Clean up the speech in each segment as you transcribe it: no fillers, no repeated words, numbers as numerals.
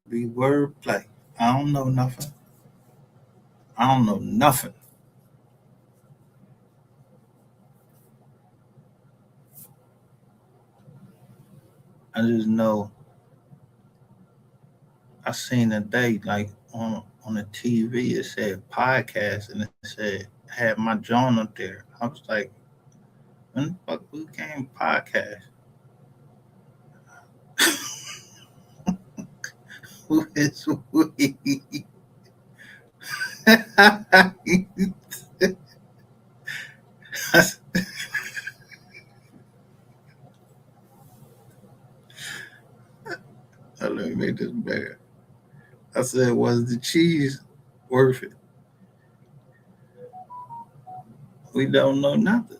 be wordplay. I don't know nothing. I don't know nothing. I just know I seen a day like on the TV it said podcast and it said had my John up there. I was like, when the fuck we came podcast? Who is we? I Let me make this better. I said, was the cheese worth it? We don't know nothing.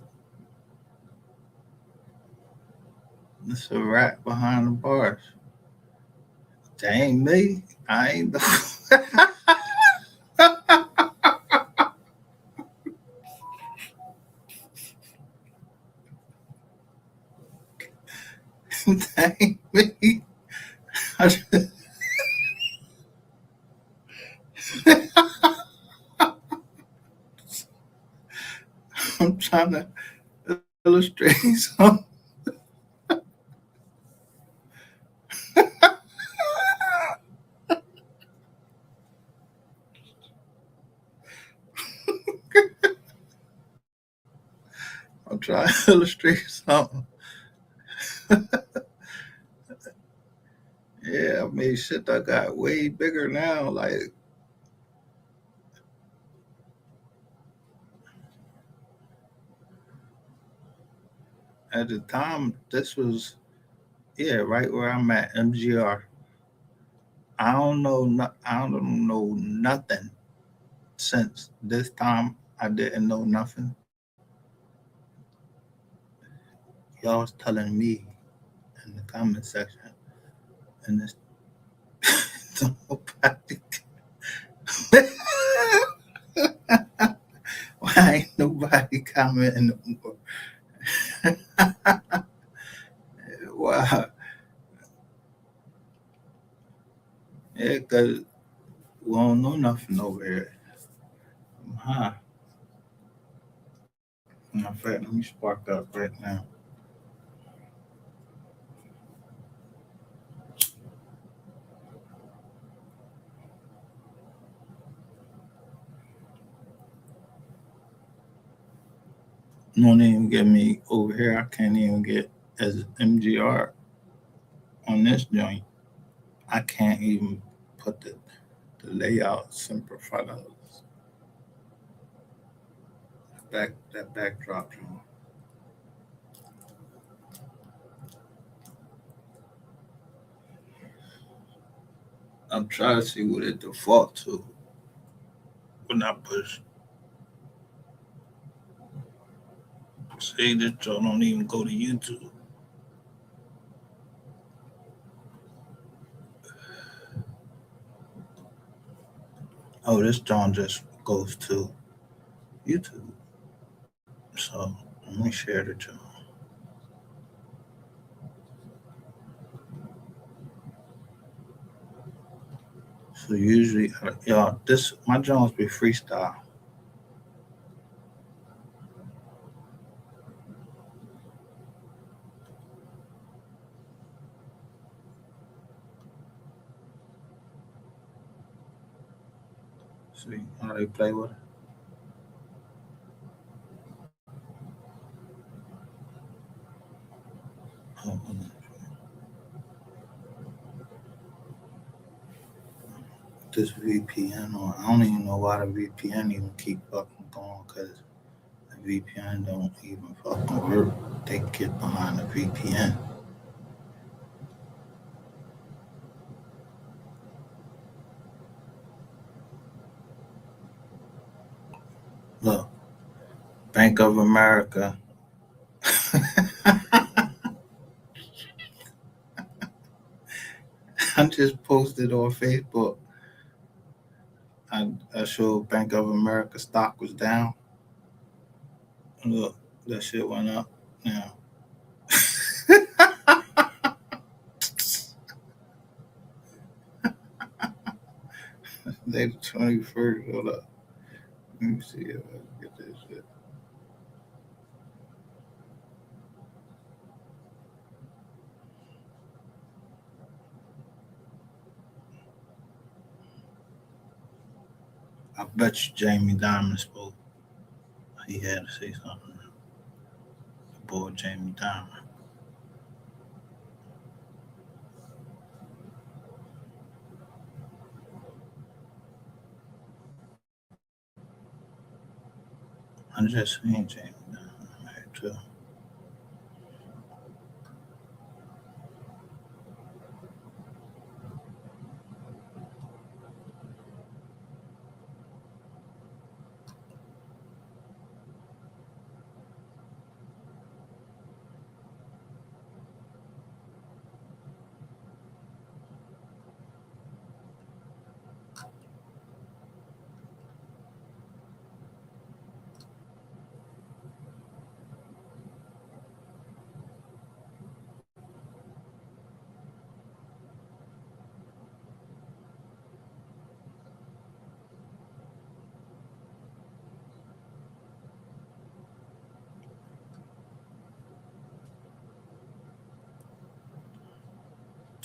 It's a rat behind the bars. That ain't me. I ain't the that ain't me. I'm trying to illustrate something. I'm trying to illustrate something. Yeah, I mean, shit, I got way bigger now. Like, at the time, this was, yeah, right where I'm at, MGR. I don't know nothing since this time. I didn't know nothing. Y'all was telling me in the comment section, and this nobody. Why ain't nobody commenting no more? Wow. Yeah, because we don't know nothing over here. I'm high. In fact, let me spark up right now. Don't even get me over here. I can't even get as MGR on this joint. I can't even put the layout simple photos. That backdrop joint. I'm trying to see what it default to when I push. See, this joint don't even go to YouTube. Oh, this joint just goes to YouTube. So let me share the joint. So usually, y'all, this my Jones be freestyle. See how they play with it. Oh, this VPN on. I don't even know why the VPN even keep fucking going because the VPN don't even fucking work. They get behind the VPN. Look, Bank of America. I just posted on Facebook. I showed Bank of America stock was down. Look, that shit went up. Now, Sunday the 21st. Hold up. Let me see if I can get this shit. I bet you Jamie Dimon spoke. He had to say something. The boy Jamie Dimon. I just seen Jamie Dimon here too.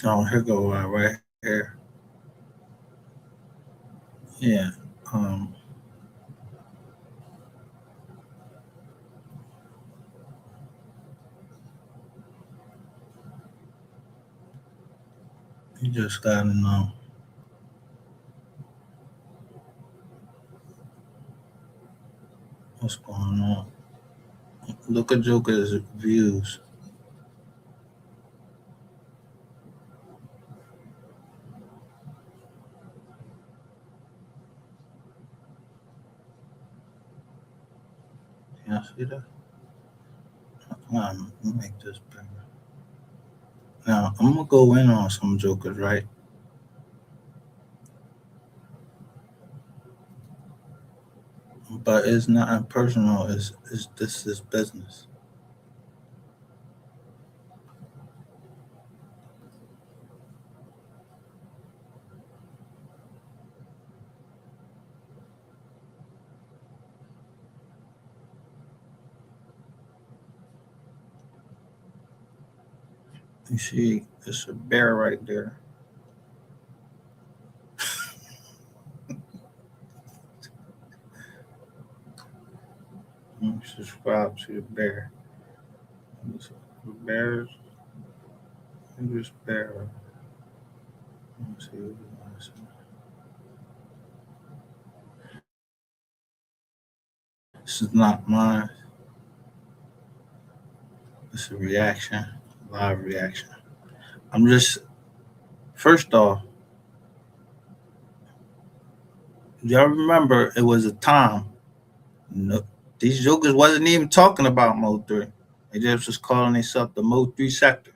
Oh, here go right here. Yeah. Um, you just gotta know what's going on. Look at Joker's views. Can I see that? Let me make this bigger. Now I'm gonna go in on some Jokers, right? But it's not personal. It's this is business. You see, it's a bear right there. Subscribe to the bear. The bears. This bear. Let me see what you want to say. This is not mine. It's a reaction, live reaction. I'm just first off, y'all remember it was a time. No, these jokers wasn't even talking about Mo 3. They just was calling themselves the Mo 3 sector.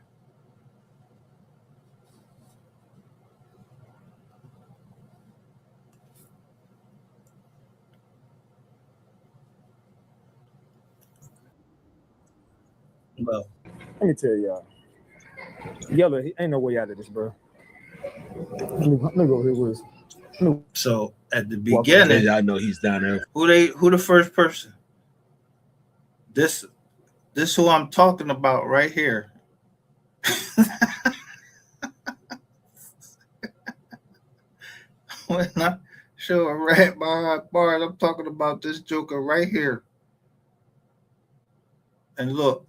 Well, Let me tell y'all. Yellow, he ain't no way out of this, bro. Let me go here with so at the walk on. beginning, I know he's down there. who the first person? This this who I'm talking about right here. When I show a rat behind bars, I'm talking about this joker right here. And look,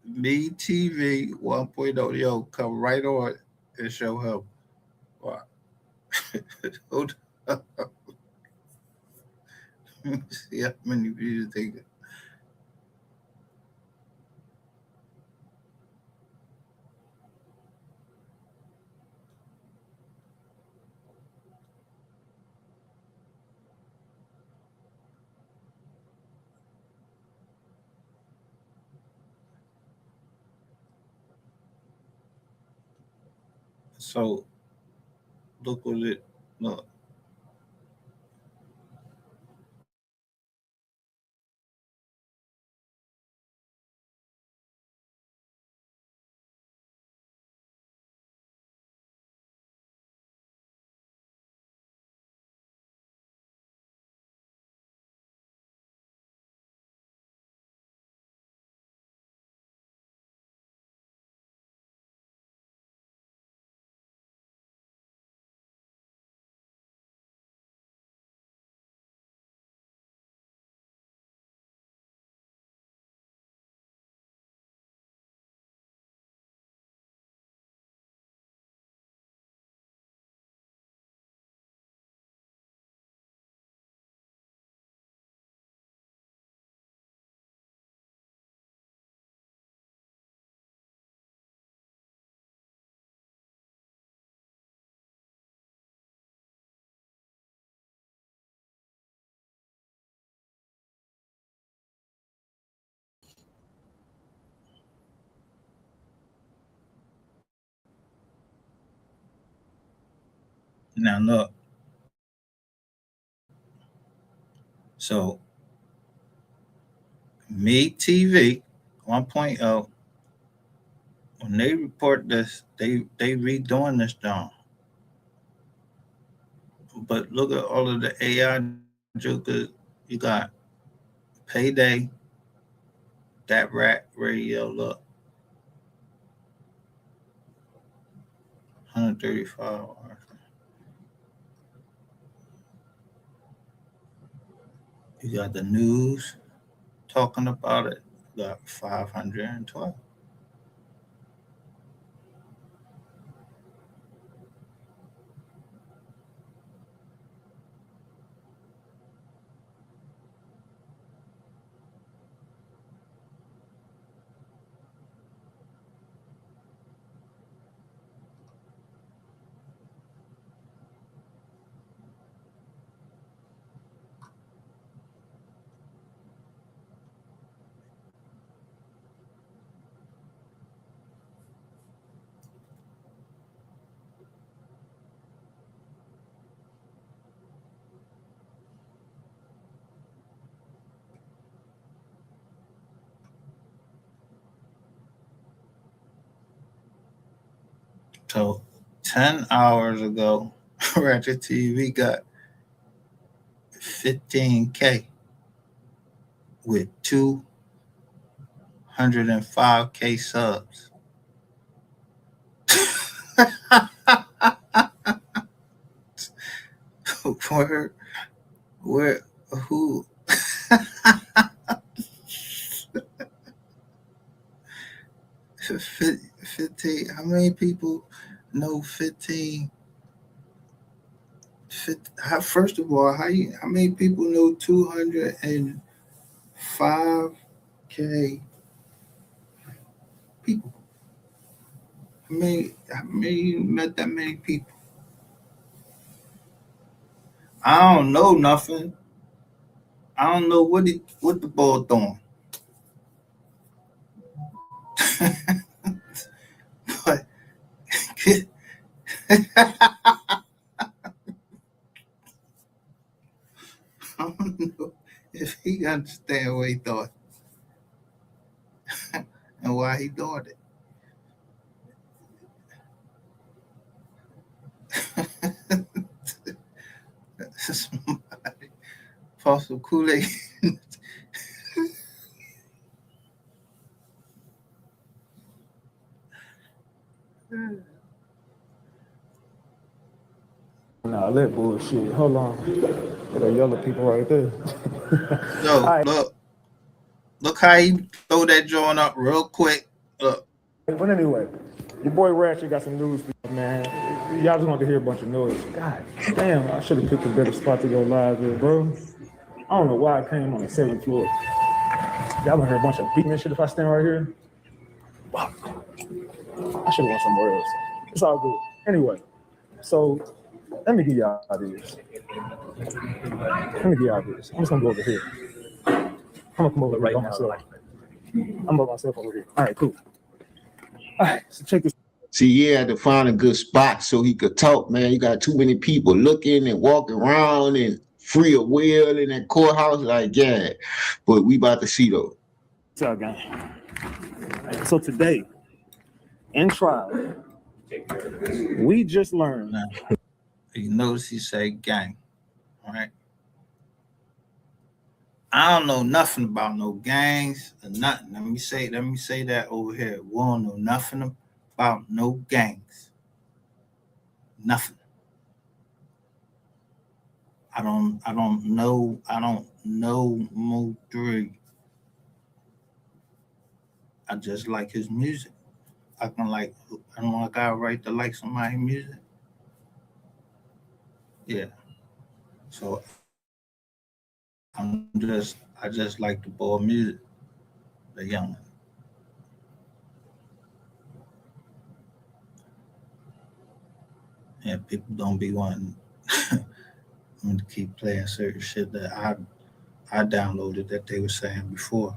me TV 1.0, yo, come right on and show him. What? Hold up. See how many views they get. So look what it look. Now look, so Me TV 1.0, when they report this, they redoing this John. But look at all of the AI jokers. You got Payday, That Rat Radio. Look, 135 hours. You got the news talking about it. You got 512. So 10 hours ago, Ratchet TV got 15K with 205K subs. where, where, who? 15, how many people know 15? First of all, how many people know 205K people? How many met that many people? I don't know nothing. I don't know what the ball doing. But I don't know if he understand what he thought and why he thought it. Somebody pour some Kool-Aid. Nah, that bullshit. Hold on. There are yellow people right there. Yo, All right. look how he throw that joint up real quick. Look. But anyway, your boy Ratchet got some news for you, man. Y'all just want to hear a bunch of noise. God damn, I should have picked a better spot to go live here, bro. I don't know why I came on the 7th floor. Y'all gonna hear a bunch of beating and shit if I stand right here. Fuck. I should have went somewhere else. It's all good. Anyway, so let me give y'all this. I'm just gonna go over here. I'm gonna come over right now. I'm by myself over here. All right, cool. All right, so check this. See, he had to find a good spot so he could talk, man. You got too many people looking and walking around and free of will in that courthouse. Like, yeah. But we about to see, though. What's up, gang? So today, in trial, we just learned. Now, you notice he said gang, all right? I don't know nothing about no gangs or nothing. Let me say that over here. We don't know nothing about no gangs. Nothing. I don't know Mo 3. I just like his music. I don't like I right to like somebody's music. Yeah. So I just like the boy music, the young. And people don't be wanting to keep playing certain shit that I downloaded that they were saying before.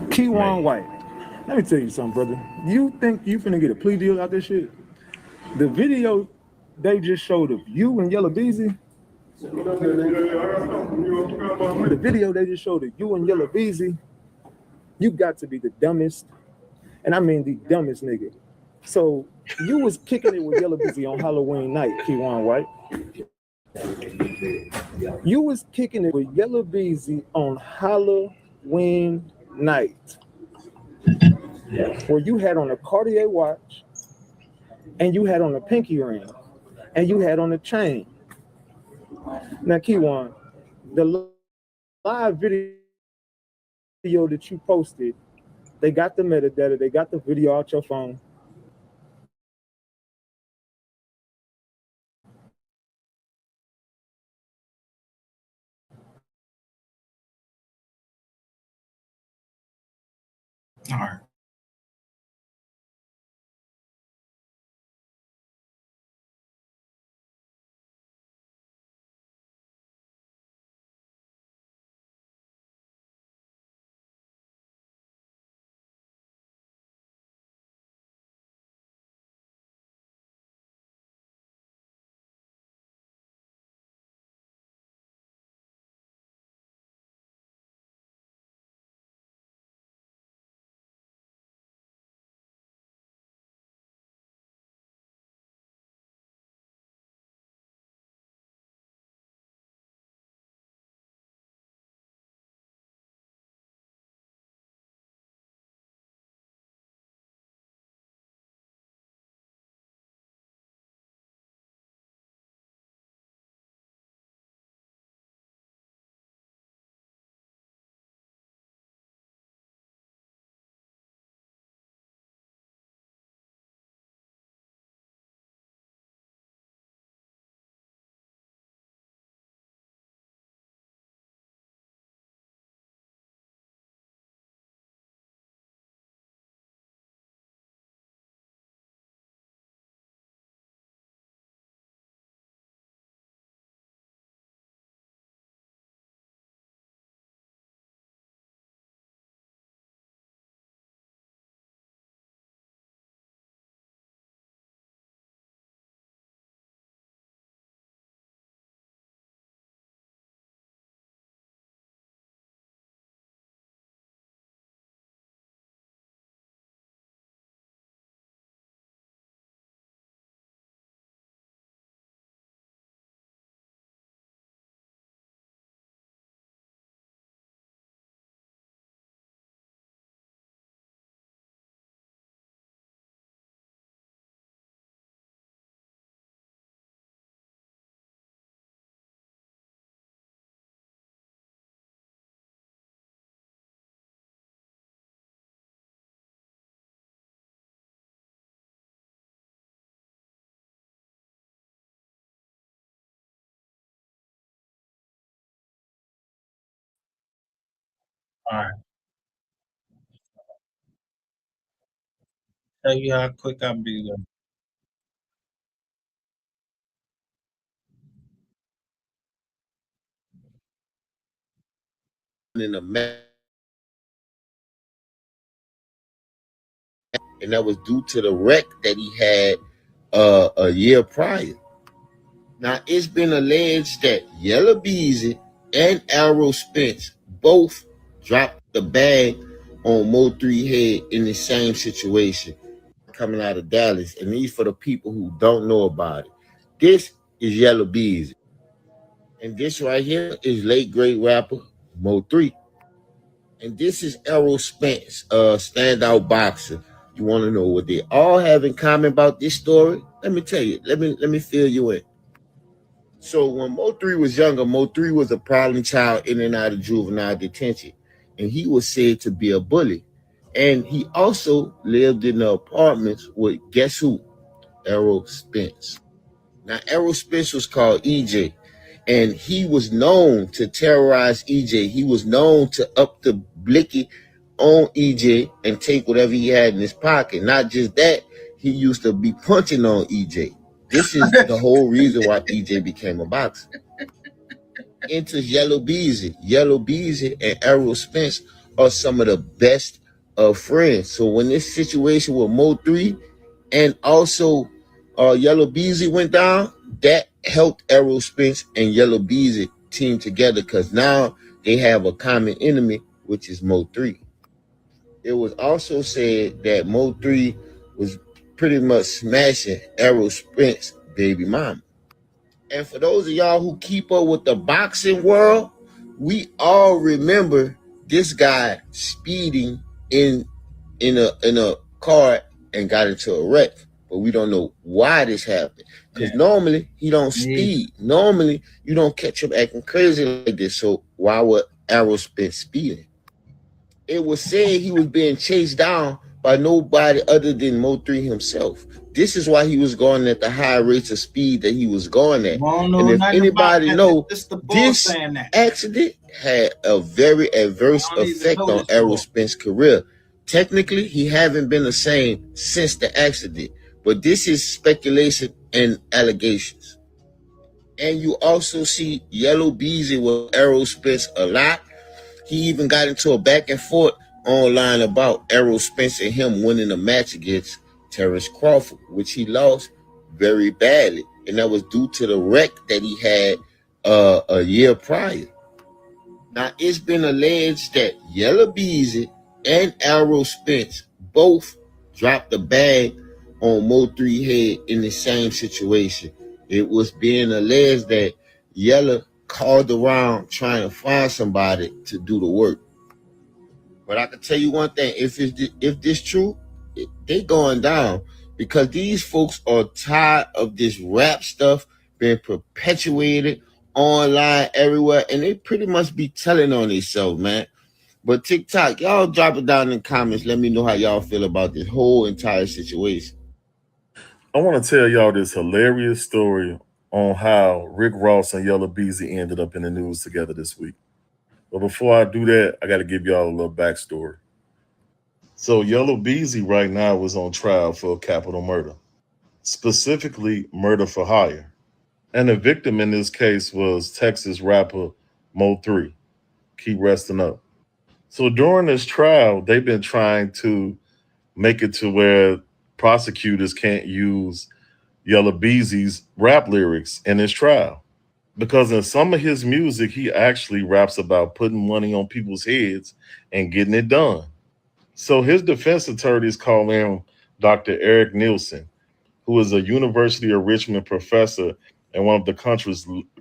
Keywan White. Let me tell you something, brother. You think you finna get a plea deal out this shit? The video they just showed of you and Yellow Beezy. The video they just showed of you and Yellow Beezy. You got to be the dumbest, and I mean the dumbest nigga. So you was kicking it with Yellow Beezy on Halloween night, K1, right? You was kicking it with Yellow Beezy on Halloween night, where you had on a Cartier watch, and you had on a pinky ring, and you had on a chain. Now, K1, the live video that you posted, they got the metadata, they got the video out your phone. All right. All right. Tell you how quick I'll be there. In the and that was due to the wreck that he had a year prior. Now it's been alleged that Yellow Beezy and Arrow Spence both dropped the bag on Mo 3 head in the same situation coming out of Dallas. And these for the people who don't know about it. This is Yellow Beezy. And this right here is late great rapper Mo 3. And this is Errol Spence, standout boxer. You want to know what they all have in common about this story? Let me tell you. Let me fill you in. So when Mo 3 was younger, Mo 3 was a problem child in and out of juvenile detention. And he was said to be a bully. And he also lived in the apartments with guess who? Errol Spence. Now Errol Spence was called EJ. And he was known to terrorize EJ. He was known to up the blicky on EJ and take whatever he had in his pocket. Not just that, he used to be punching on EJ. This is the whole reason why EJ became a boxer. Enters Yellow Beezy. Yellow Beezy and Errol Spence are some of the best friends. So when this situation with Mo 3 and also Yellow Beezy went down, that helped Errol Spence and Yellow Beezy team together because now they have a common enemy, which is Mo 3. It was also said that Mo 3 was pretty much smashing Errol Spence baby mama. And for those of y'all who keep up with the boxing world, we all remember this guy speeding in in a car and got into a wreck. But we don't know why this happened. Because normally he don't speed. Normally you don't catch him acting crazy like this. So why would Errol Spence speeding? It was said he was being chased down by nobody other than Mo 3 himself. This is why he was going at the high rates of speed that he was going at. And if anybody know, this accident had a very adverse effect on Errol Spence's career. Technically, he haven't been the same since the accident, but this is speculation and allegations. And you also see Yellow Beezy with Errol Spence a lot. He even got into a back and forth online about Errol Spence and him winning a match against Terrence Crawford, which he lost very badly. And that was due to the wreck that he had a year prior. Now, it's been alleged that Yellow Beezy and Errol Spence both dropped the bag on Mo 3 head in the same situation. It was being alleged that Yellow called around trying to find somebody to do the work. But I can tell you one thing: if this true, they going down because these folks are tired of this rap stuff being perpetuated online everywhere, and they pretty much be telling on themselves, man. But TikTok, y'all drop it down in the comments. Let me know how y'all feel about this whole entire situation. I want to tell y'all this hilarious story on how Rick Ross and Yellow Beezy ended up in the news together this week. But before I do that, I got to give y'all a little backstory. So Yellow Beezy right now was on trial for capital murder, specifically murder for hire. And the victim in this case was Texas rapper Mo 3. Keep resting up. So during this trial, they've been trying to make it to where prosecutors can't use Yellow Beezy's rap lyrics in his trial. Because in some of his music, he actually raps about putting money on people's heads and getting it done. So his defense attorneys call in Dr. Eric Nielsen, who is a University of Richmond professor and one of the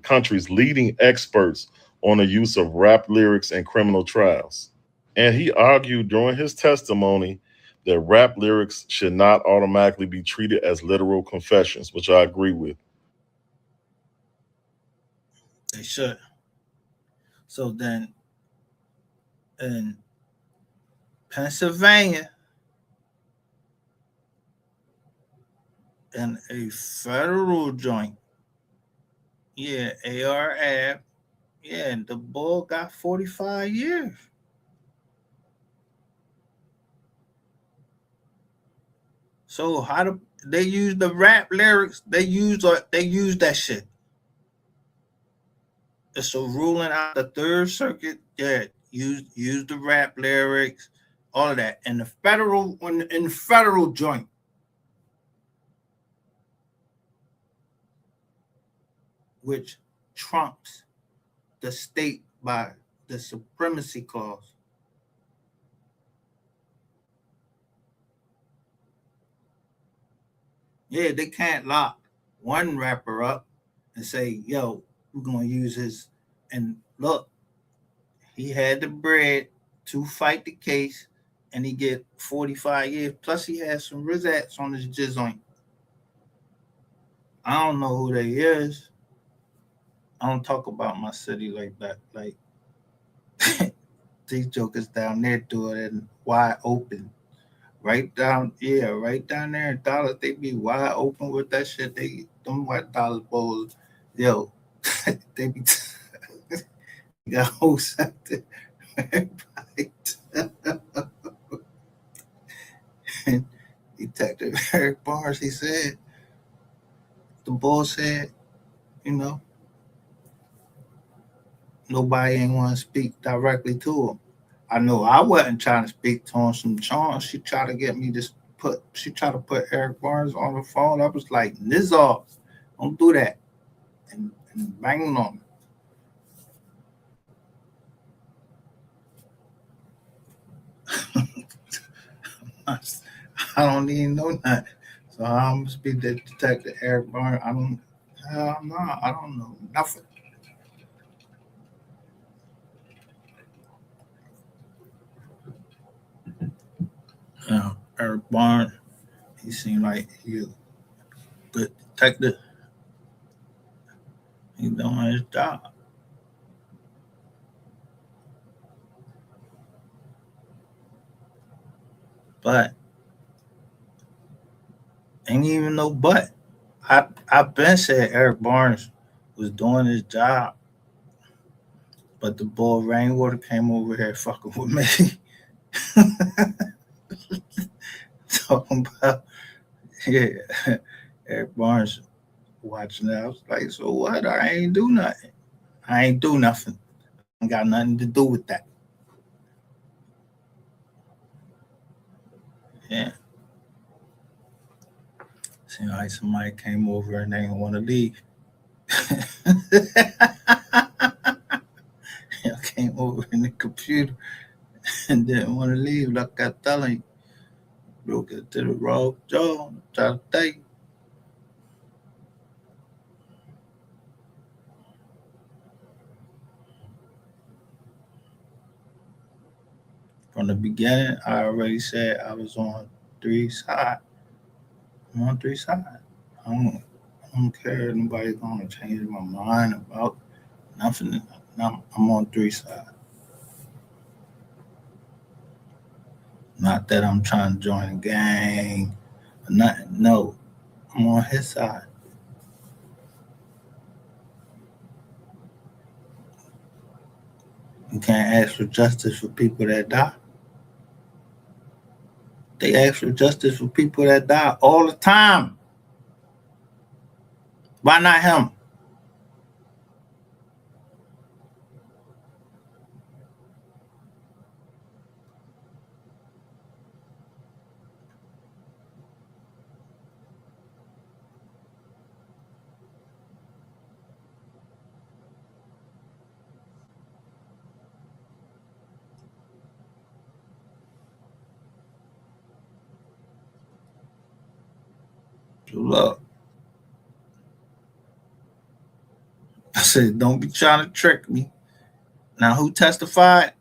country's leading experts on the use of rap lyrics in criminal trials. And he argued during his testimony that rap lyrics should not automatically be treated as literal confessions, which I agree with. They should. So then in Pennsylvania, in a federal joint, yeah, AR Ab, yeah, and the bull got 45 years. So how do they use the rap lyrics? They use that shit. It's a ruling out the Third Circuit. Yeah, use the rap lyrics, all of that. And the federal joint, which trumps the state by the supremacy clause. Yeah, they can't lock one rapper up and say, yo, we're gonna use his, and look, he had the bread to fight the case and he get 45 years. Plus he has some Rizats on his joint. I don't know who they is. I don't talk about my city like that. Like these jokers down there do it in wide open. Right down there in Dallas, they be wide open with that shit. Them white Dallas bowls, yo, they be got hoes out there. And Detective Eric Barnes, he said, the bull said, you know, nobody ain't want to speak directly to him. I know I wasn't trying to speak to him some charm. She tried to get me to she tried to put Eric Barnes on the phone. I was like, Nizar, don't do that. And banging on him. I don't even know that. So I'm gonna speak to Detective Eric Barnes. Hell no, I don't know nothing. Eric Barnes, he seemed like he a good detective. He doing his job. But ain't even no but. I've been said Eric Barnes was doing his job, but the boy Rainwater came over here fucking with me. Talking about yeah, Eric Barnes watching that. I was like, so what? I ain't do nothing. I ain't do nothing. I ain't got nothing to do with that. Yeah. Seemed like somebody came over and they didn't want to leave. Came over in the computer and didn't want to leave. Like I telling you, broke it to the wrong jaw. Try to tell you. From the beginning, I already said I was on three sides. I'm on three sides. I don't care if nobody's gonna change my mind about nothing. I'm on three sides. Not that I'm trying to join a gang or nothing. No, I'm on his side. You can't ask for justice for people that die. They ask for justice for people that die all the time. Why not him? So look, I said, don't be trying to trick me. Now, who testified?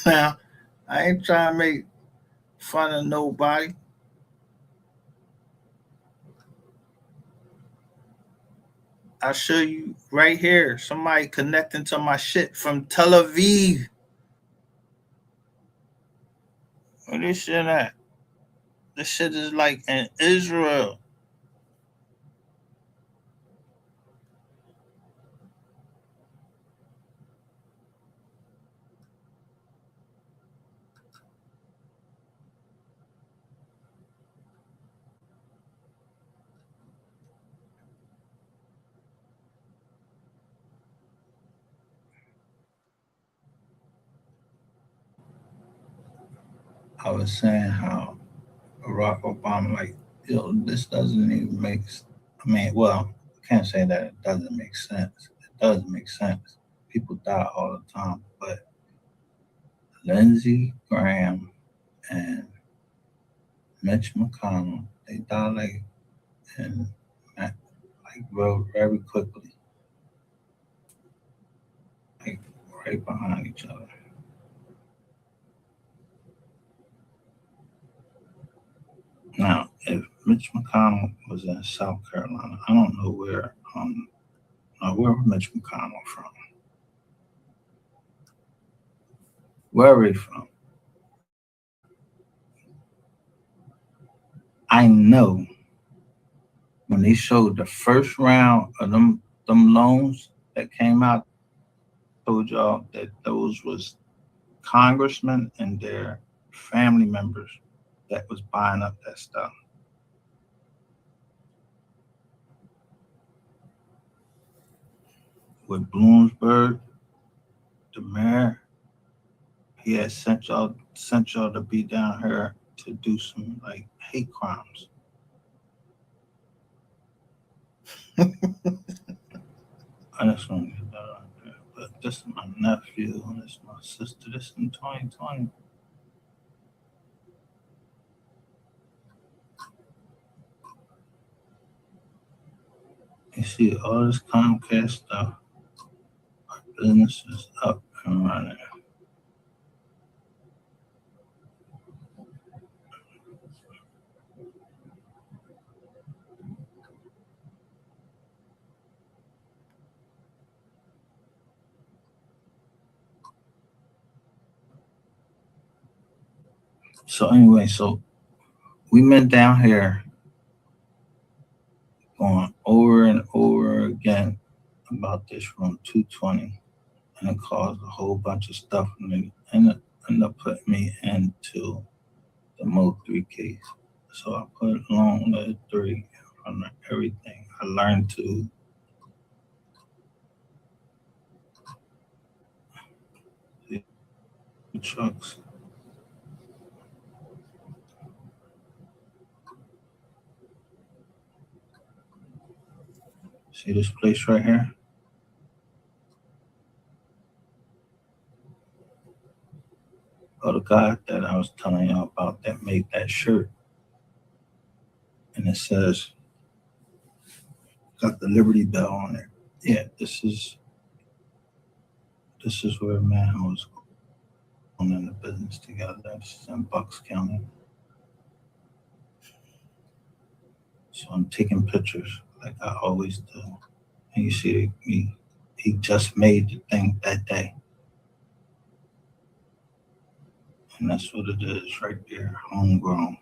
Now, I ain't trying to make fun of nobody. I'll show you right here. Somebody connecting to my shit from Tel Aviv. Where this shit at? This shit is like in Israel. I was saying how Barack Obama, like, this doesn't even make. I mean, well, I can't say that it doesn't make sense. It does make sense. People die all the time, but Lindsey Graham and Mitch McConnell, they die and like very quickly, like right behind each other. Mitch McConnell was in South Carolina. I don't know where Mitch McConnell from. Where he from? I know when they showed the first round of them loans that came out, I told y'all that those was congressmen and their family members that was buying up that stuff. With Bloomsburg, the mayor, he had sent y'all to be down here to do some like hate crimes. I just want to get that out there. But this is my nephew, and this is my sister. This is in 2020. You see all this Comcast stuff. Our business is up and running. So anyway, so we went down here going over and over again about this room 220, and it caused a whole bunch of stuff, and it ended up putting me into the Mo 3 case. So I put long letter 3 on everything. I learned to the trucks. See this place right here? Oh, the guy that I was telling you about that made that shirt. And it says, got the Liberty Bell on it. Yeah, this is where man was going into business together. This is in Bucks County. So I'm taking pictures like I always do. And you see he just made the thing that day. And that's what it is right there, homegrown.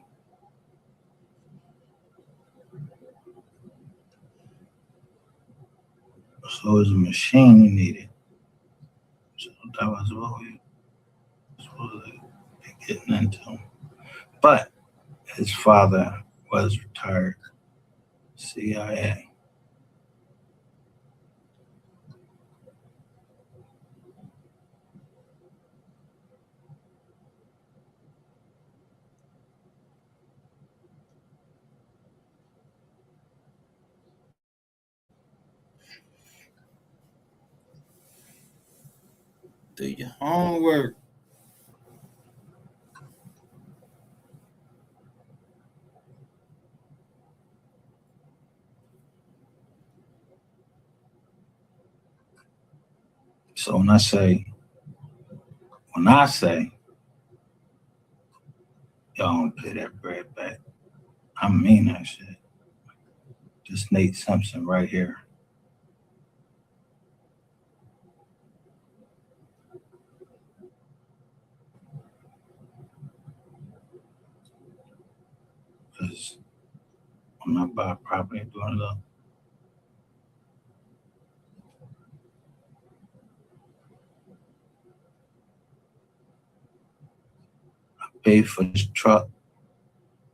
So it was a machine you needed. So that was what we were supposed to be getting into. But his father was retired CIA. Do your homework. So when I say, y'all don't pay that bread back, I mean that shit. This Nate Simpson right here. Because when I buy property doing it up, I paid for this truck.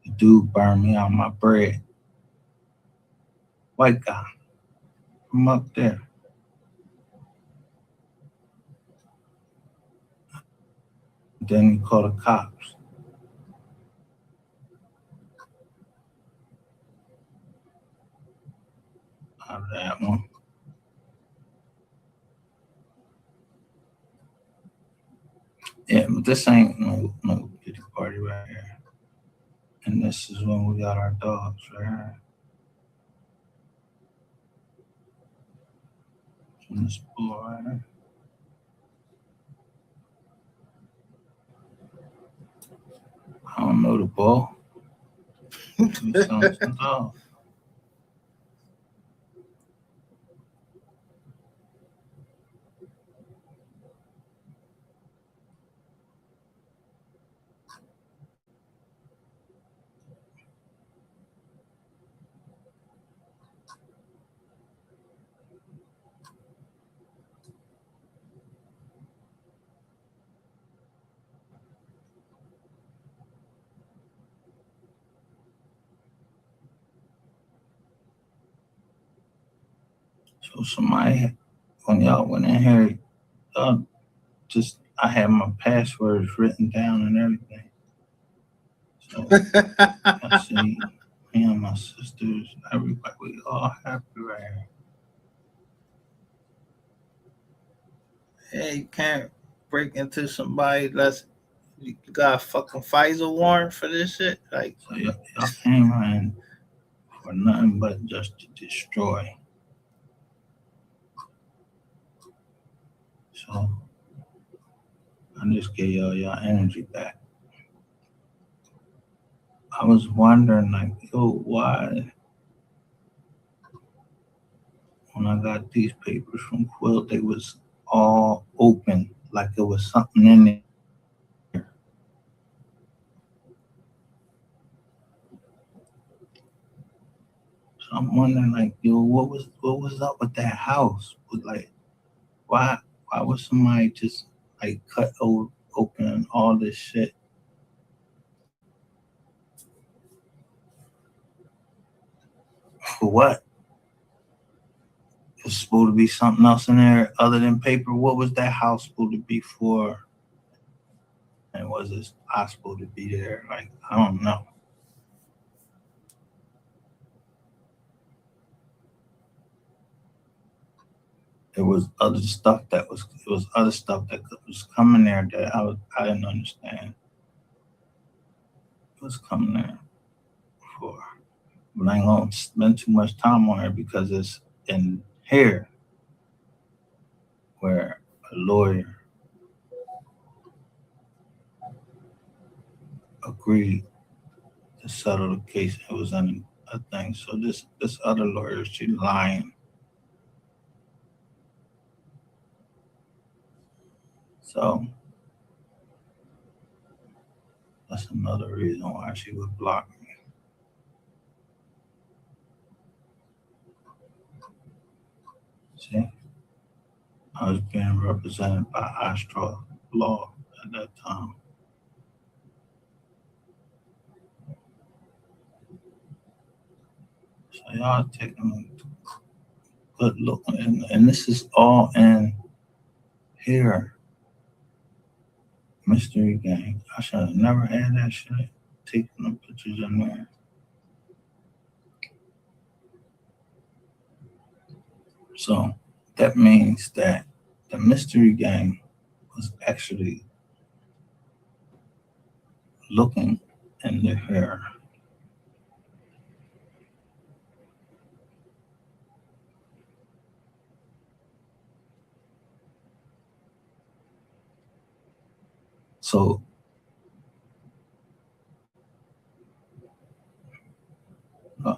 The dude burned me out my bread. White guy from up there. Then he called the cops. Out of that one. Yeah, but this ain't no kitty party right here. And this is when we got our dogs right here. From this bull right here. I don't know the bull. Do something off. So somebody, when y'all went in here, just I had my passwords written down and everything. So I see me and my sisters, everybody, we all happy right here. Hey, you can't break into somebody that's you got a fucking FISA warrant for this shit. Like, so y'all came in for nothing but just to destroy. So I just gave y'all your energy back. I was wondering, like, yo, why when I got these papers from Quill, they was all open, like there was something in there. So I'm wondering, like, yo, what was up with that house? Like, why was somebody just like open all this shit? For what? It's supposed to be something else in there other than paper. What was that house supposed to be for? And was it I supposed to be there? Like, I don't know. There was other stuff that was coming there that I didn't understand. It was coming there for. But I ain't gonna spend too much time on it because it's in here where a lawyer agreed to settle the case. It was in a thing. So this other lawyer, she lying. So that's another reason why she would block me. See, I was being represented by Astra Law at that time. So y'all taking a good look, and this is all in here. Mystery Gang. I should have never had that shit. Taking the pictures in there. So that means that the Mystery Gang was actually looking in the hair. So uh,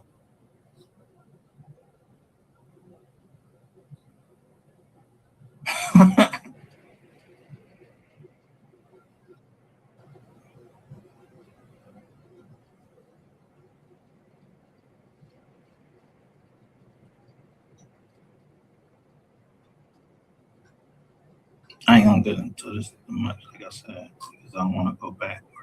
I ain't gonna get into this too much, like I said, because I want to go backwards.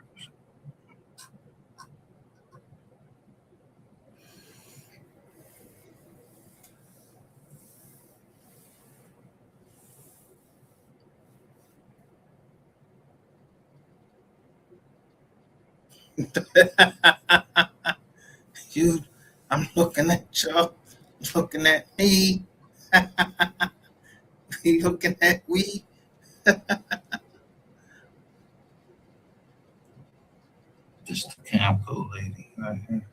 I'm looking at y'all, looking at me, you looking at we. Just the Camco lady right here.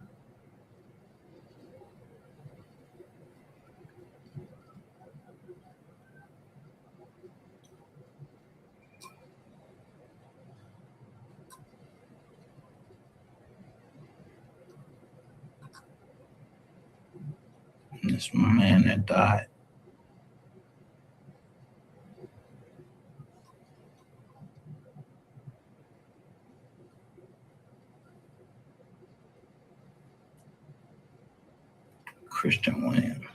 It's my man that died. Christian Williams.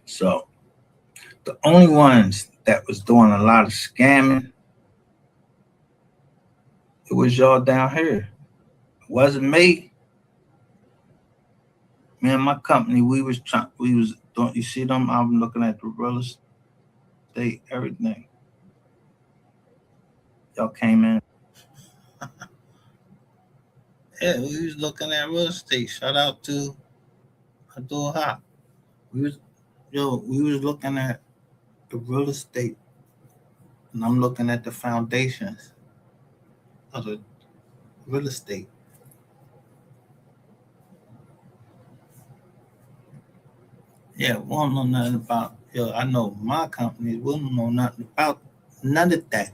So the only ones that was doing a lot of scamming, it was y'all down here. It wasn't me. Me and my company, we was doing, you see them? I'm looking at the real estate, everything. Y'all came in. Yeah, we was looking at real estate. Shout out to Abdul Haq. We was looking at the real estate, and I'm looking at the foundations of the real estate. Yeah, we don't know nothing about. I know my company. We don't know nothing about none of that.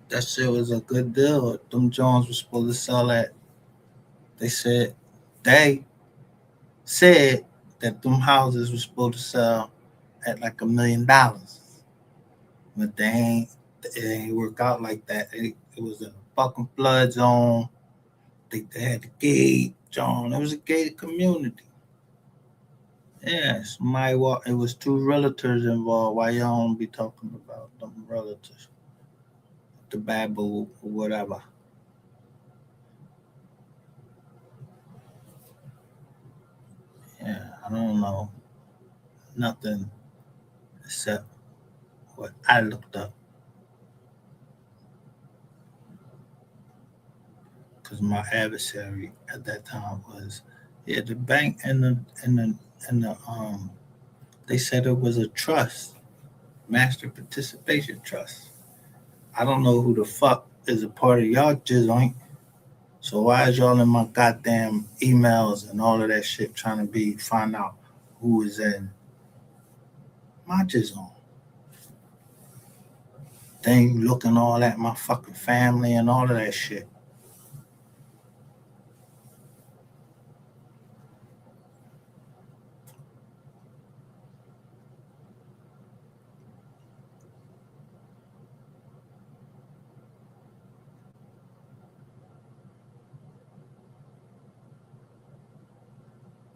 That shit was a good deal. Them Jones was supposed to sell at. They said that them houses were supposed to sell at like $1 million, but it ain't work out like that. It was in a fucking flood zone. They had the gate, John. It was a gated community. Yeah, somebody it was 2 realtors involved. Why y'all don't be talking about them realtors? The Bible or whatever. Yeah, I don't know nothing except what I looked up. Because my adversary at that time was, the bank and the they said it was a trust, master participation trust. I don't know who the fuck is a part of y'all joint. So why is y'all in my goddamn emails and all of that shit trying to find out who is in my zone? They ain't looking all at my fucking family and all of that shit.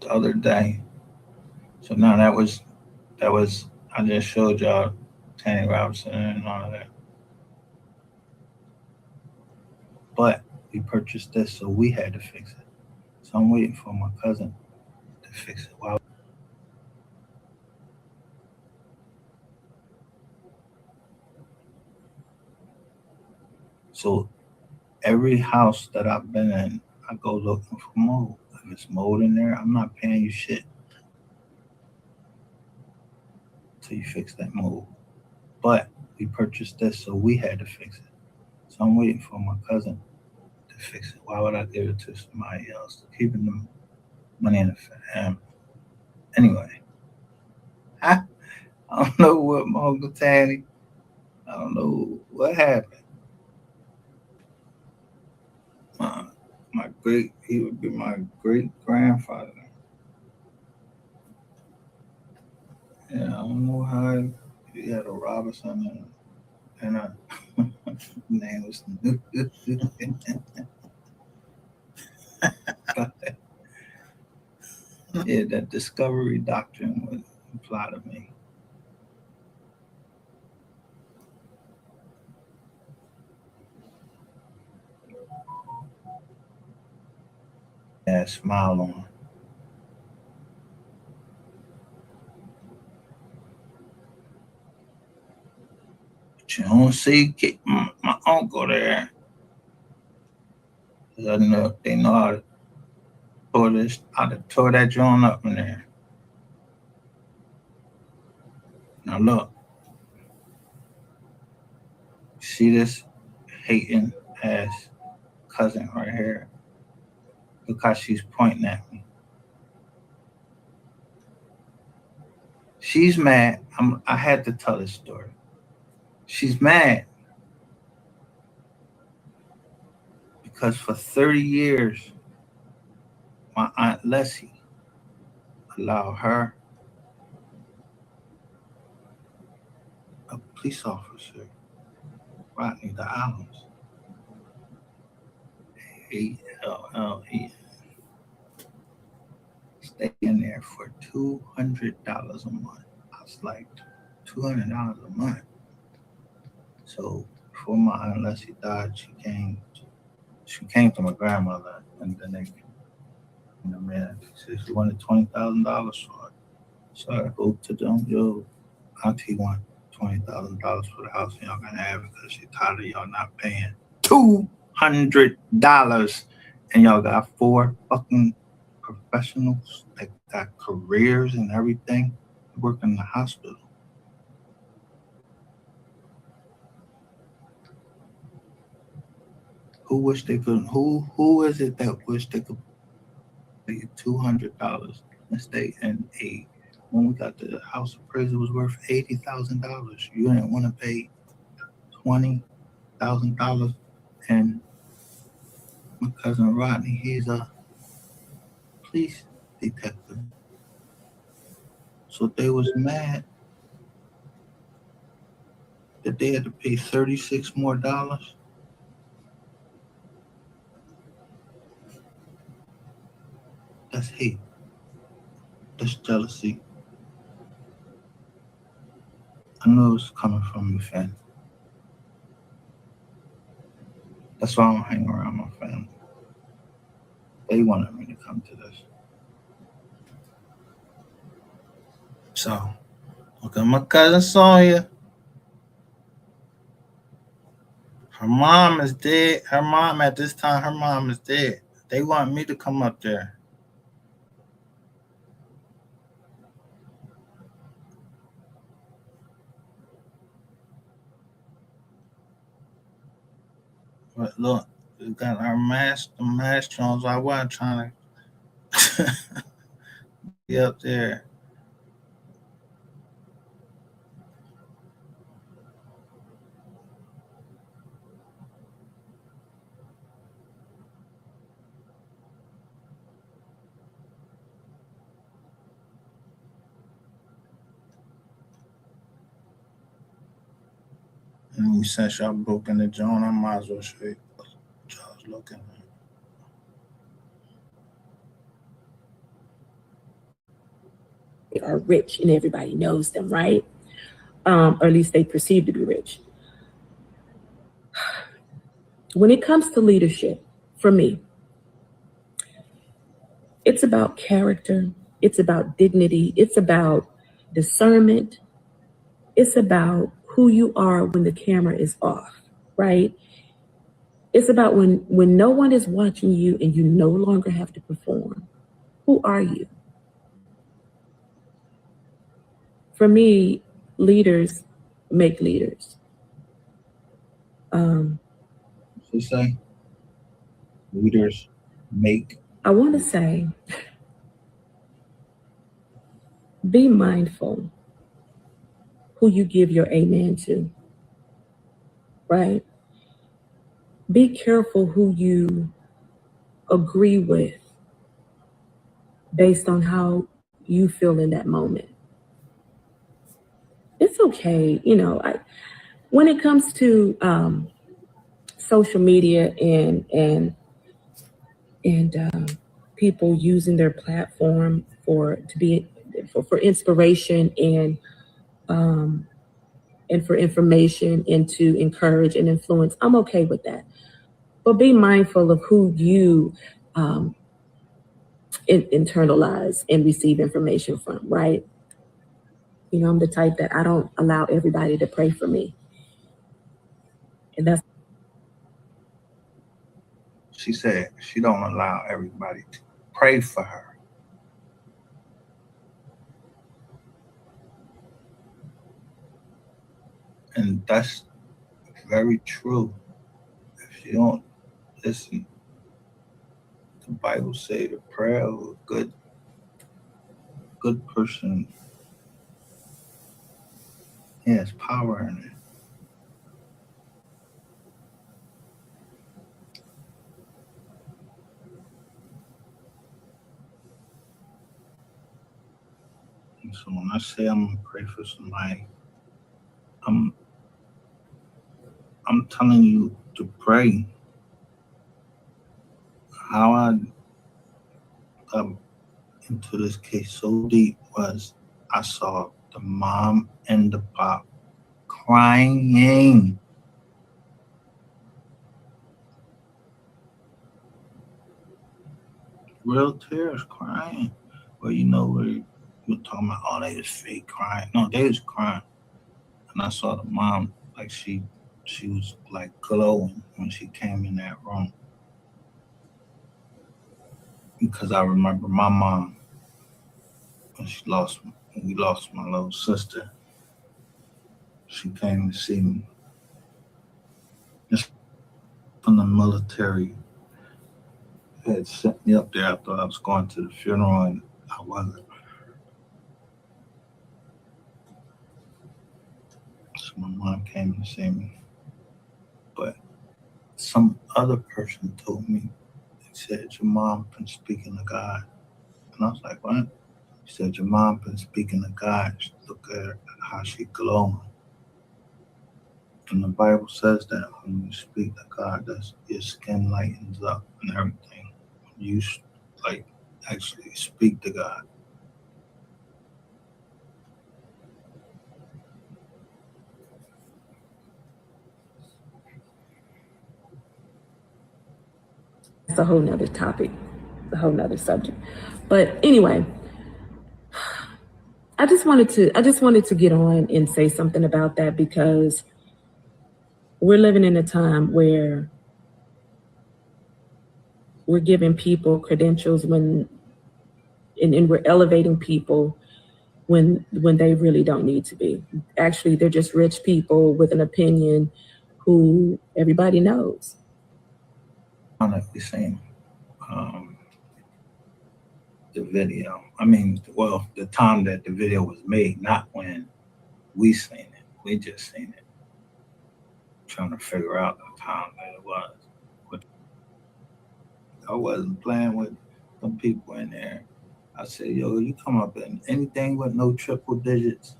The other day. So now that was I just showed y'all Tanny Robinson and all of that. But we purchased this, so we had to fix it. So I'm waiting for my cousin to fix it. Wow. So every house that I've been in, I go looking for mold. If it's mold in there, I'm not paying you shit till you fix that mold. But we purchased this, so we had to fix it. So I'm waiting for my cousin to fix it. Why would I give it to somebody else? Keeping the money in the family. Anyway, I don't know what my Uncle Tanny, I don't know what happened. He would be my great grandfather. Yeah, I don't know how he had a Robinson and a name was yeah, that discovery doctrine would apply to me. Yeah, smile on him. But you don't see my uncle there. I know they know how to tore that joint up in there. Now look, see this hating ass cousin right here? Because she's pointing at me. She's mad. I had to tell this story. She's mad because for 30 years, my Aunt Leslie allowed her, a police officer, Rodney the Islands, ALLE, stay in there for $200 a month. I was like, $200 a month. So before my Aunt Leslie died, she came to my grandmother, and then they, man, she said she wanted $20,000 for it. So I go to them, yo, Auntie want $20,000 for the house, and y'all gonna have it because she tired of y'all not paying $200, and y'all got 4 fucking professionals that got careers and everything, work in the hospital. Who wish they could? Who is it that wish they could pay $200 and stay in a? When we got the house appraisal was worth $80,000. You didn't want to pay $20,000, and my cousin Rodney, he's a police detective. So they was mad that they had to pay $36 more. That's hate. That's jealousy. I know it's coming from me, fam. That's why I don't hang around my family. They wanted me to come to this. So, look at my cousin Sonia. Her mom is dead. Her mom at this time, her mom is dead. They want me to come up there. But look, we got our the mask Jones. I wasn't trying to be up there. And since y'all broken the joint, I might as well show you what y'all was looking at. Are rich and everybody knows them, right? Or at least they perceive to be rich. When it comes to leadership, for me, it's about character, it's about dignity, it's about discernment, it's about who you are when the camera is off, right? It's about when no one is watching you and you no longer have to perform. Who are you? For me, leaders make leaders. She say, leaders make. I want to say, be mindful who you give your amen to, right? Be careful who you agree with based on how you feel in that moment. It's okay, when it comes to social media and people using their platform for inspiration and for information and to encourage and influence, I'm okay with that. But be mindful of who you internalize and receive information from, right? I'm the type that I don't allow everybody to pray for me. And that's. She said she don't allow everybody to pray for her. And that's very true. If you don't listen, the Bible say the prayer of a good person has power in it. And so when I say I'm gonna pray for somebody, I'm telling you to pray. How I got into this case so deep was I saw the mom and the pop crying. Real tears, crying. Well, you know where you were talking about, oh, they was fake crying. No, they was crying. And I saw the mom, like she was like glowing when she came in that room. Because I remember my mom when we lost my little sister. She came to see me. Just from the military had sent me up there. I thought I was going to the funeral and I wasn't. So my mom came to see me. But some other person told me, he said, your mom been speaking to God. And I was like, what? He said, your mom been speaking to God. Look at her, how she glowing. And the Bible says that when you speak to God, that's your skin lightens up and everything. When you like actually speak to God. It's a whole nother topic, a whole nother subject. But anyway, I just wanted to get on and say something about that because we're living in a time where we're giving people credentials and we're elevating people when they really don't need to be. Actually, they're just rich people with an opinion who everybody knows. Honestly saying, the video. I mean, well, the time that the video was made, not when we seen it. We just seen it. Trying to figure out the time that it was. I wasn't playing with some people in there. I said, yo, you come up in anything with no triple digits,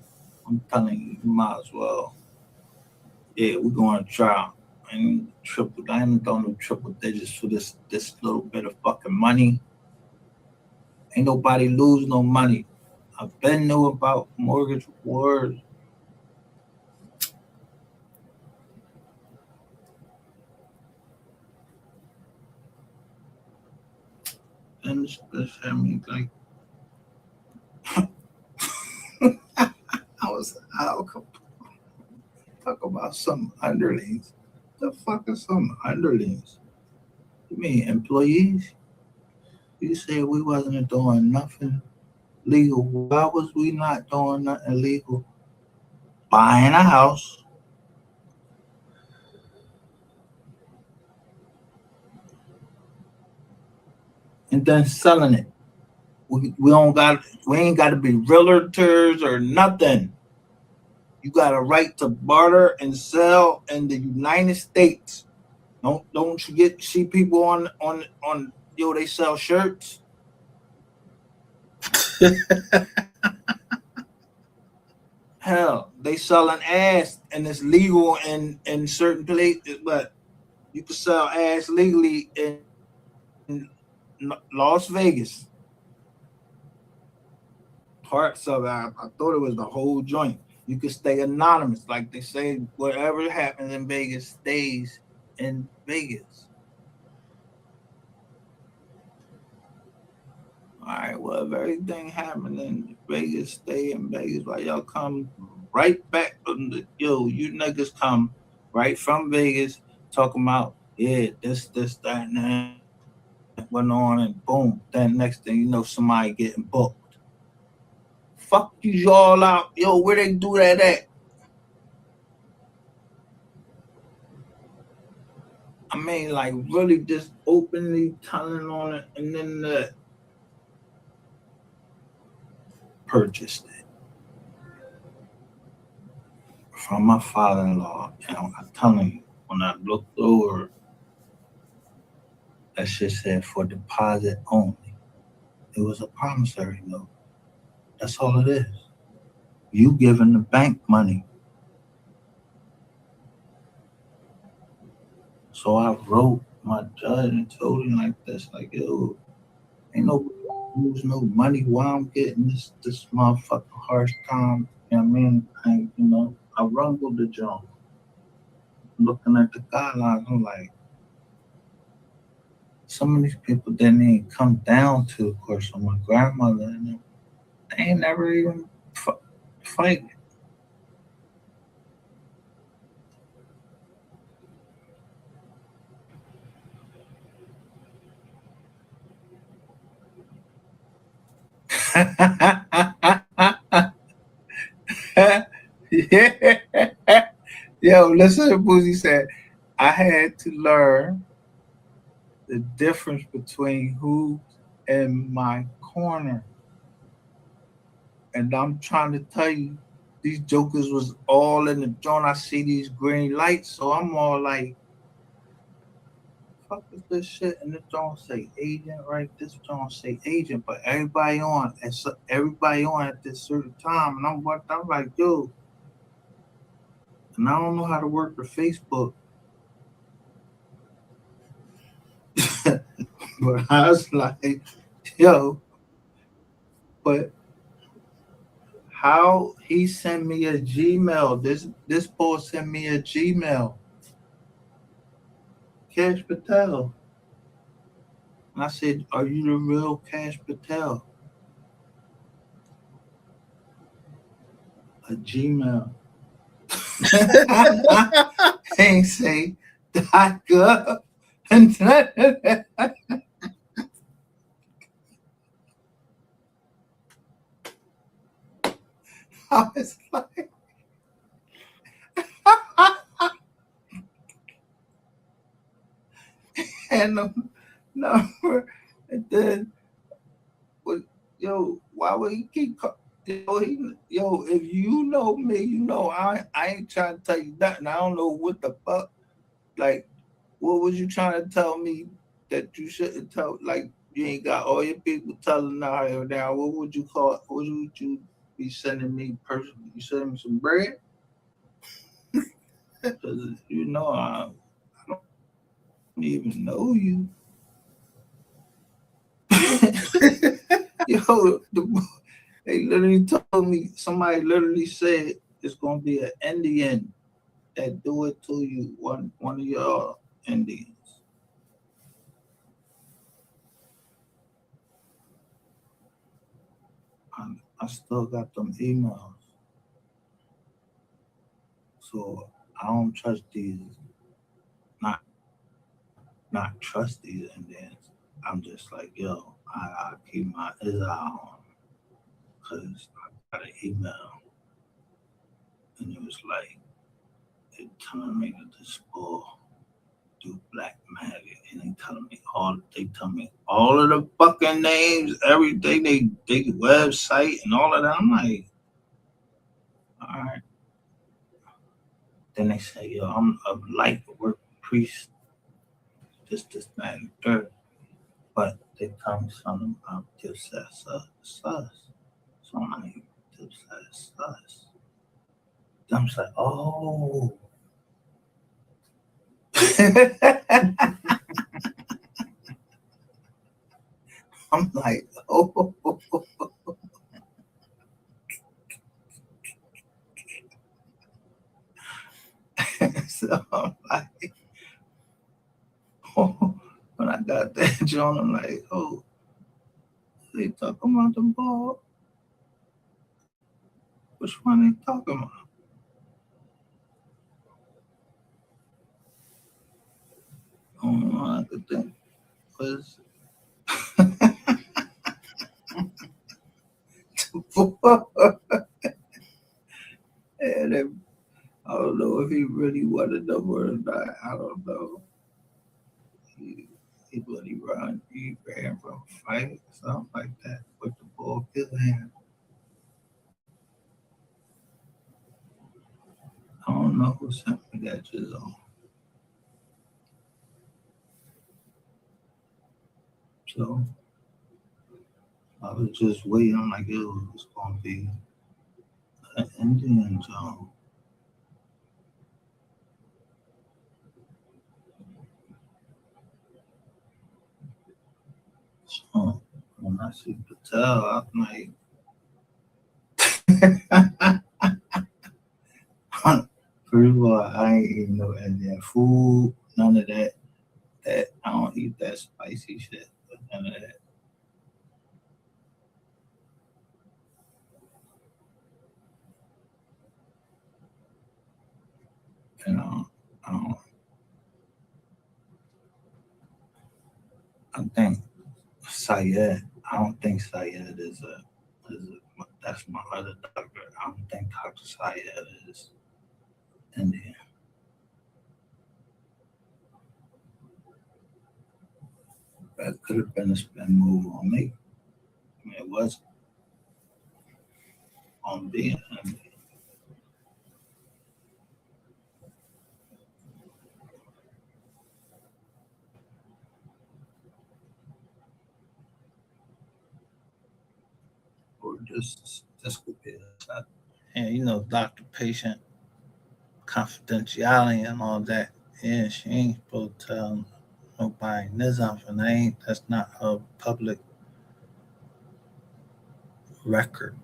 I'm telling you, you might as well. Yeah, we're going to trial. I ain't throwing no triple digits for this little bit of fucking money. Ain't nobody lose no money. I've been knew about mortgage wars. And this had me like, I was out. Talk about some underlings. The fuck is some underlings? You mean employees? You said we wasn't doing nothing legal. Why was we not doing nothing legal? Buying a house, and then selling it. We ain't got to be realtors or nothing. You got a right to barter and sell in the United States. Don't you see people on they sell shirts. Hell, they selling ass and it's legal in certain places, but you can sell ass legally in Las Vegas. Parts of it, I thought it was the whole joint. You could stay anonymous, like they say. Whatever happens in Vegas stays in Vegas. All right, well, if everything happened in Vegas, stay in Vegas. While y'all come right back from you niggas come right from Vegas talking about, yeah, this, that, and that went on, and boom, then next thing you know, somebody getting booked. Fuck you all out. Yo, where they do that at? I mean, like really just openly telling on it, and then purchased it from my father-in-law. And I'm telling you, when I looked over, that shit said for deposit only. It was a promissory note. That's all it is. You giving the bank money. So I wrote my judge and told him like this, like, yo, ain't no lose no money while I'm getting this motherfucking harsh time. You know what I mean? I rumbled the joint. Looking at the guidelines, I'm like, some of these people didn't even come down to the course of my grandmother and them. They ain't never even fight. Yeah. Yo, listen to Boozy said, I had to learn the difference between who's in my corner. And I'm trying to tell you, these jokers was all in the joint. I see these green lights, so I'm all like, fuck is this shit? And this joint say agent, right? This joint say agent, but everybody on at this certain time. And I'm like, yo, and I don't know how to work the Facebook. But I was like, yo, but how he sent me a Gmail. This boy sent me a Gmail. Cash Patel. And I said, are you the real Cash Patel? A Gmail. Ain't say .gov. And I was like, and the number, and then, yo, why would he keep calling? Yo, if you know me, you know I ain't trying to tell you nothing. I don't know what the fuck. Like, what was you trying to tell me that you shouldn't tell? Like, you ain't got all your people telling now. What would you call? What would you be sending me personally? You sending me some bread? Because I don't even know you. Yo, they literally told me, somebody literally said it's gonna be an Indian that do it to you, one of your Indians. I still got them emails. So I don't trust these, not trust these Indians. I'm just like, yo, I keep my eyes on, because I got an email and it was like, they telling me that this bull do black magic, and they tell me all of the fucking names, everything, they website and all of that. I'm like, all right. Then they say, yo, I'm a light work priest, this, that, and third. But they tell me something about this, that, sus. So I'm like, this, that, sus. I'm just like, oh. I'm like, oh. So I'm like, oh. When I got that joint, I'm like, oh, they talking about the ball? Which one they talking about? I don't know, I could think was and I don't know if he really wanted the word or not. I don't know. fight, something like that, with the ball hand. I don't know who sent me that just on. So I was just waiting like it was gonna be an Indian zone. So when I see Patel, I'm like, first of all, I ain't eating no Indian food, none of that. That I don't eat that spicy shit, but none of that. And I don't. I think Syed. I don't think Syed is a. That's my other doctor. I don't think Dr. Syed is Indian. That could have been a spin move on me. I mean, it was on being Indian. Or just this could be a. And you know, doctor patient confidentiality and all that. Yeah, she ain't supposed to tell nobody Nizam and that's not a public record.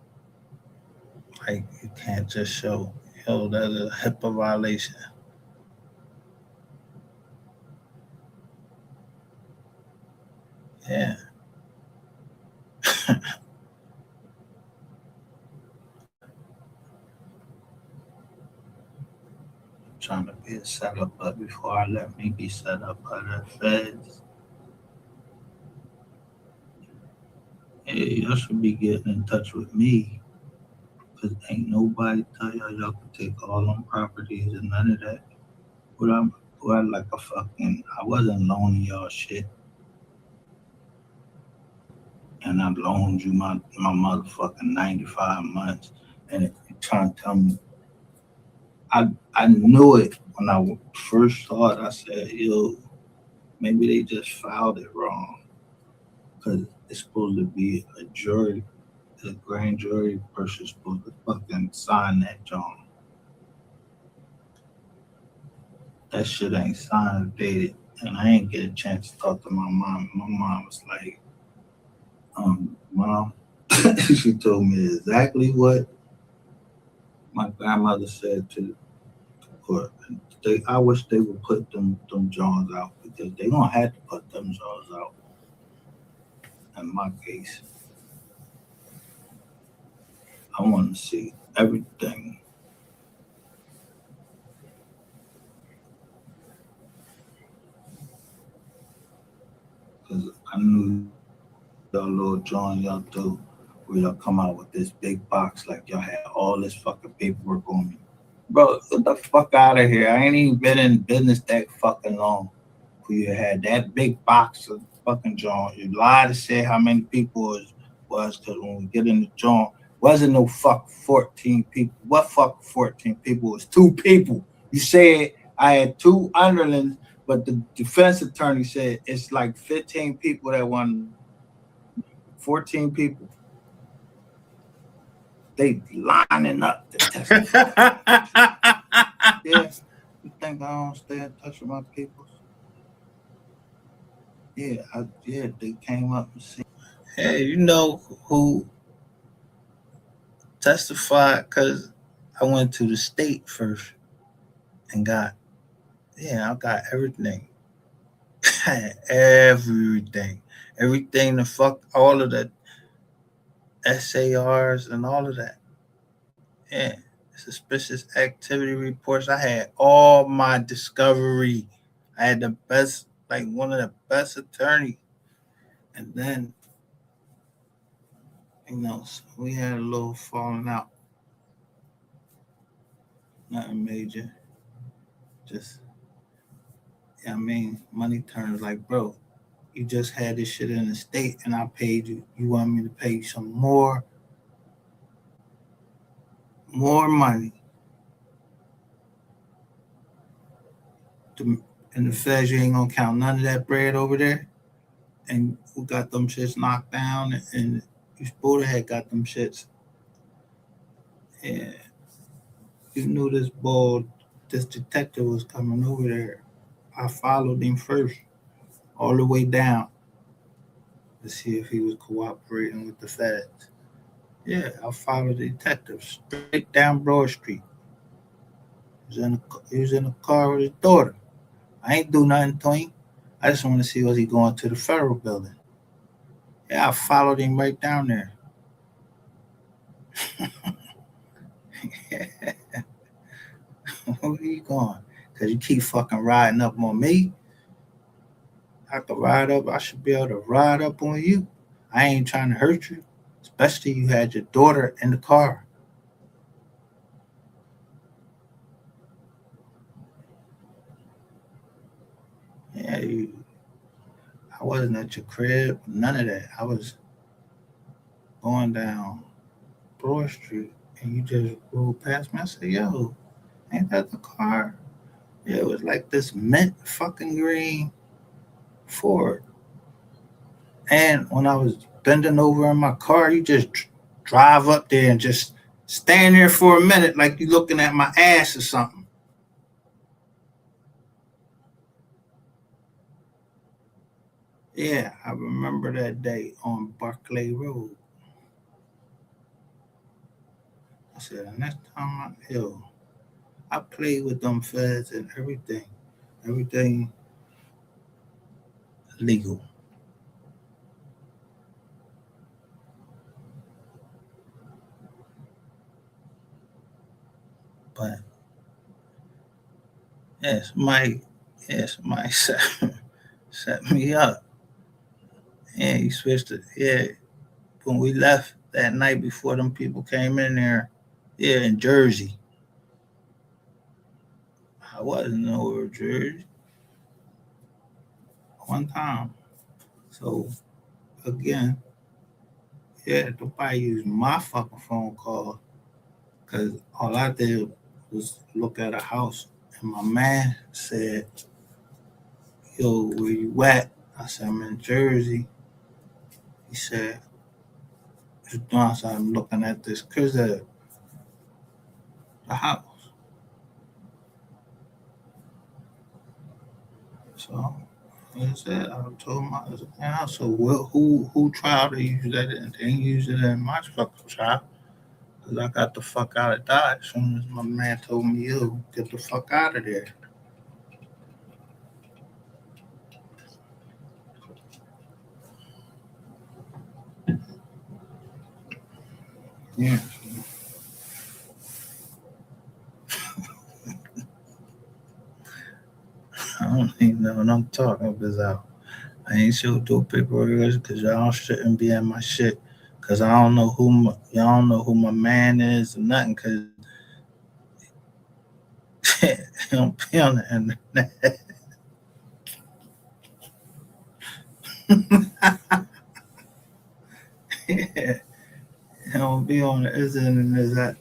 Like you can't just show, that's a HIPAA violation. Yeah. Trying to be a setup, but before I let me be set up by the feds, hey, y'all should be getting in touch with me. Cause ain't nobody tell y'all can take all them properties and none of that. What I like a fucking, I wasn't loaning y'all shit. And I loaned you my motherfucking 95 months. And if you're trying to tell me, I knew it when I first saw it. I said, yo, maybe they just filed it wrong. Because it's supposed to be a jury, the grand jury person supposed to fucking sign that John. That shit ain't signed, dated. And I ain't get a chance to talk to my mom. My mom was like, Mom, she told me exactly what my grandmother said to court. I wish they would put them Johns out because they don't have to put them Johns out. In my case, I want to see everything. Because I knew y'all little John y'all do where y'all come out with this big box like y'all had all this fucking paperwork on me. Bro, get the fuck out of here. I ain't even been in business that fucking long. You had that big box of fucking John. You lied to say how many people it was because when we get in the John, wasn't no fuck 14 people. What fuck 14 people? It was 2 people. You said I had 2 underlings, but the defense attorney said it's like 15 people that won 14 people. They lining up to testify. Yeah. You think I don't stay in touch with my people? Yeah, they came up and said, hey, you know who testified? Because I went to the state first and I got everything. Everything. Everything the fuck, all of the SARs and all of that. Yeah, suspicious activity reports. I had all my discovery. I had the best, like one of the best attorneys. And then, so we had a little falling out. Nothing major. Just, money turns like, bro, you just had this shit in the state and I paid you. You want me to pay you some more money to, and the feds, you ain't gonna count none of that bread over there. And who got them shits knocked down and you supposed to have got them shits. Yeah, you knew this detective was coming over there. I followed him first, all the way down to see if he was cooperating with the feds. Yeah, I followed the detective straight down Broad Street. He was in the car with his daughter. I ain't do nothing to him. I just want to see was he going to the federal building. Yeah, I followed him right down there. Where are you going? Because you keep fucking riding up on me. I could ride up. I should be able to ride up on you. I ain't trying to hurt you. Especially you had your daughter in the car. Yeah, I wasn't at your crib. None of that. I was going down Broad Street and you just rolled past me. I said, yo, ain't that the car? Yeah, it was like this mint fucking green Ford. And when I was bending over in my car, you just drive up there and just stand there for a minute like you looking at my ass or something. Yeah, I remember that day on Barclay Road. I said, the next time I played with them feds and everything legal. But somebody set me up. Yeah, he switched it. Yeah, when we left that night before them people came in there, yeah, in Jersey. I wasn't over Jersey one time. So again, yeah, nobody used my fucking phone call because all I did was look at a house and my man said, yo, where you at? I said, I'm in Jersey. He said, I said, I'm looking at this cause the house. So I said, I told him I was yeah, so who tried to use that and they ain't use it in my fucking trial. Cause I got the fuck out of Dodge as soon as my man told me, yo, get the fuck out of there. Yeah. I don't even know what I'm talking about. I ain't sure do paperwork because y'all shouldn't be in my shit. Cause I don't know y'all don't know who my man is or nothing. Cause he don't be on the internet. Yeah, he don't be on the internet.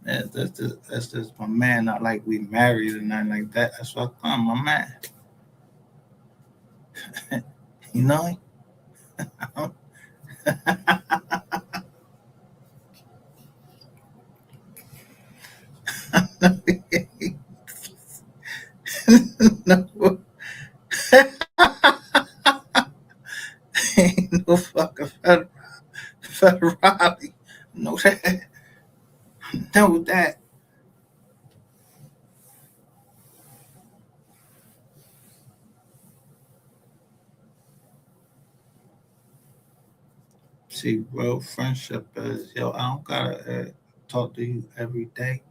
Yeah, that's just my man. Not like we married or nothing like that. That's what I'm my man. You know? No, ain't no fucking federale. No that. No that. See, bro, friendship is yo. I don't gotta talk to you every day.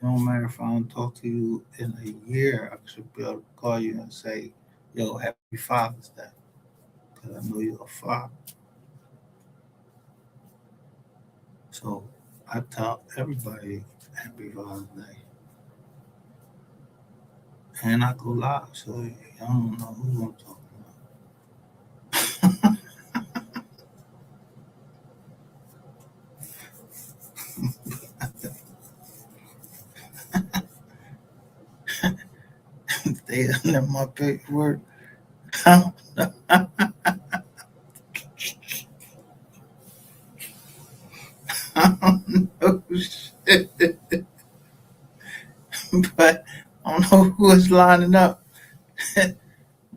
It don't matter if I don't talk to you in a year. I should be able to call you and say, "Yo, Happy Father's Day," because I know you're a father. So I tell everybody Happy Father's Day, and I go live, so I don't know who I'm talking about. They under my paperwork. I don't know shit, but I don't know who is lining up.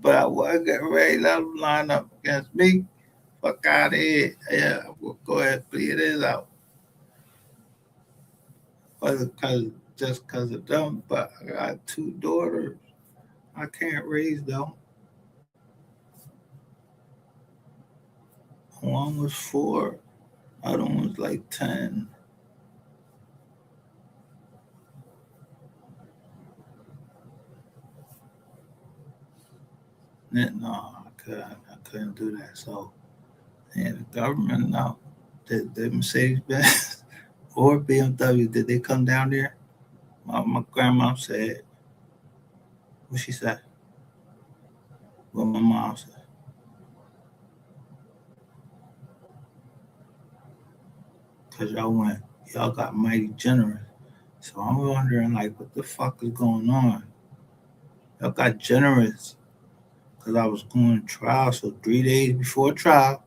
But I was getting ready to let them line up against me. Fuck out of here. Yeah, we'll go ahead and play this out. Just because of them, but I got two daughters. I can't raise them. One was 4, other one was like 10. No, I couldn't do that. So, yeah, the government, no. Did Mercedes Benz or BMW, did they come down there? My grandma said, what she said? What my mom said. Because y'all got mighty generous. So I'm wondering, like, what the fuck is going on? Y'all got generous because I was going to trial. So 3 days before trial,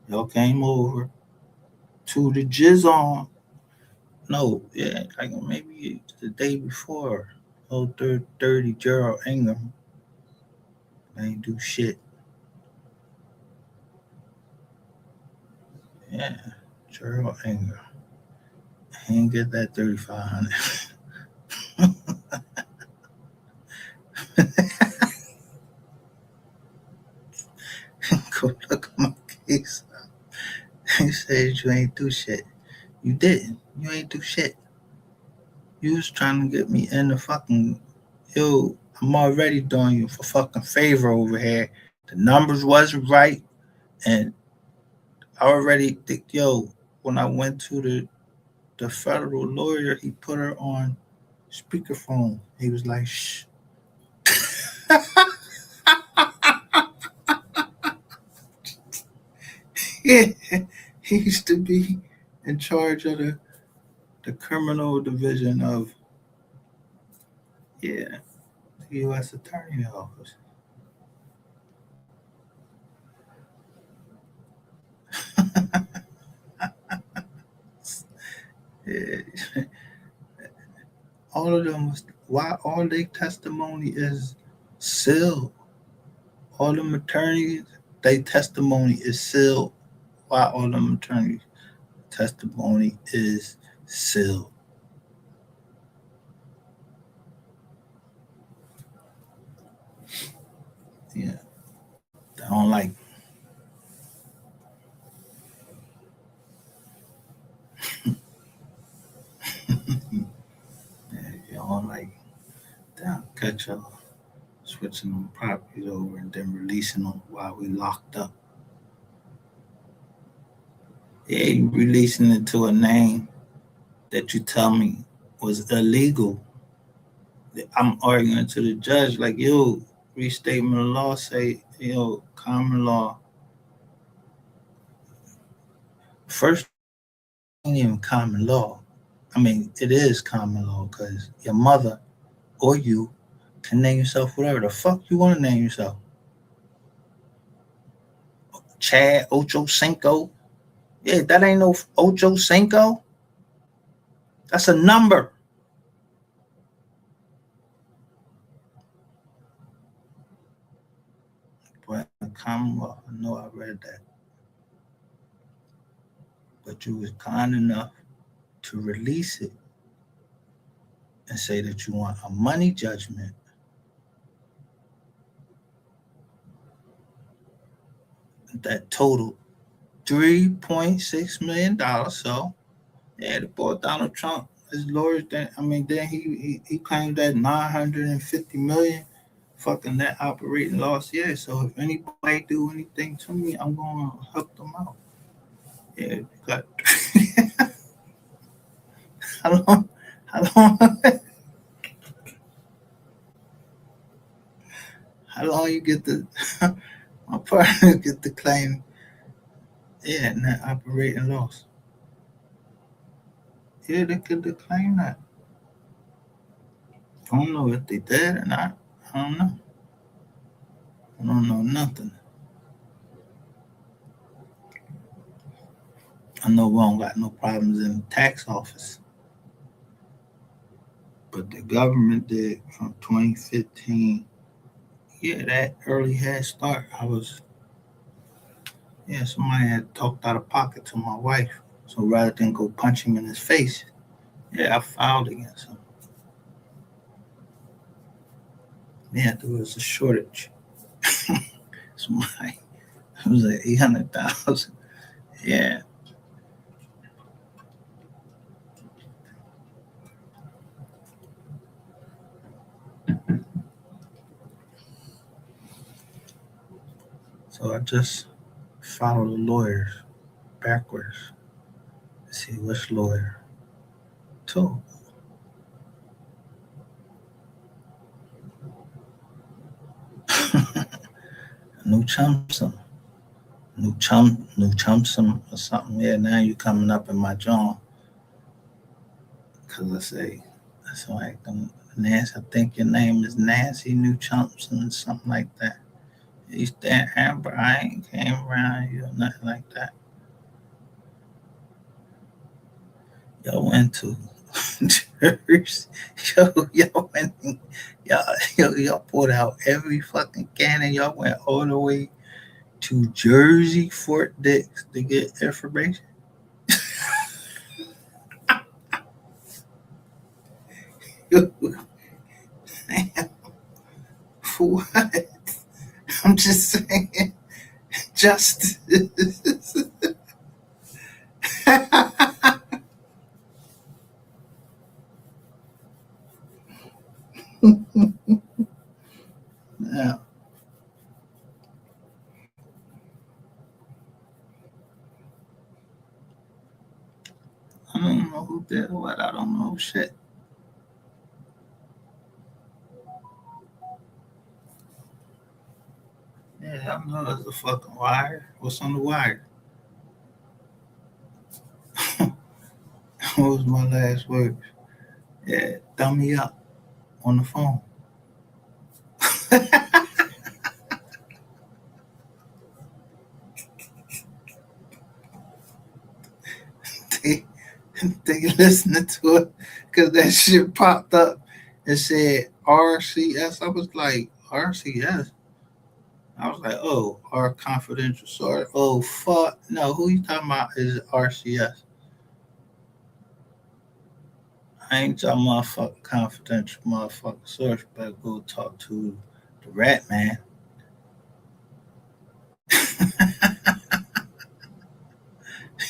y'all came over to the jizz on. No, yeah, like maybe the day before. Oh, 30 Gerald Ingram. I ain't do shit. Yeah, Gerald Ingram. I ain't get that 3,500. Go look at my case. He said you ain't do shit. You didn't. You ain't do shit. You was trying to get me in the fucking, yo, I'm already doing you for fucking favor over here. The numbers wasn't right. And I already think, yo, when I went to the federal lawyer, he put her on speakerphone. He was like, shh. Yeah. He used to be in charge of the criminal division of, yeah, the U.S. Attorney Office. Yeah. All of them was, why all their testimony is sealed. All them attorneys, their testimony is sealed. Why all them attorneys testimony is sealed. Yeah. They don't like, yeah, they don't like, they don't catch y'all switching them properties over and then releasing them while we locked up. Yeah, you releasing it to a name that you tell me was illegal. I'm arguing to the judge like, yo, restatement of law say, common law. First, ain't even common law. I mean, it is common law because your mother or you can name yourself whatever the fuck you want to name yourself. Chad Ocho Cinco. Yeah, that ain't no Ocho Cinco. That's a number. But in common law, I know I read that. But you was kind enough to release it and say that you want a money judgment that totaled $3.6 million. So Yeah, the boy Donald Trump, his lawyers. Then he claimed that 950 million fucking net operating loss. Yeah, so if anybody do anything to me, I'm gonna help them out. Yeah, got how long? How long? How long you get the my partner get the claim? Yeah, net operating loss. Yeah, they could declaim that. I don't know if they did or not. I don't know. I don't know nothing. I know we don't got no problems in the tax office, but the government did from 2015. Yeah, that early head start. Somebody had talked out of pocket to my wife. So rather than go punch him in his face, yeah, I filed against him. Yeah, there was a shortage. Somebody, it was like 800,000. Yeah. So I just followed the lawyers backwards to see which lawyer told. New Chumpsum. New Chumpsum or something. Yeah, now you coming up in my jaw. Because I say, that's like, Nancy, I think your name is Nancy New Chumpsum, something like that. You stand Amber, I ain't came around you or nothing like that. Y'all went to church. Y'all went, y'all pulled out every fucking cannon. Y'all went all the way to Jersey, Fort Dix to get information. For what? I'm just saying, justice. Yeah, I don't know who did what. I don't know shit. Yeah, I know there's a fucking wire. What's on the wire? What was my last word? Yeah, thumb me up on the phone. they, they listening to it because that shit popped up and said RCS. I was like, RCS? I was like, oh, our confidential source. Oh, fuck. No, who you talking about is RCS. I ain't talking motherfucking confidential motherfucking source. Better go talk to the rat man.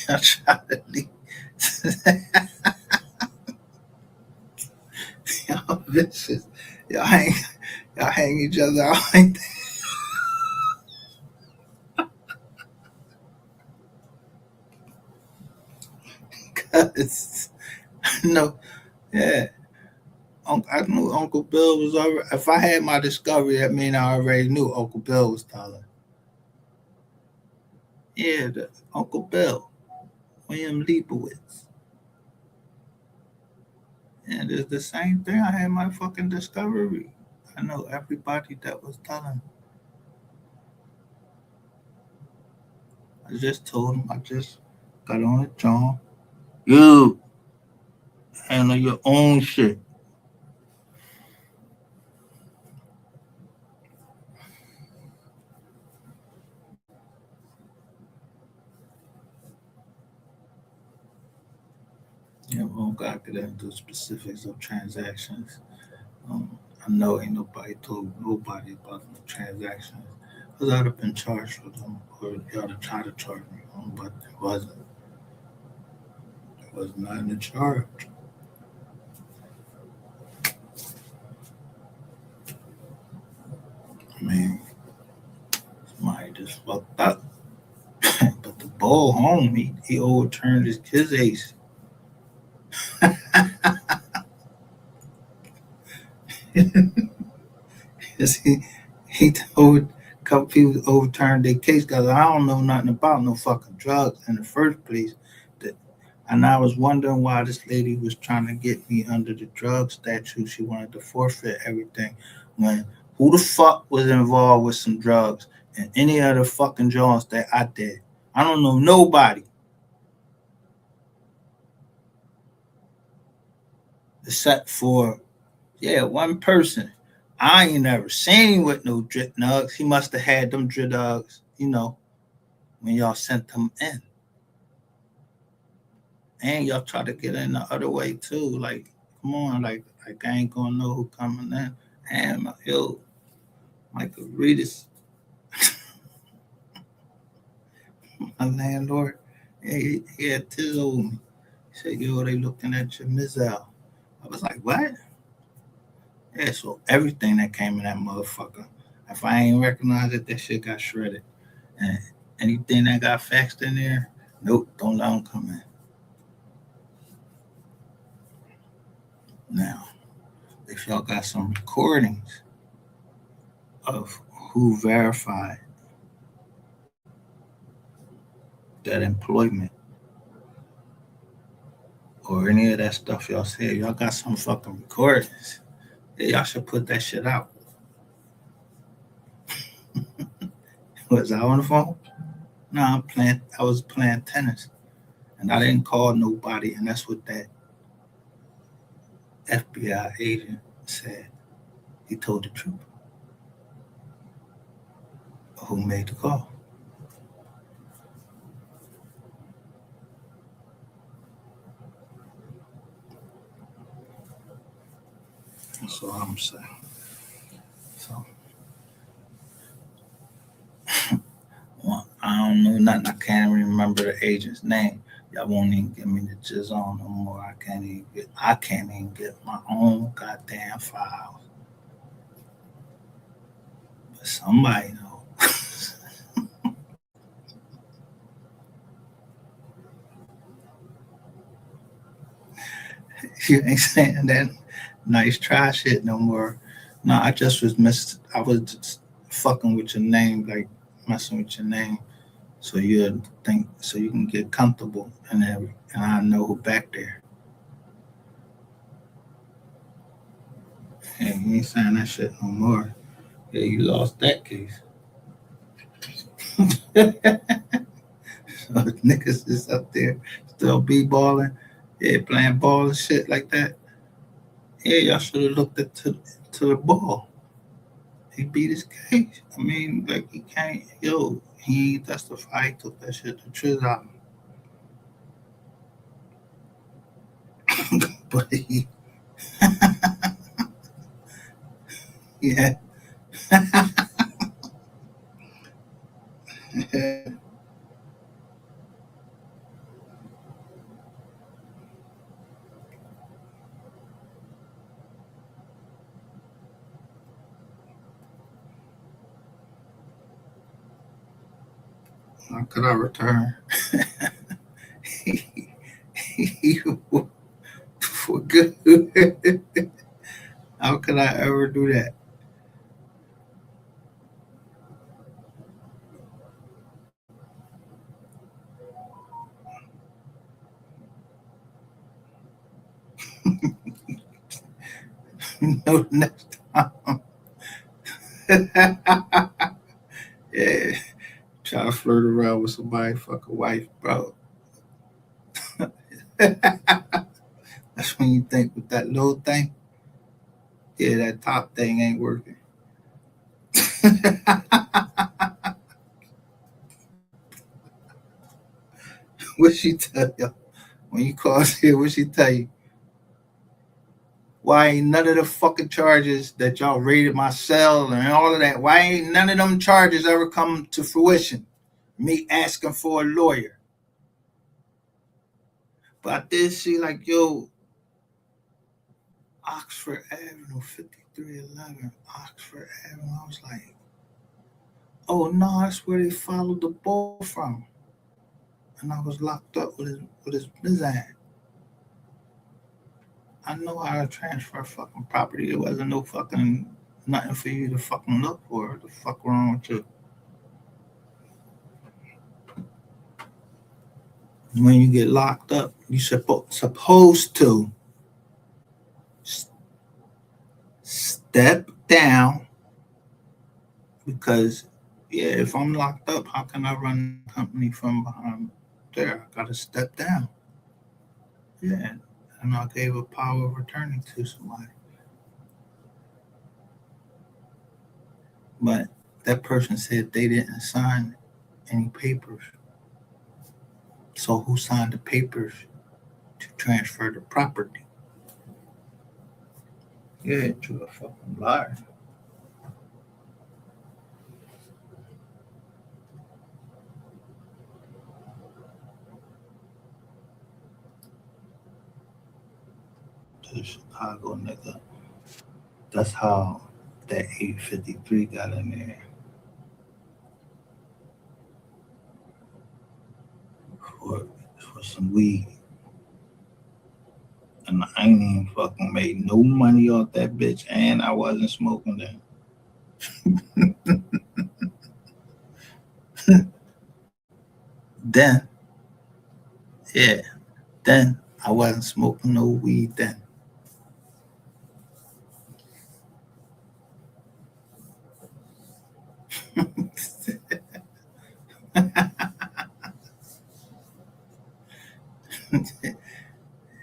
I try to leave. Y'all bitches. Y'all hang, y'all hang each other out like that. 'Cause, no, yeah. I knew Uncle Bill was already. If I had my discovery, that mean I already knew Uncle Bill was telling. Yeah, Uncle Bill, William Leibowitz. And it's the same thing. I had my fucking discovery. I know everybody that was telling. I just told him. I just got on the John. You handle your own shit. Yeah, we don't gotta get into specifics of transactions. I know ain't nobody told nobody about the transactions. Because I'd have been charged with them, or y'all to try to charge me on, but it wasn't. Was not in charge. I mean, somebody just fucked up. But the bull home, he overturned his kid's ace. he told a couple people overturned their case because I don't know nothing about no fucking drugs in the first place. And I was wondering why this lady was trying to get me under the drug statute. She wanted to forfeit everything. When who the fuck was involved with some drugs and any other fucking jobs that I did? I don't know nobody except for one person. I ain't never seen him with no drip nugs. He must have had them drip nugs, when y'all sent them in. And y'all try to get in the other way too. Like, come on, like I ain't gonna know who coming in. And Michael Reedus, my landlord, he had tears over me. He said, they looking at your missile. I was like, what? Yeah, so everything that came in that motherfucker, if I ain't recognize it, that shit got shredded. And anything that got faxed in there, nope, don't let them come in. Now, if y'all got some recordings of who verified that employment or any of that stuff y'all said, y'all got some fucking recordings, y'all should put that shit out. Was I on the phone? No, I was playing tennis. And I didn't call nobody, and that's what that FBI agent said. He told the truth. Who made the call? That's all I'm saying. So, I don't know nothing. I can't remember the agent's name. Y'all won't even give me the jizz on no more. I can't even get my own goddamn files. But somebody know. You ain't saying that nice try shit no more. No, I just was I was just fucking with your name, like messing with your name, so you can get comfortable and I know who back there. And you ain't saying that shit no more. Yeah, you lost that case. So niggas is up there still b-balling, playing ball and shit like that. Yeah, y'all should have looked to the ball. He beat his case. I mean, like he can't. He testified. He took that shit to Triz out. But yeah. How could I return? For good. How could I ever do that? No, next time. Yeah. Try to flirt around with somebody, fuck a wife, bro. That's when you think with that little thing, that top thing ain't working. What she tell you? When you call here, what she tell you? Why ain't none of the fucking charges that y'all raided my cell and all of that, why ain't none of them charges ever come to fruition? Me asking for a lawyer. But I did see like, yo, Oxford Avenue, 5311, Oxford Avenue. I was like, oh no, that's where they followed the ball from. And I was locked up with his Mizan. I know how to transfer fucking property. There wasn't no fucking nothing for you to fucking look for. What the fuck wrong with you? When you get locked up, you supposed to step down because, yeah, if I'm locked up, how can I run the company from behind there? I gotta step down. Yeah, and I gave a power of attorney to somebody. But that person said they didn't sign any papers. So who signed the papers to transfer the property? Yeah, you're a fucking liar. To the Chicago nigga. That's how that 853 got in there for, for some weed. And I ain't even fucking made no money off that bitch, and I wasn't smoking that. Then, yeah, then I wasn't smoking no weed then.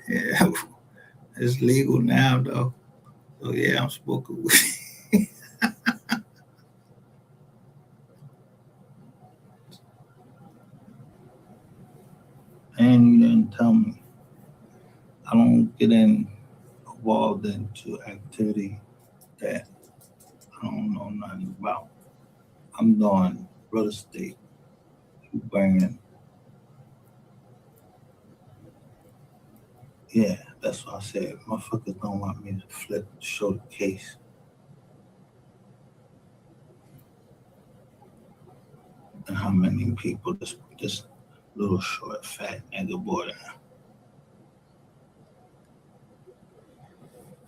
Yeah, it's legal now though. So yeah, I'm smoking weed. And you didn't tell me. I don't get involved into activity that I don't know nothing about. I'm doing real estate, bringing. Yeah, that's what I said. Motherfuckers don't want me to show the case. And how many people this little short fat nigga boy.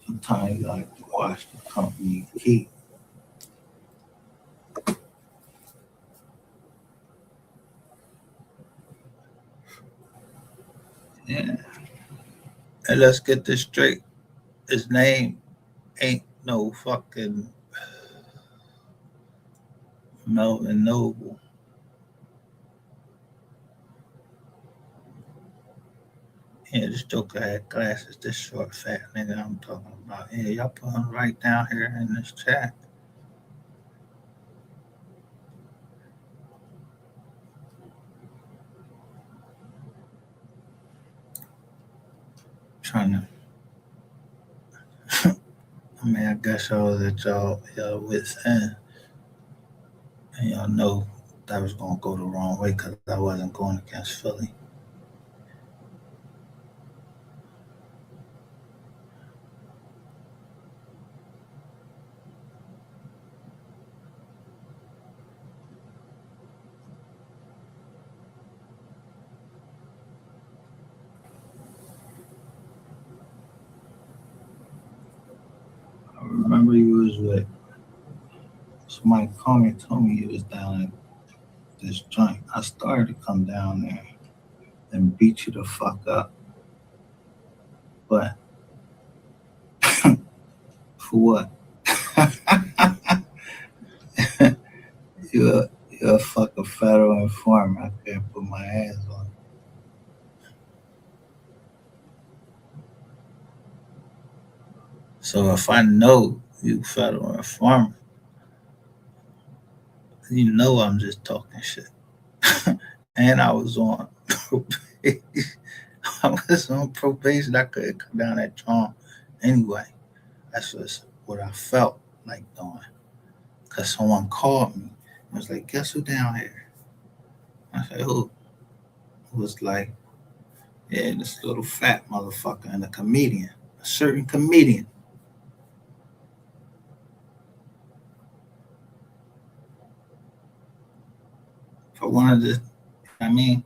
Sometimes you like to watch the company keep. Yeah. And let's get this straight. His name ain't no fucking Melvin Noble. Yeah, this joker had glasses. This short fat nigga I'm talking about. Yeah, y'all put him right down here in this chat. Trying to. I mean, I guess y'all was at y'all wits end, and y'all know that was gonna go the wrong way because I wasn't going against Philly. I remember you was with somebody called me and told me you was down at this joint. I started to come down there and beat you the fuck up, but for what? You're a fucking federal informant. I can't put my hands on you. So if I know you federal informant, you know I'm just talking shit. And I was on probation. I was on probation. I couldn't come down that John anyway. That's just what I felt like doing. Cause someone called me. I was like, guess who down here? I said, who? It was like Yeah, this little fat motherfucker and a comedian, a certain comedian. For one of the, I mean,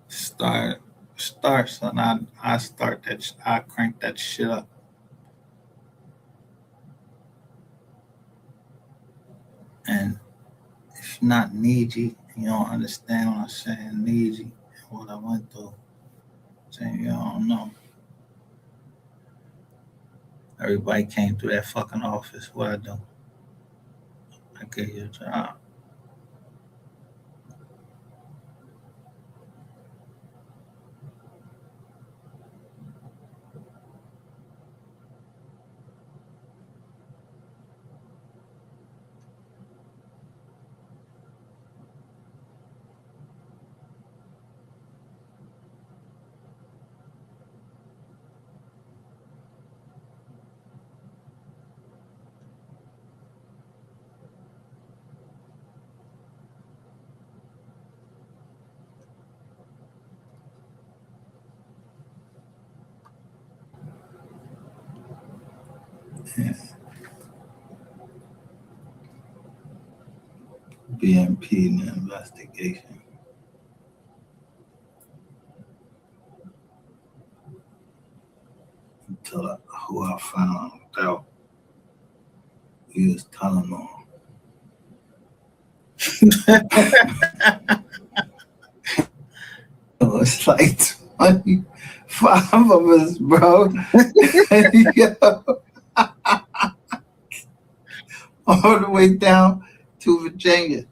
start, son. I start that, I crank that shit up. And if you're not needy, you don't understand what I'm saying, needy, and what I went through. Saying you don't know. Everybody came through that fucking office. What I do? I gave you a job. Yeah. BMP in the investigation until who I found out he was telling on. It was like 25 of us, bro. Yo, all the way down to Virginia.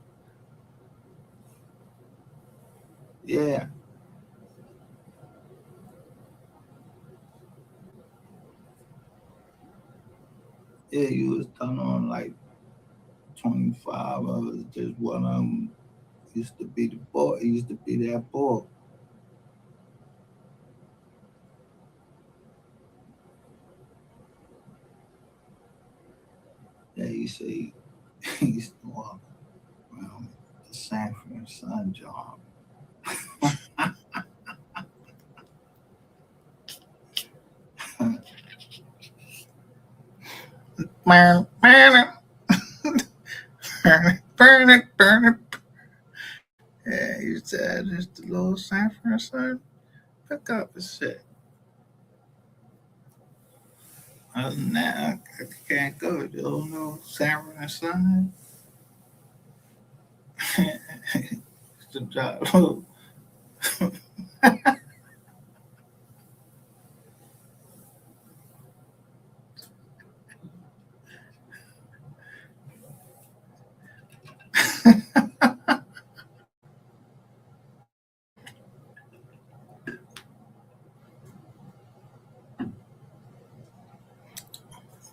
Yeah. Yeah, you was telling on like 25 of us. Just one of them used to be the boy. He used to be that boy. Yeah, he said he used to walk around the Sanford and Son job. Man, burn it, burn it. Yeah, he said just the little Sanford and Son pick up and shit. Other than that, I can't go. You don't know Sanford and Son. It's the job.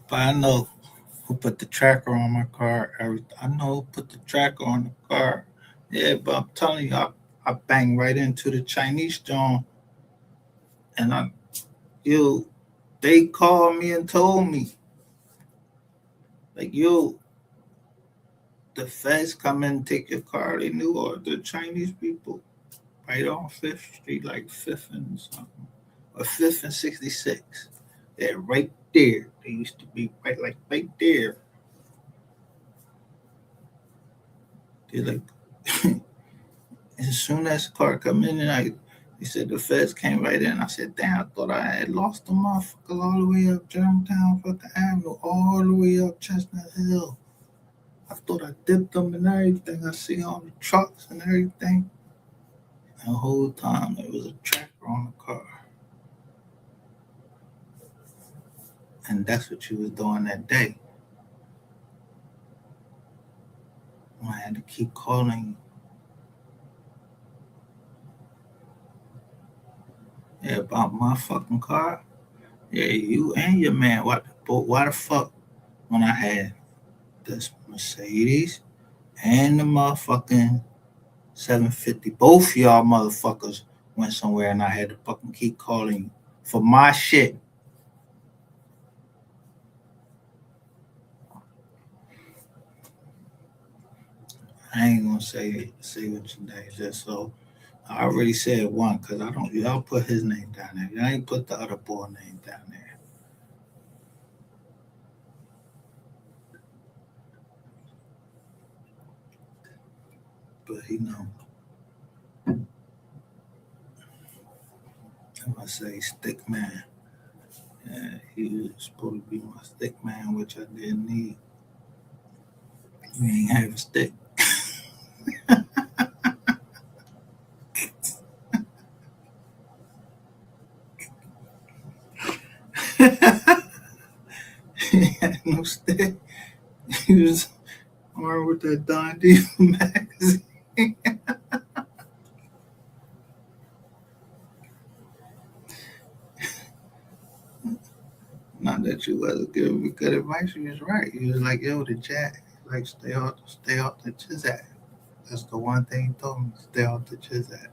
But I know who put the tracker on my car. I know who put the tracker on the car. Yeah, but I'm telling you, I banged right into the Chinese John, and yo, they called me and told me, like, yo, the feds come in and take your car. They knew all the Chinese people right on Fifth Street, like Fifth and something, or Fifth and 66. They're right there. They used to be right there. They're like, as soon as the car come in, and he said the feds came right in. I said, damn, I thought I had lost the motherfuckers all the way up Germantown, fucking Avenue, all the way up Chestnut Hill. I thought I dipped them and everything. I see all the trucks and everything. And the whole time there was a tracker on the car. And that's what you was doing that day. I had to keep calling. Yeah, about my fucking car. Yeah, you and your man. Why the fuck when I had this Mercedes and the motherfucking 750, both y'all motherfuckers went somewhere and I had to fucking keep calling you for my shit. I ain't gonna say what your name is, just so I already said one because I don't. Y'all put his name down there. Y'all ain't put the other boy name down there. But he know. If I say stick man, yeah, he was supposed to be my stick man, which I didn't need. You ain't have a stick. He had no stick. He was armed with that Don Diva magazine. Not that you wasn't giving me good advice. You was right. You was like, yo, the jack, like stay off the Chizak. That's the one thing he told me. Stay off the Chizak.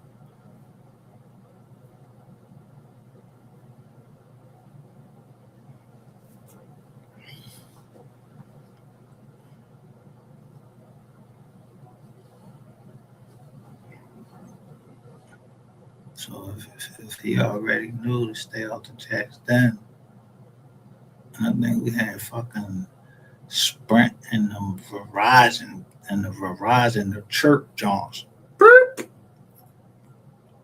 So if he already knew to stay off the jacks, then I think we had fucking Sprint and the Verizon, the chirp Johnson.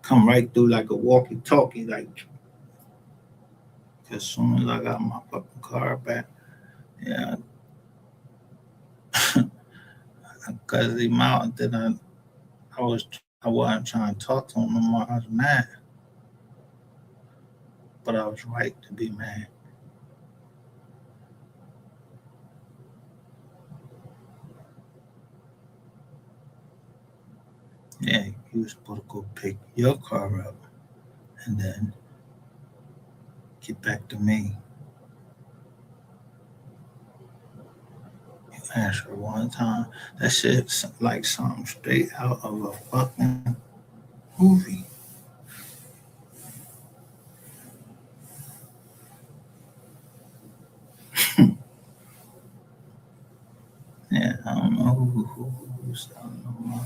Come right through like a walkie-talkie, like as soon as I got my fucking car back, yeah, because the amount that I wasn't trying to talk to him no more. I was mad, but I was right to be mad. Yeah, you was supposed to go pick your car up and then get back to me. You answer one time. That shit's like something straight out of a fucking movie. Yeah, I don't know who's selling them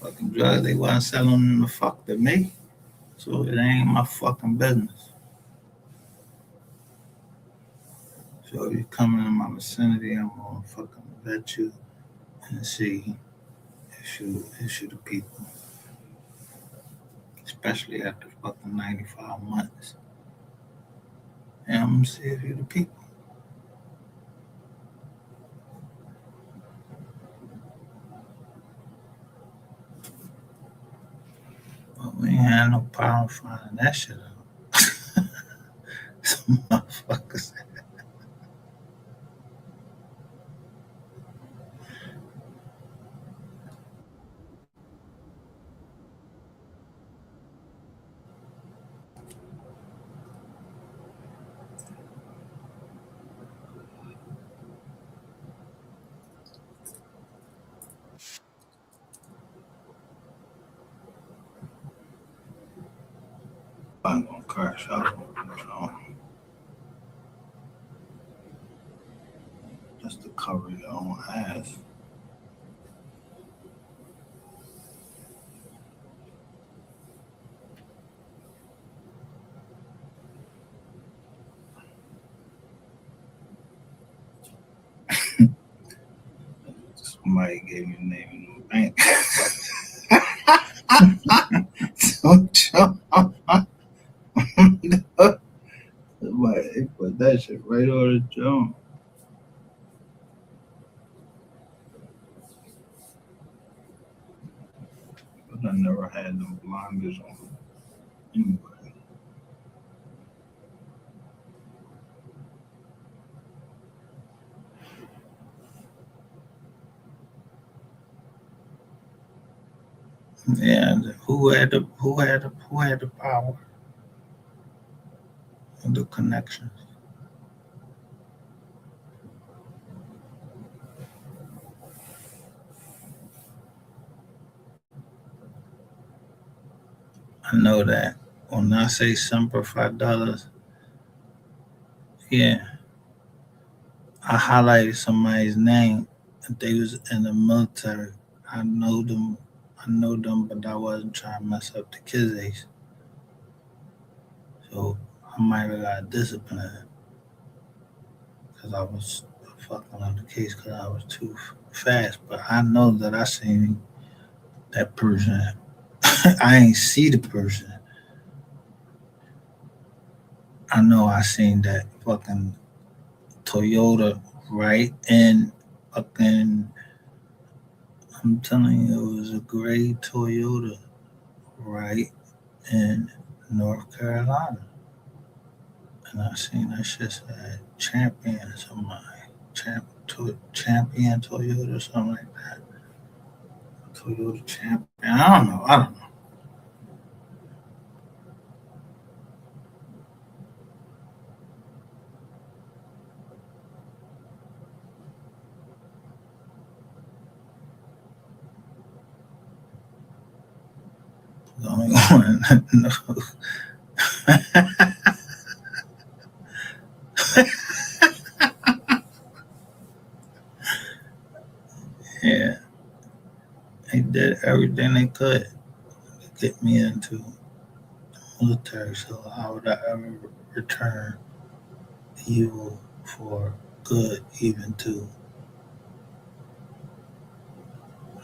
fucking drugs. They wasn't selling them the fuck to me. So it ain't my fucking business. So if you come in my vicinity, I'm gonna fucking vet you and see if you the people. Especially after fucking 95 months. And I'm gonna see if you the people. But we ain't had no problem finding that shit out. Some motherfuckers. I'm gonna crash out. So just to cover your own ass. Somebody gave me the name of the bank. Don't jump. Somebody put that shit right on the jump. But I never had them blinders on. Anyway. Yeah, who had the power and the connections? I know that when I say Semper $5, yeah, I highlighted somebody's name. If they was in the military, I know them. I know them, but I wasn't trying to mess up the kids' age. So I might have got disciplined because I was fucking up the case because I was too fast. But I know that I seen that person. I ain't see the person. I know I seen that fucking Toyota right in fucking. I'm telling you, it was a gray Toyota right in North Carolina. And I seen that shit said champion somebody. Champion Toyota or something like that. Toyota champion. I don't know. The only one no. Yeah. They did everything they could to get me into the military. So how would I ever return evil for good even to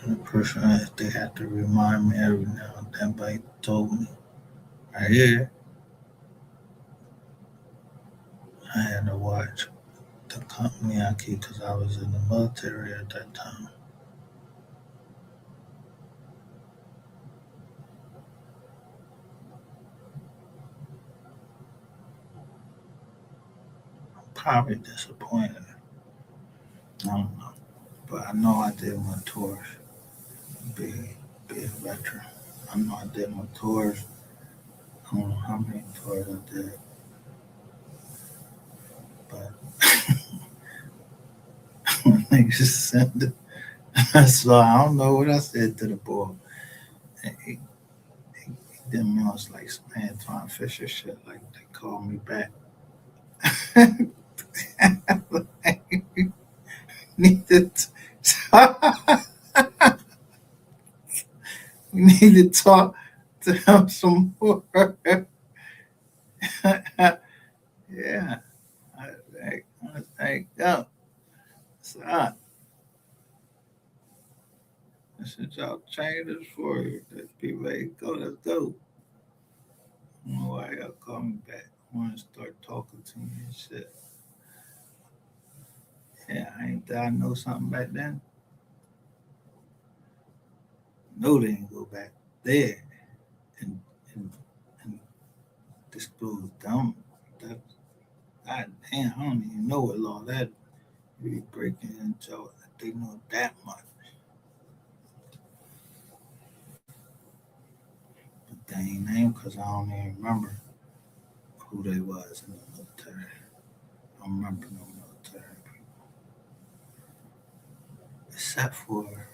the person if they had to remind me every now and then, but he told me right here I had to watch the company I keep because I was in the military at that time. Probably disappointed. I don't know. But I know I did my tours. Be be a veteran. I know I did my tours. I don't know how many tours I did, but niggas sent it. So I don't know what I said to the boy. He did me on like some Antoine Fisher shit. Like they called me back. Needed to, we need to talk to him some more. Yeah. I was like, yo, what's up? I said, y'all trainers for you. Let's be ready to go. Let's go. I don't know why y'all call me back. I want to start talking to me and shit. Yeah, I ain't that I know something back then. No, they didn't go back there and and, and disclose them. That, God damn, I don't even know what law that be breaking into. They know that much. But they ain't named because I don't even remember who they was in the military. I don't remember no military people. Except for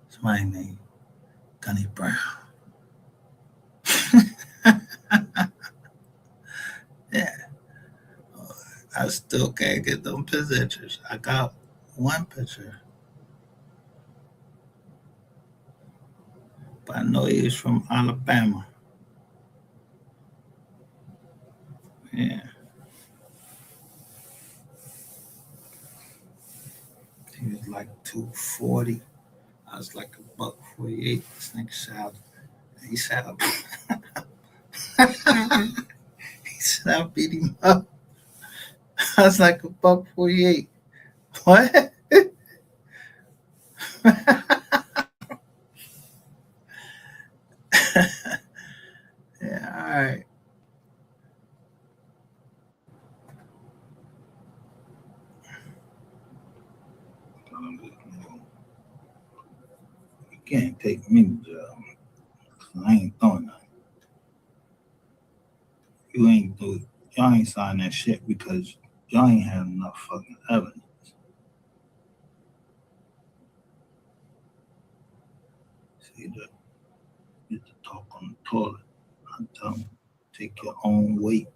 somebody named Gunny Brown. Yeah. I still can't get them pictures. I got one picture, but I know he was from Alabama. Yeah, he was like 240. I was like a buck 48. This nigga shouted. He said, he said, I beat him up. I was like a buck 48. What? Yeah, all right. You can't take me to jail. I ain't doing that. You ain't do it. Y'all ain't sign that shit because y'all ain't had enough fucking evidence. See that? You get to talk on the toilet. I tell them, take your own weight.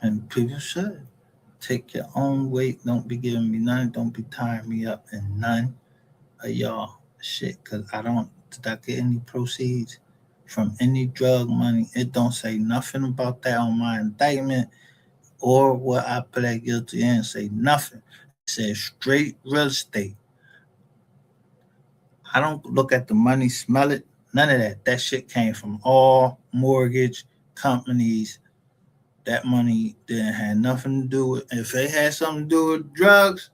And people should Take your own weight. Don't be giving me none. Don't be tying me up in none of y'all shit. Cause did I get any proceeds from any drug money? It don't say nothing about that on my indictment or what I pled guilty in. Say nothing. It says straight real estate. I don't look at the money, smell it, none of that. That shit came from all mortgage companies. That money didn't have nothing to do with. If they had something to do with drugs,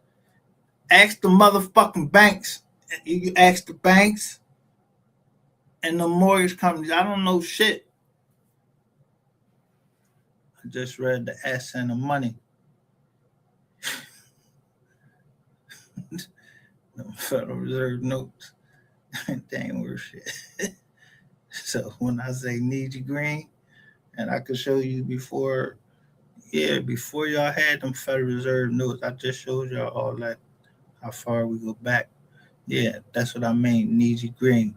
ask the motherfucking banks. You ask the banks and the mortgage companies. I don't know shit. I just read the S and the money. The Federal Reserve notes. They ain't worth shit. So when I say need you green, and I could show you before y'all had them Federal Reserve notes, I just showed y'all all that, how far we go back. Yeah, that's what I mean, need you green.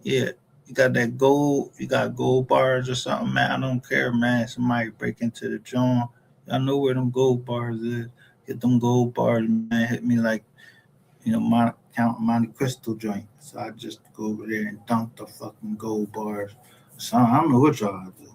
Yeah, you got that gold, you got gold bars or something, man. I don't care, man. Somebody break into the joint. Y'all know where them gold bars is. Get them gold bars, man. Hit me like, count Monte Crystal joint. So I just go over there and dunk the fucking gold bars. So I don't know what y'all do.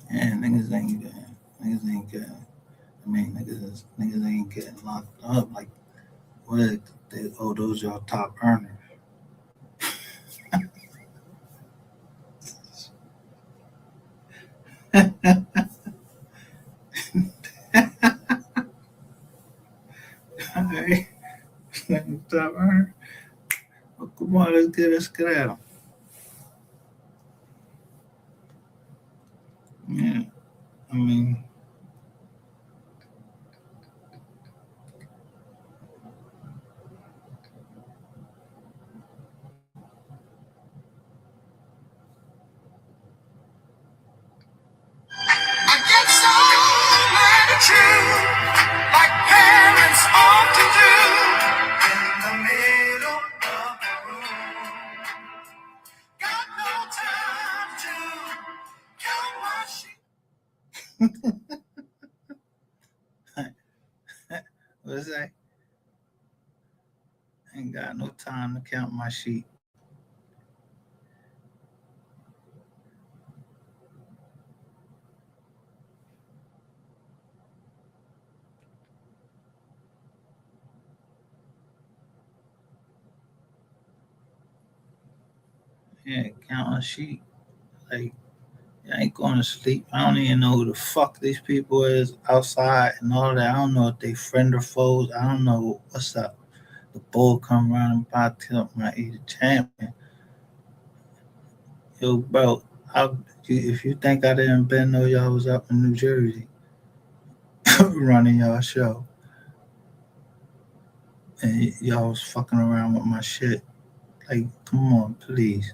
Yeah, niggas ain't getting. I mean, niggas ain't getting locked up. Like, what? Those y'all top earners. All right, top earner. Well, come on, let's get at them. Yeah, I mean, I get so mad at you, like parents often do. In the middle of the room, got no time to count my what's that? Ain't got no time to count my sheep. Yeah, counting sheep. Like, I ain't going to sleep. I don't even know who the fuck these people is outside and all that. I don't know if they friend or foes. I don't know what's up. The bull come around and about to tilt my eat a champion. Yo, bro, if you think I didn't know y'all was up in New Jersey running y'all show and y'all was fucking around with my shit, like, come on, please.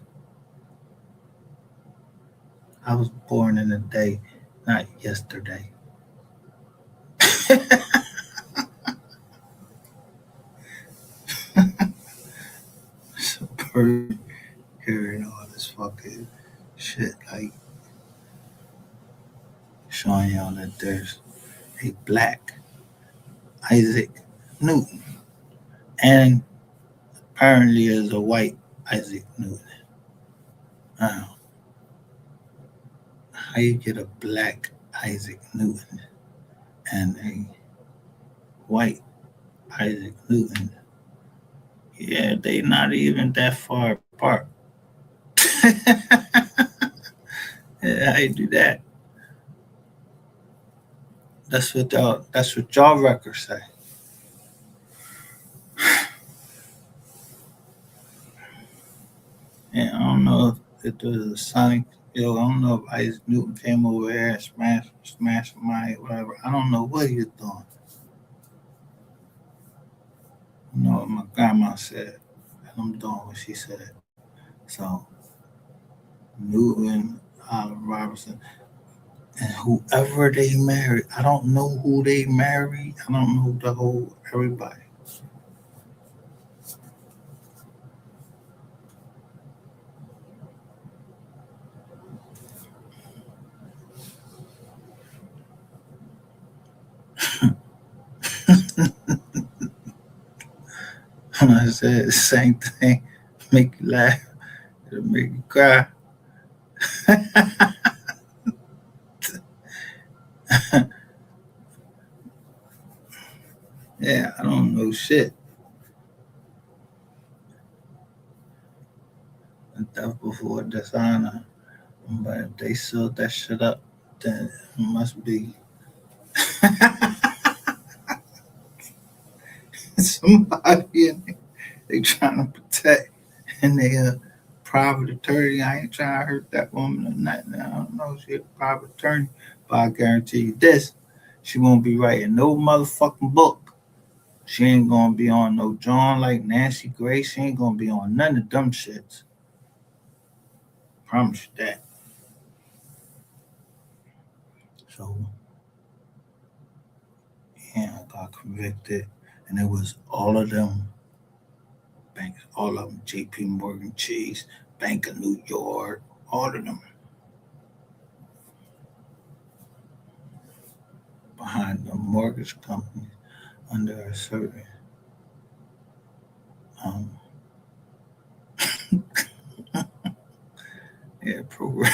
I was born in a day, not yesterday. So, hearing all this fucking shit, like showing y'all that there's a black Isaac Newton and apparently there's a white Isaac Newton. Now, how you get a black Isaac Newton and a white Isaac Newton? Yeah, they not even that far apart. Yeah, how you do that? That's what y'all records say. And I don't know if there was a Sonic. Yo, I don't know if Isaac Newton came over here and smashed somebody, whatever. I don't know what he was doing. I know what my grandma said, and I'm doing what she said. So Newton, Robertson, and whoever they married, I don't know who they married. I don't know the whole everybody. When I said the same thing, make you laugh, it'll make you cry. Yeah, I don't know shit. Death before dishonor. But if they sewed that shit up, then it must be somebody in there they trying to protect and they private attorney. I ain't trying to hurt that woman or nothing. I don't know. She a private attorney. But I guarantee you this. She won't be writing no motherfucking book. She ain't gonna be on no John like Nancy Grace. She ain't gonna be on none of them shits. Promise you that. So yeah, I got convicted, and it was all of them banks, all of them, J.P. Morgan Chase, Bank of New York, all of them behind the mortgage companies under a certain um, yeah, program.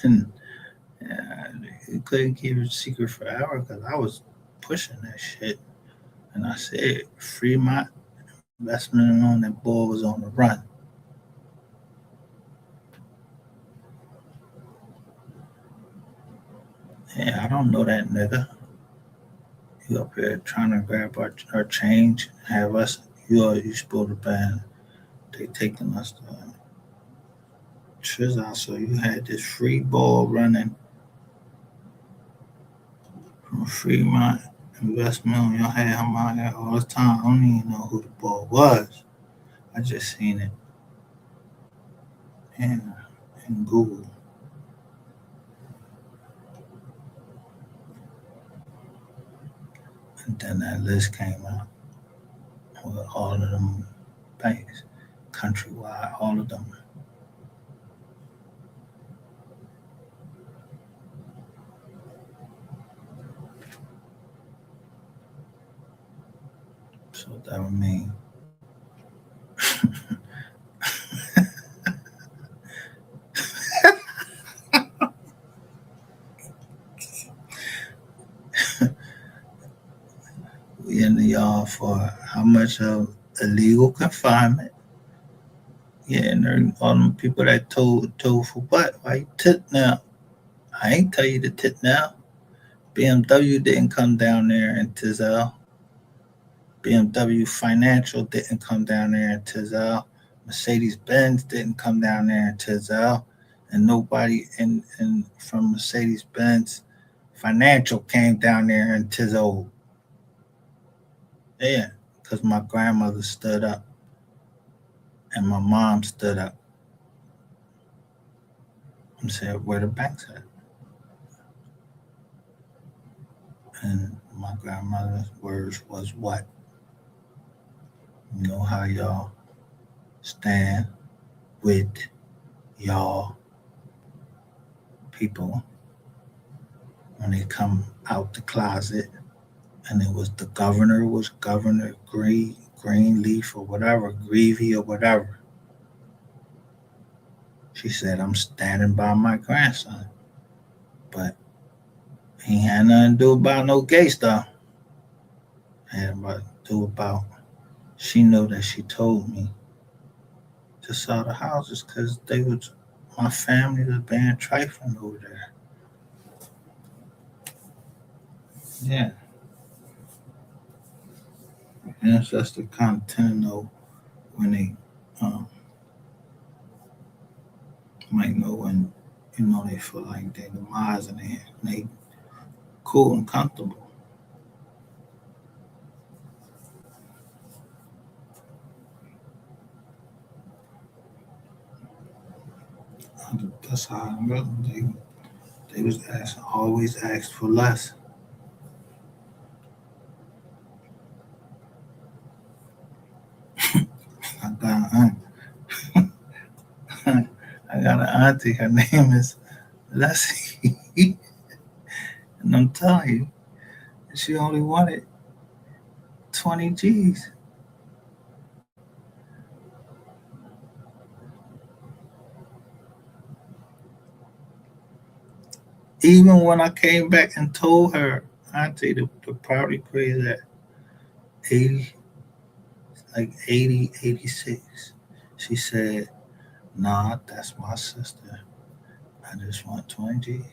And yeah, you couldn't keep it secret forever because I was pushing that shit. And I said, free my investment on that boy was on the run. Yeah, I don't know that nigga. You up here trying to grab our change, have us, you supposed to ban. They taking us to Trizz out. So you had this free ball running from Fremont investment on your head. I'm out here all the time. I don't even know who the ball was. I just seen it in, in Google. And then that list came out with all of them banks, countrywide, all of them. So that would mean we in the yard for how much of illegal confinement. Yeah, and there all them people that told for what? Why you tit now? I ain't tell you to tit now. BMW didn't come down there in Tizelle. BMW Financial didn't come down there in Tizelle. Mercedes Benz didn't come down there in Tizelle. And nobody in from Mercedes Benz Financial came down there in Tizelle. Yeah, because my grandmother stood up and my mom stood up and said, where the banks at? And my grandmother's words was what? You know how y'all stand with y'all people when they come out the closet, and it was the governor was Governor Greenleaf or whatever, Greavy or whatever. She said, I'm standing by my grandson. But he had nothing to do about no gay stuff. Had to do about she knew that she told me to sell the houses because they was my family was being trifling over there. Yeah. Ancestor kind of tend to know when they might know when they feel like they demise and they cool and comfortable. That's how I know they was asking, always asked for less. I got an aunt. I got an auntie. Her name is Leslie. And I'm telling you, she only wanted 20 G's. Even when I came back and told her, Auntie, the property appraised at 80, like 80, 86. She said, nah, that's my sister. I just want 20 G's.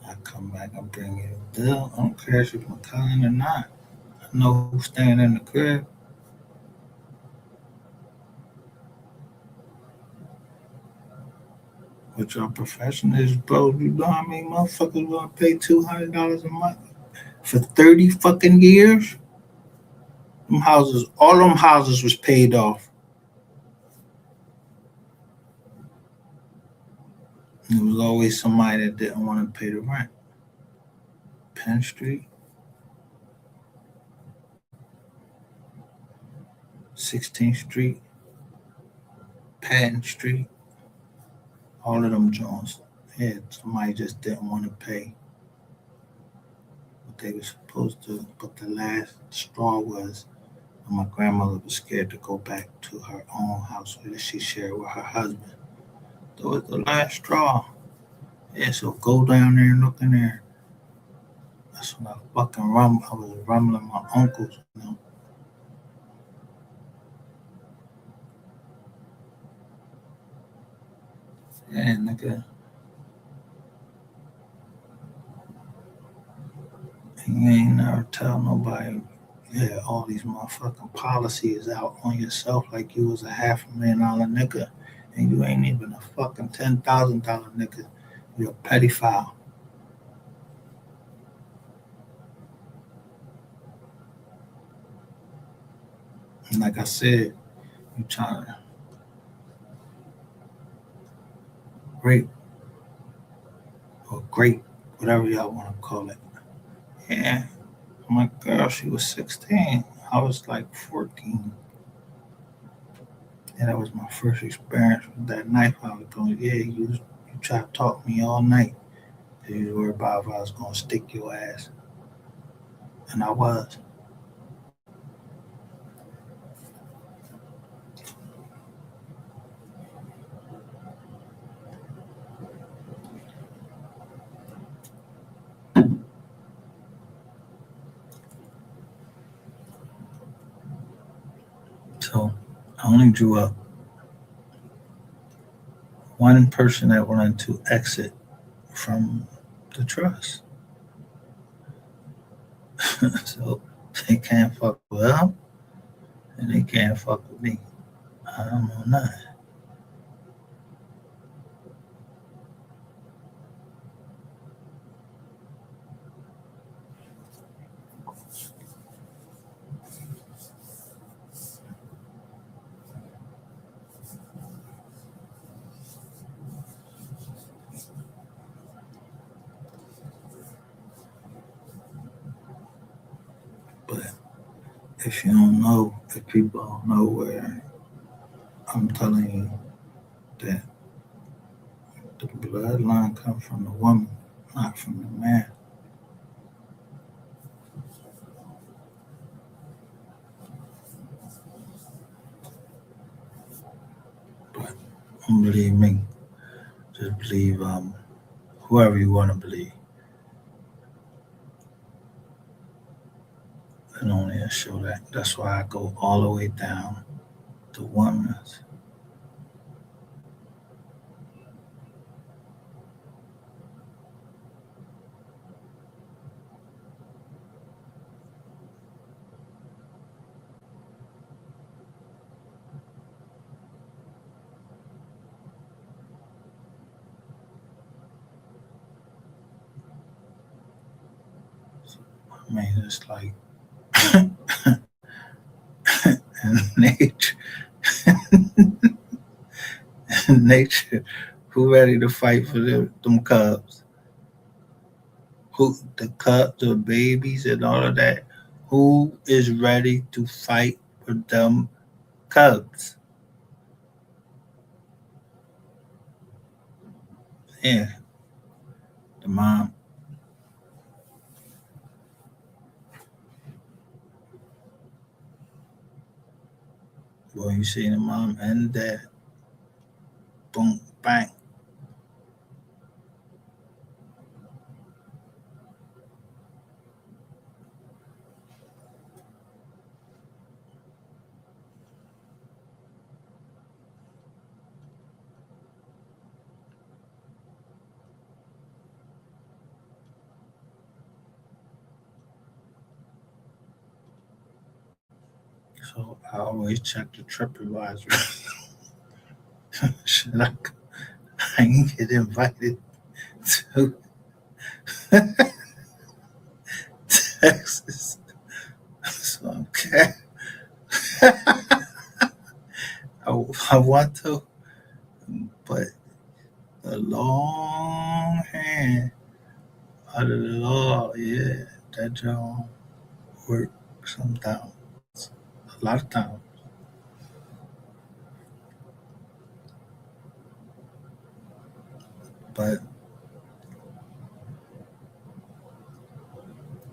I come back and bring you a bill. I don't care if it's my cousin or not. I know who's staying in the crib. What your profession is, bro. You know how many motherfuckers gonna pay $200 a month for 30 fucking years? Them houses, all them houses was paid off. There was always somebody that didn't want to pay the rent. Penn Street, 16th Street, Patton Street, all of them Jones. Yeah, somebody just didn't want to pay what they were supposed to. But the last straw was my grandmother was scared to go back to her own house that she shared with her husband. That was the last straw. Yeah, so go down there and look in there. That's when I I was rumbling my uncles, you know. Yeah, nigga. You ain't never tell nobody, yeah, all these motherfucking policies out on yourself like you was a $500,000 nigga and you ain't even a fucking $10,000 nigga. You're a pedophile. And like I said, you trying to rape or grape, whatever y'all want to call it. Yeah, my girl, she was 16. I was like 14. And that was my first experience with that knife. I was going, yeah, you try to talk me all night. You worried about if I was going to stick your ass. And I was. So I only drew up one person that wanted to exit from the trust. So they can't fuck with them and they can't fuck with me. I don't know nothing. But if you don't know, if people don't know where I'm telling you that the bloodline comes from the woman, not from the man. But don't believe me. Just believe whoever you want to believe. And only show that. That's why I go all the way down to oneness. I mean, it's like nature, nature. Who ready to fight for them cubs? Who the cubs, the babies, and all of that? Who is ready to fight for them cubs? Yeah, The mom. Boy, you see the mom and dad. Boom, bang. So I always check the TripAdvisor. Should I ain't get invited to Texas? So okay. I want to, but the long hand out of the law, yeah, that don't work sometimes. A lot of times. But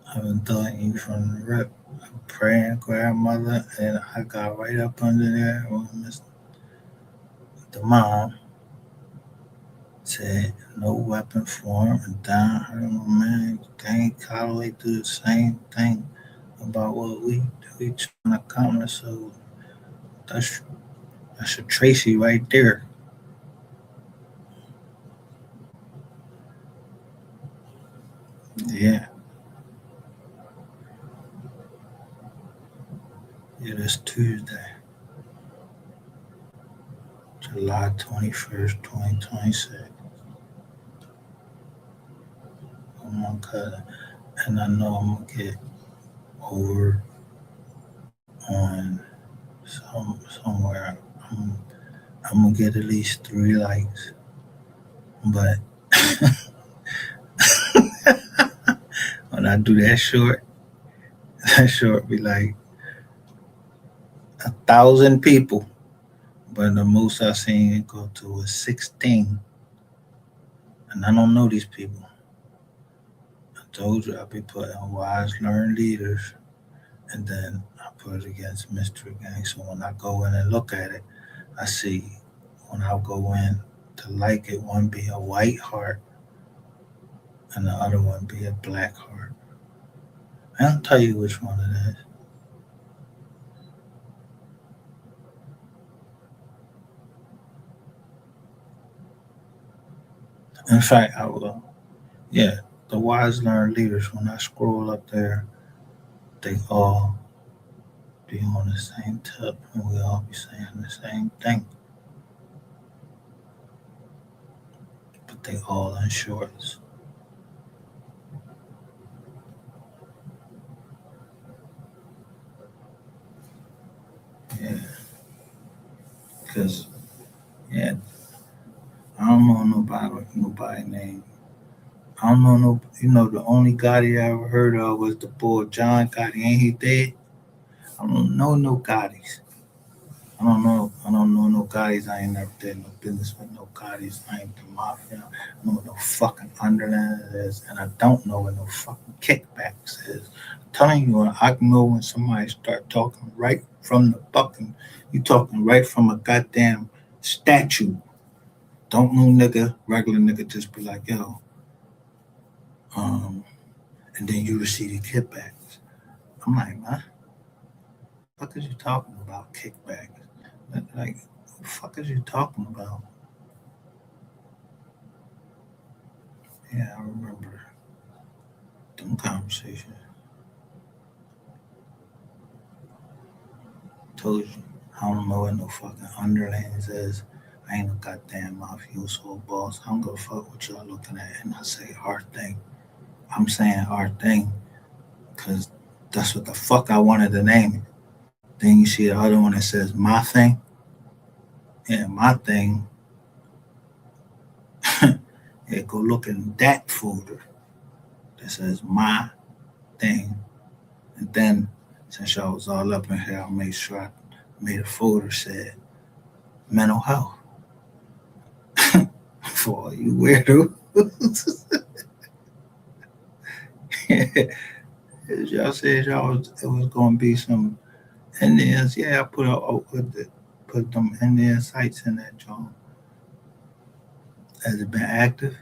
I've been telling you from the rip, praying grandmother, and I got right up under there when the mom said no weapon form and down her man. They ain't Callaway do the same thing about what we trying to accomplish. So that's a Tracy right there. Yeah, yeah, that's Tuesday, July 21st, 2026. Oh my cousin. And I know I'm gonna get over on somewhere. I'm gonna get at least 3 likes, but when I do that short, that short be like 1,000 people, but the most I've seen it go to was 16, and I don't know these people. I told you I be putting wise learned leaders, and then I put it against mystery gang. So when I go in and look at it, I see when I go in to like it, one be a white heart and the other one be a black heart. I'll tell you which one it is. In fact, I will. Yeah, the wise learned leaders. When I scroll up there, they all be on the same tip, and we all be saying the same thing, but they all in shorts. Yeah, because yeah, I don't know nobody name. I don't know no. You know, the only Gotti I ever heard of was the boy John Gotti. Ain't he dead? I don't know no Gottis. I don't know no Gottis. I ain't never did no business with no Gottis. I ain't the mafia. I know what no fucking underland is, and I don't know what no fucking kickbacks is. I'm telling you, I can know when somebody start talking right from the fucking. You talking right from a goddamn statue. Don't no nigga, regular nigga, just be like, yo, um, and then you receive the kickbacks. I'm like, man, what the fuck is you talking about kickbacks? Like, what the fuck is you talking about? Yeah, I remember them conversations. Told you, I don't know what no fucking underlings is. I ain't no goddamn mafioso boss. I don't give a fuck what y'all looking at. And I say our thing. I'm saying our thing because that's what the fuck I wanted to name it. Then you see the other one that says my thing. Yeah, my thing. Yeah, go look in that folder that says my thing. And then, since y'all was all up in here, I made sure I made a folder said mental health for all you weirdos. Y'all said it was going to be some Indians. Yeah, I put them Indian sites in that joint. Has it been active?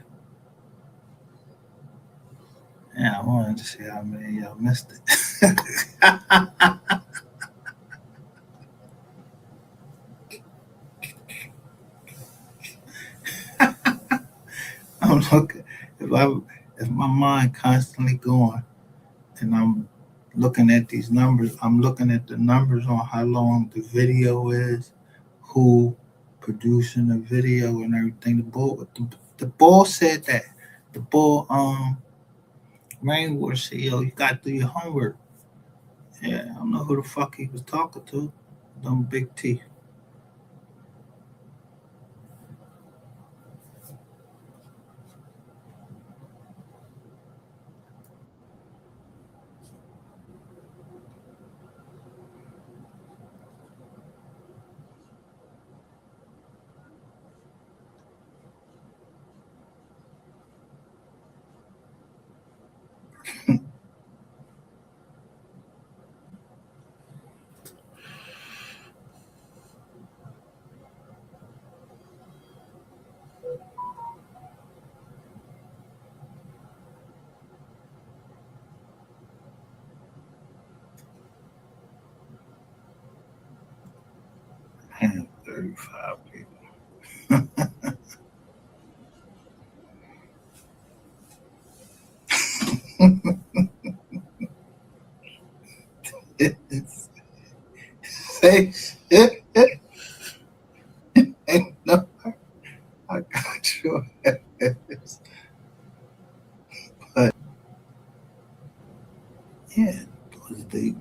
Yeah, I wanted to see how many of y'all missed it. I'm looking if I if my mind constantly going and I'm looking at these numbers, I'm looking at the numbers on how long the video is, who producing the video and everything. The bull said that. The bull Rainwater said, yo, you gotta do your homework. Yeah, I don't know who the fuck he was talking to. Them big T. Man, 35 people. Say shit. Ain't no, I got your ass. But yeah, was the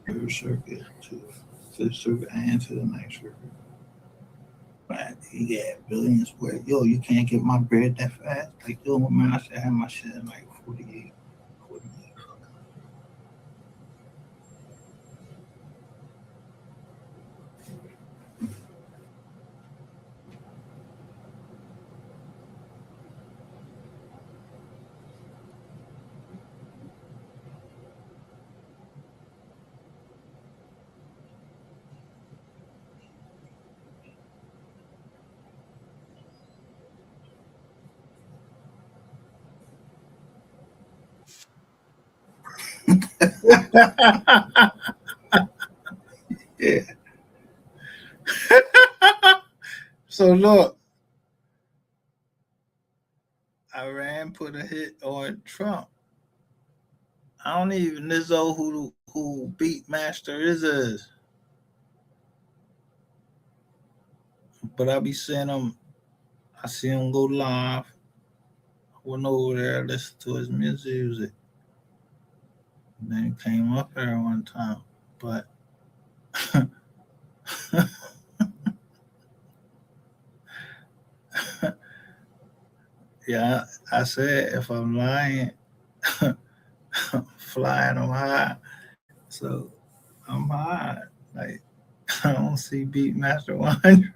third circuit to fifth circuit and to the ninth circuit. But he got billions where yo, you can't get my bread that fast. Like yo, man, I should have my shit in like 48, 48. Yeah. So look, Iran put a hit on Trump. I don't even know who beat Master is, but I be seeing him. I see him go live. I went over there, listen to his music. And then he came up here one time, but yeah, I said if I'm lying, I'm flying, I'm high. So I'm high. Like I don't see Beatmaster 100.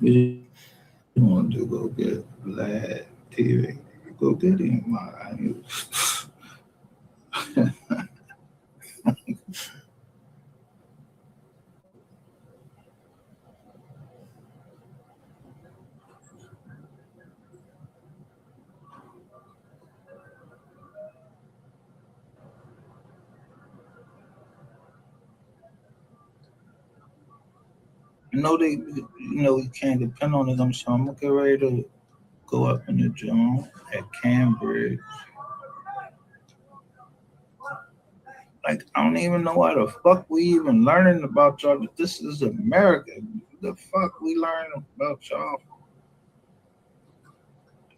You want to go get Vlad TV? Go get him. You can't depend on it. So I'm gonna get ready to go up in the gym at Cambridge. Like I don't even know why the fuck we even learning about y'all. This is America. The fuck we learning about y'all?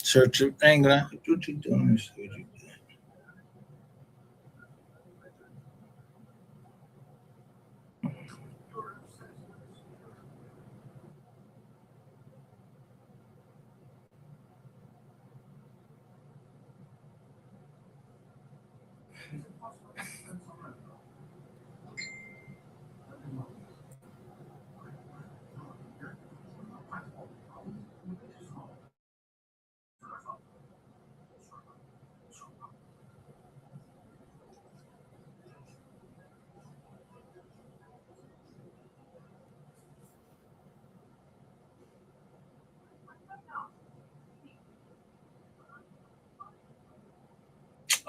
Church of England. What you doing?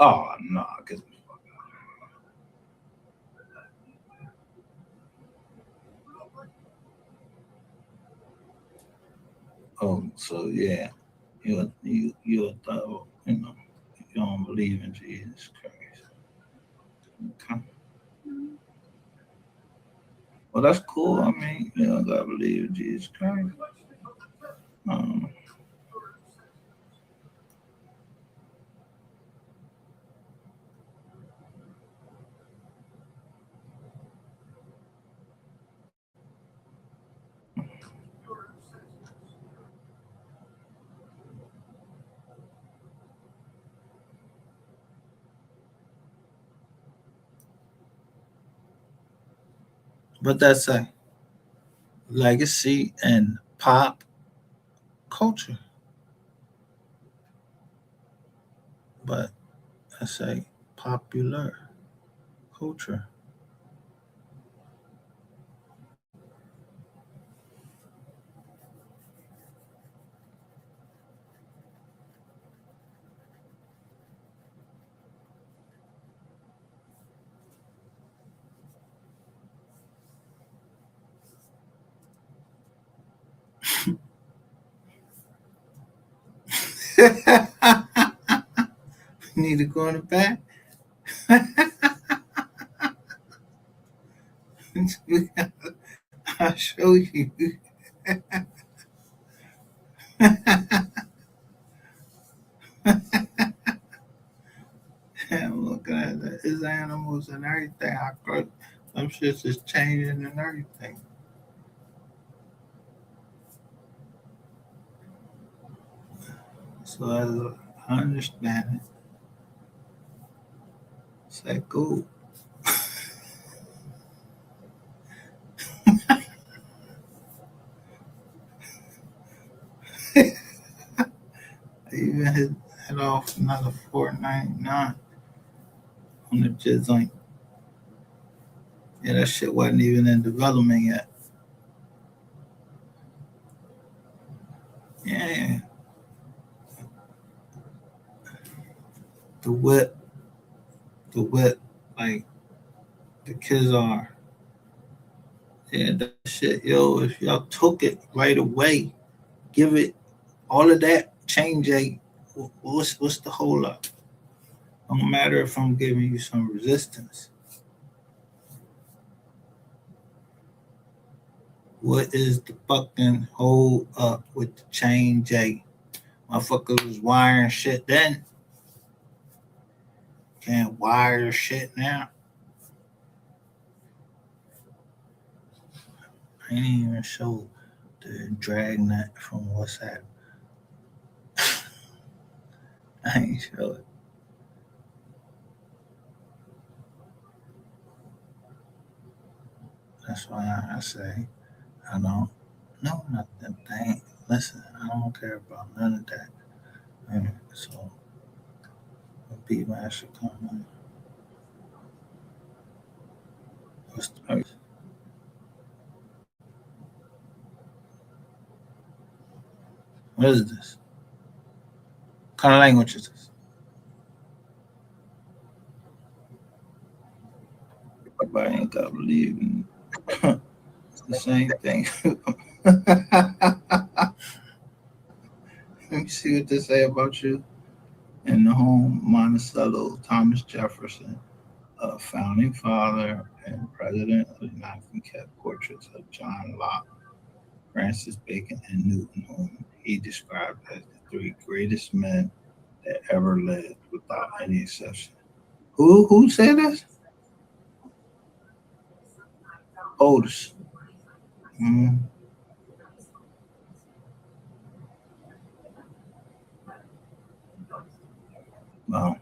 Oh no, get the fuck out. Oh, so yeah, you a thought, you don't believe in Jesus Christ. Okay. Well, that's cool. I mean, you don't gotta believe in Jesus Christ. Um, but that's a legacy and pop culture. But I say popular culture. Need to go in the back. I'll show you. I'm looking at his animals and everything. I could, some shit's just changing and everything. So as I understand it, it's like cool. I even hit off another 4.99 on the jizz link. Yeah, that shit wasn't even in development yet. Yeah, the whip, the whip, like the kids are. Yeah, that shit, yo. If y'all took it right away, give it all of that change. What's the whole up? Don't matter if I'm giving you some resistance. What is the fucking hold up with the chain J? Motherfuckers was wiring shit then. Can't wire shit now. I ain't even show the dragnet from WhatsApp. I ain't show it. That's why I say I don't know nothing. Listen, I don't care about none of that. So people should come on. What's the, what is this? What kind of language is this? Everybody ain't got to believe in it's the same thing. Let me see what they say about you. In the home, Monticello, Thomas Jefferson, a founding father and president of the Nuthin kept portraits of John Locke, Francis Bacon, and Newton, whom he described as the three greatest men that ever lived without any exception. Who said this? Otis. Mm, wow.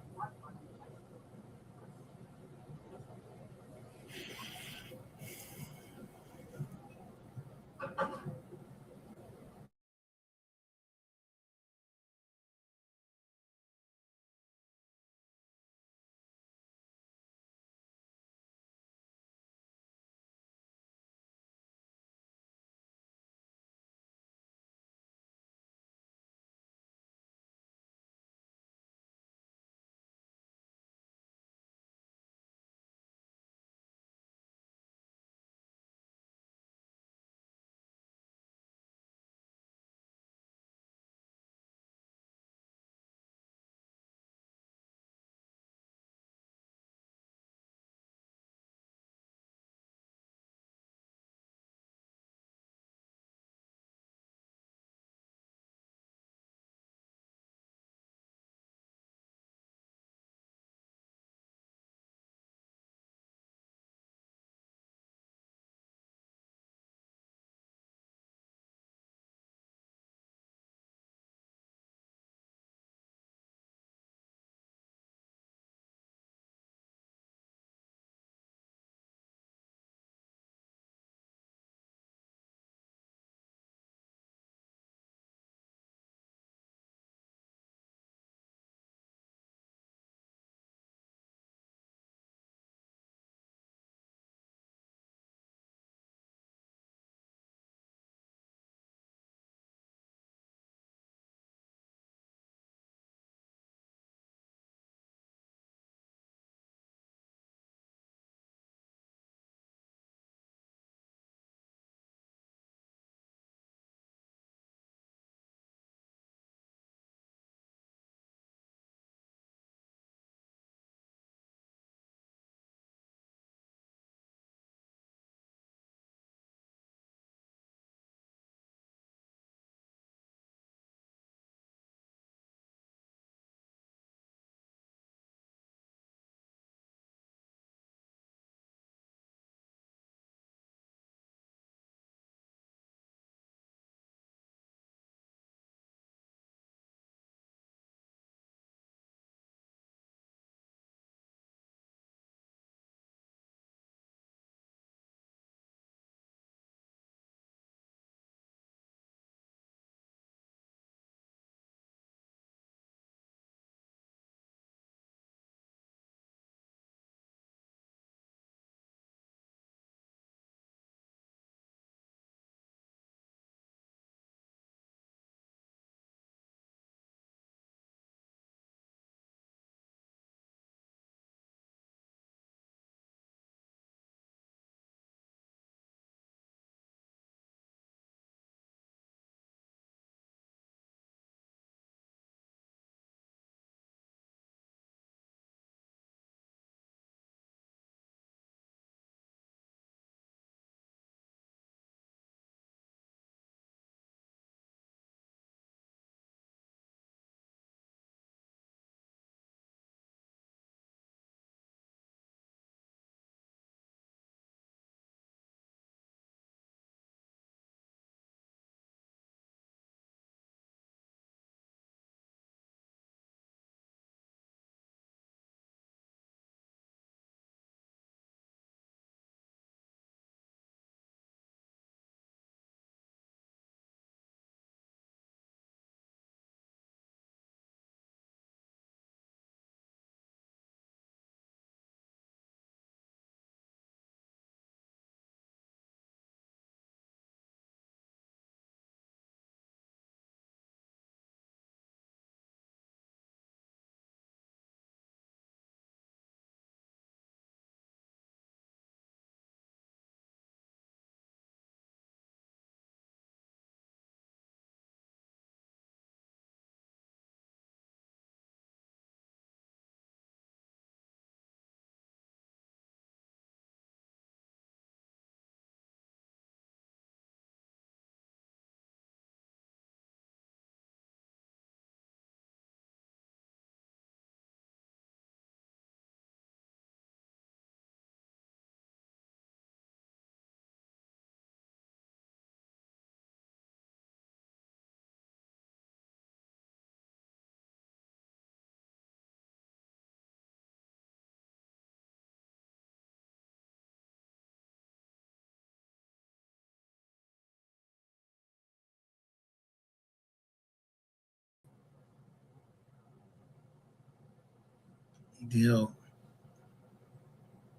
Yo,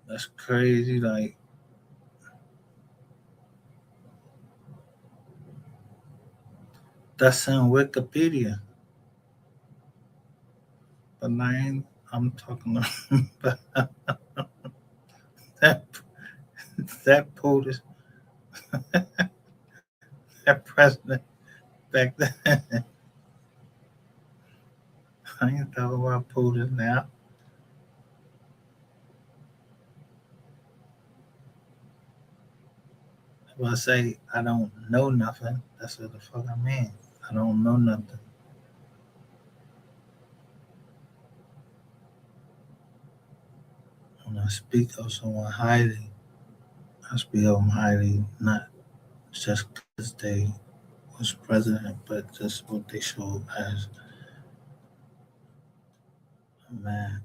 that's crazy. Like, that's in Wikipedia. But I'm talking about that, that POTUS, that president back then. I ain't talking about POTUS now. If I say I don't know nothing, that's what the fuck I mean. I don't know nothing. When I speak of someone highly, I speak of them highly not just because they was president, but just what they showed as a man.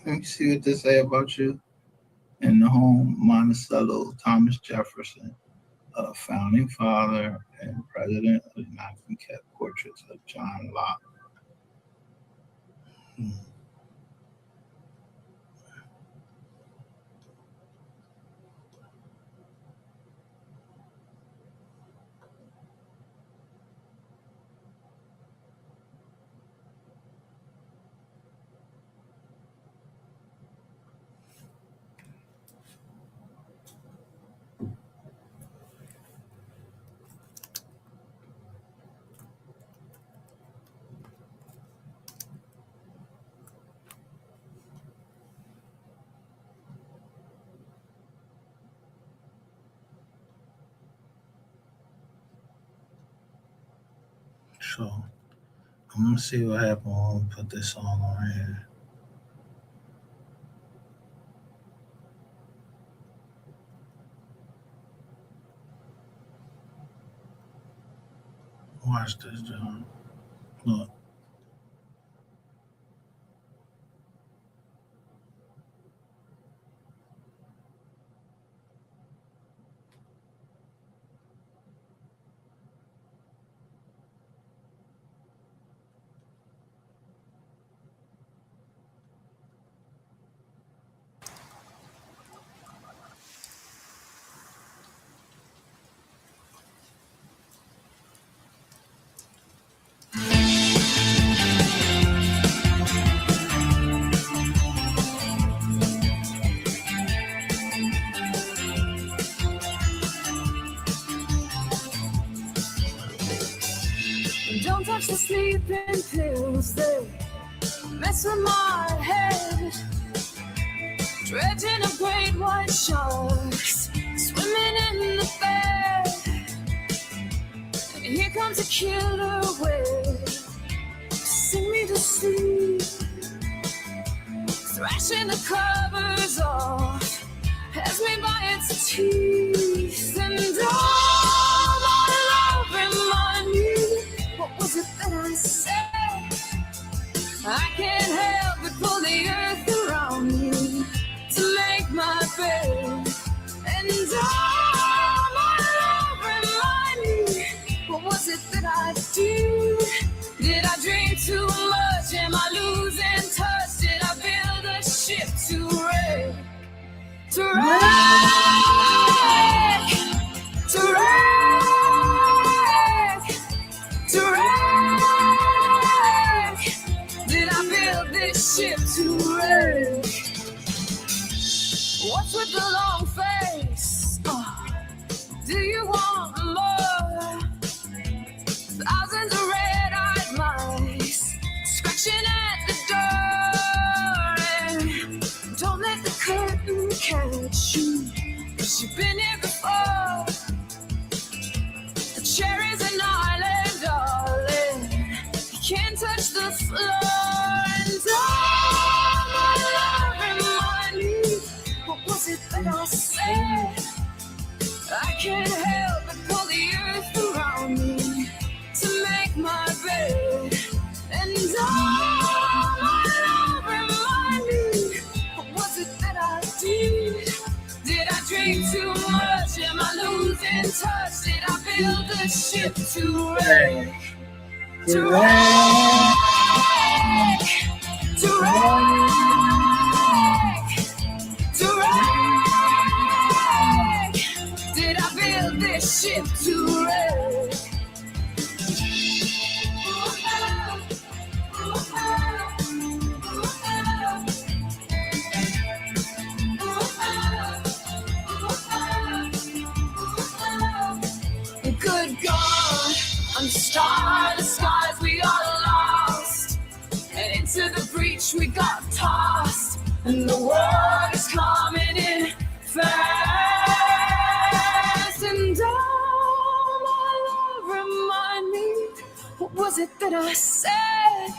Let me see what they say about you. In the home, Monticello, Thomas Jefferson, a founding father and president of the Nuthin kept portraits of John Locke. Hmm. So I'm gonna see what happens when we put this song on here. Watch this, John. Look. Don't touch the sleeping pills, they mess with my head. Dredging up great white sharks, swimming in the bed. And here comes a killer wave, sing me to sleep. Thrashing the covers off, has me by its teeth. And all my love remind me, what was it that I said? I can't help but pull the earth around me to make my bed. And all my love remind me, what was it that I did? Did I drink too much? Am I losing touch? Did I build a ship to wreck? To wreck? To wreck? To wreck? Did I build this ship to wreck? What's with the long face? Do you want more? Thousands of red-eyed mice scratching at the door. And don't let the curtain catch you, 'cause you've been here before. The cherry's an island, darling. You can't touch the floor. And all my love remind me, what was it that I said? can't help but pull the earth around me to make my bed. And all my love remind me, what was it that I did? Did I drink too much? Am I losing touch? Did I build the ship to wreck? To wreck? To wreck? To wreck? Did I build this ship to wreck? Good God, I'm starry, the skies we are lost, and into the breach we got tossed, and the world is coming in fast. And all my love remind me, what was it that I said?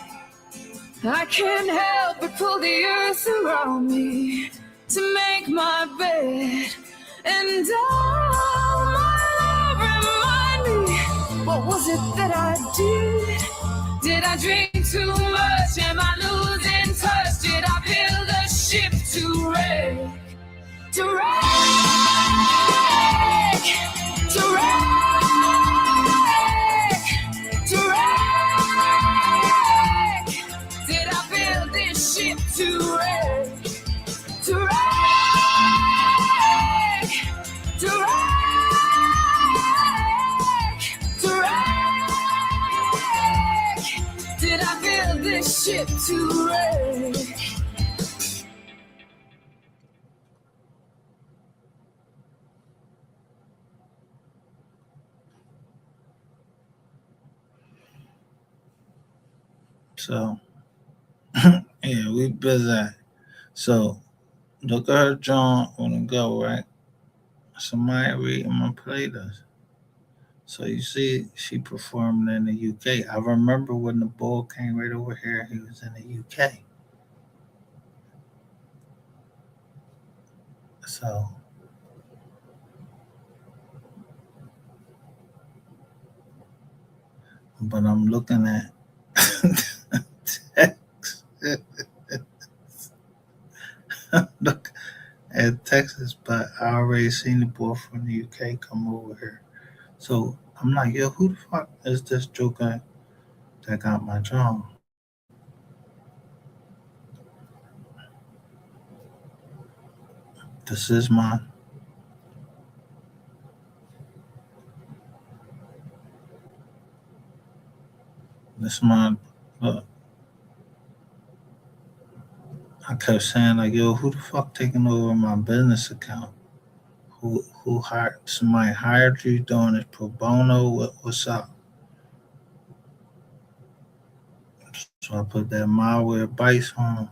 I can't help but pull the earth around me to make my bed. And all my love remind me, what was it that I did? Did I drink too much? Am I losing touch? Did I build a ship to wreck? To wreck? To wreck? To wreck? Did I build this ship to wreck? To wreck? To wreck? To wreck? Did I build this ship to wreck? So, yeah, we busy. So, look at her John on the go, right? Somebody reading my playlist. So you see, she performed in the UK. I remember when the bull came right over here. He was in the UK. So, but I'm looking at text. Look at Texas, but I already seen the boy from the UK come over here. So I'm like, yo, who the fuck is this joker that got my John? This is my this my look. I kept saying like, yo, who the fuck taking over my business account? Who hired somebody hired you doing this pro bono? What's up? So I put that malware bites on.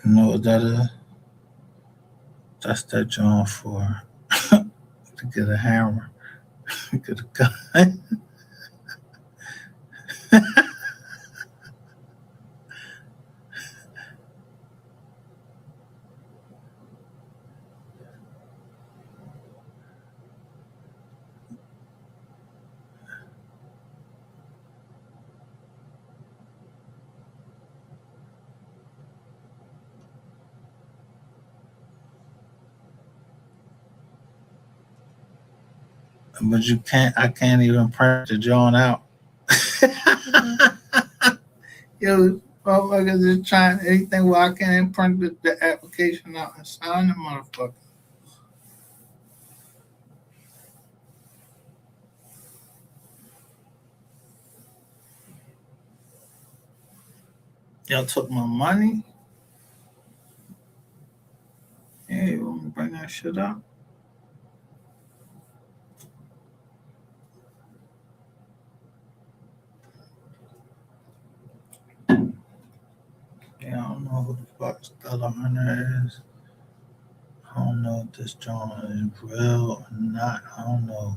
You know what that is? That's that joint for to get a hammer, get a gun. But you can't. I can't even print the joint out. Yo, motherfuckers is trying anything. Well, I can't print the application out and sign the motherfucker. Y'all took my money. Hey, you want me to bring that shit up? Yeah, I don't know who the fuck Stella Hunter is. I don't know if this joint is real or not. I don't know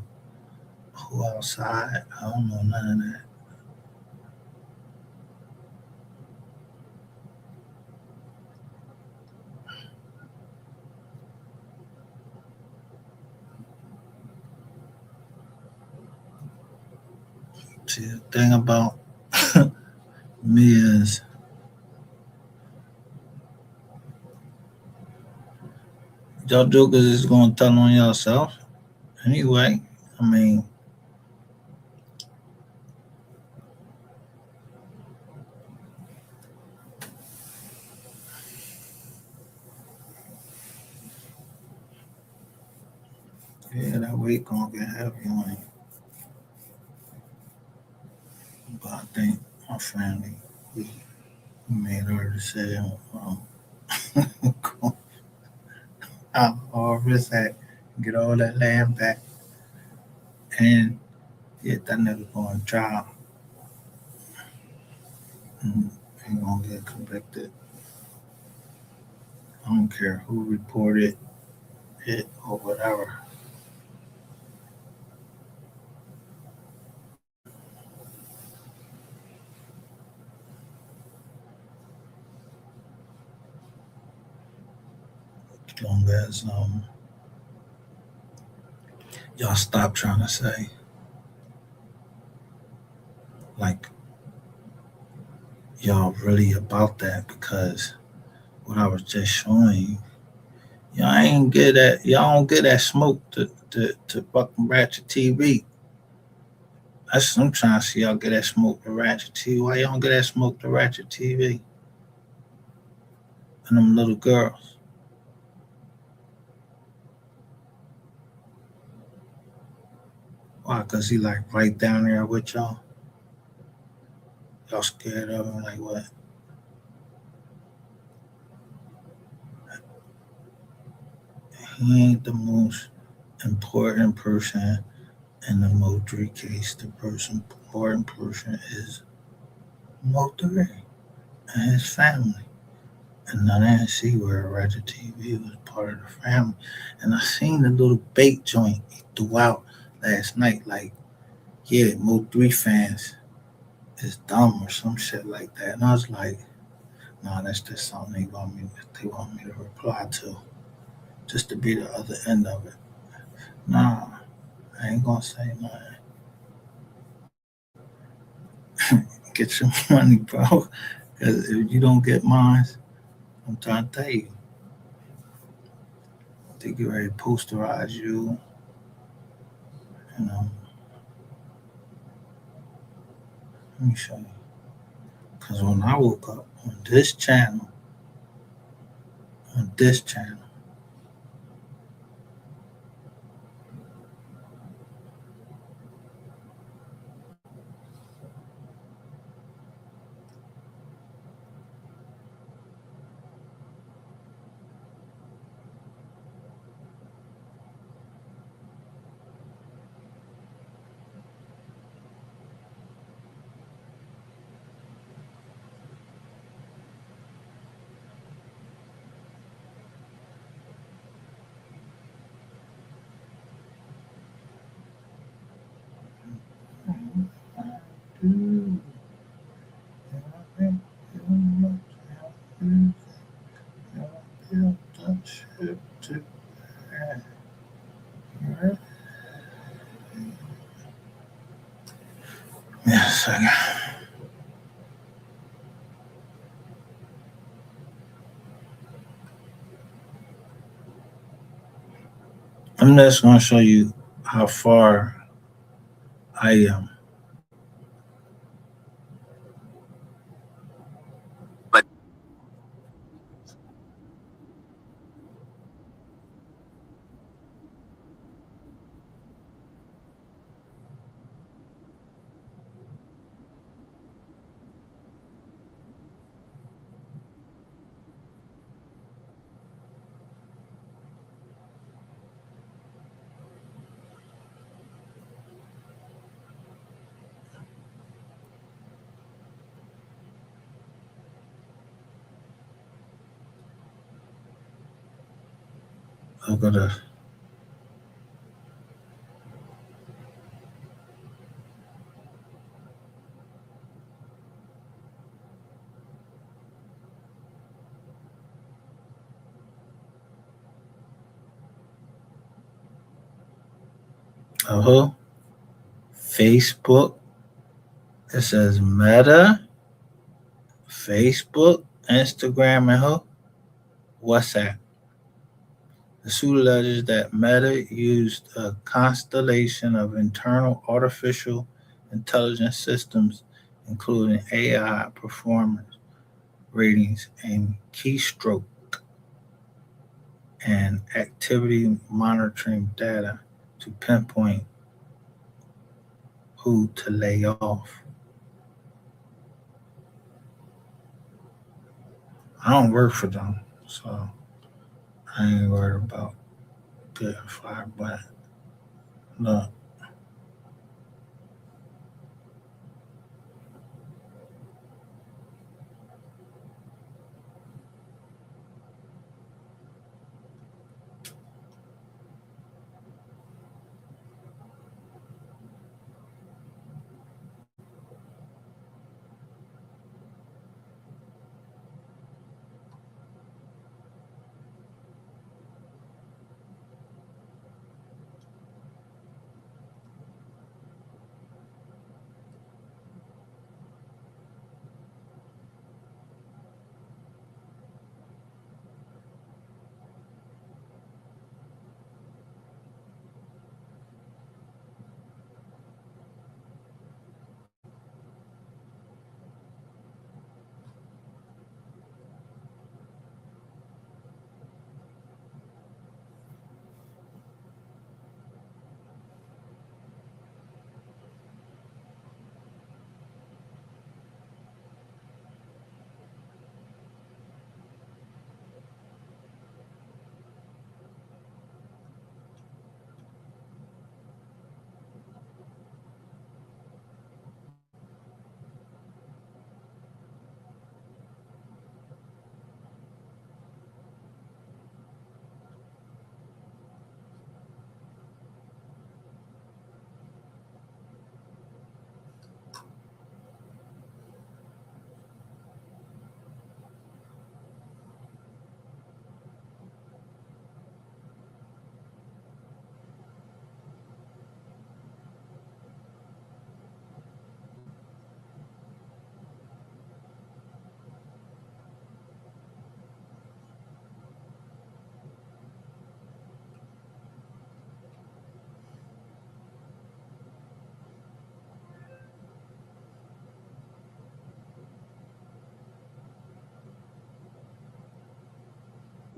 who outside. I don't know none of that. See, the thing about me is y'all jokers is gonna tell on yourself anyway. I mean, yeah, that weight gonna get heavy on you. But I think my family, we made our decision. Go out or risk that, get all that land back, and get that nigga going to trial. And ain't gonna get convicted. I don't care who reported it or whatever. As long as y'all stop trying to say like y'all really about that, because what I was just showing you, y'all ain't get that. Y'all don't get that smoke to fucking Ratchet TV. That's what I'm trying to see. Y'all get that smoke to Ratchet TV. Why y'all don't get that smoke to Ratchet TV and them little girls? Why? Cause he like right down there with y'all. Y'all scared of him? Like what? He ain't the most important person in the Mo3 case. The person important person is Mo3 and his family. And I didn't see where Ratchet TV was part of the family. And I seen the little bait joint he threw out last night. Like, yeah, Mo3 fans is dumb or some shit like that. And I was like, nah, that's just something they want me to reply to, just to be the other end of it. Nah, I ain't gonna say nothing. Get your money, bro. Because if you don't get mine, I'm trying to tell you, they get ready to posterize you. You know, let me show you. Because when I woke up on this channel, Yes, I got. I'm just going to show you how far I am. Look at this. Facebook. It says Meta, Facebook, Instagram, and WhatsApp. The suit alleges that Meta used a constellation of internal artificial intelligence systems, including AI performance ratings and keystroke and activity monitoring data to pinpoint who to lay off. I don't work for them, so I ain't worried about getting fired. But look,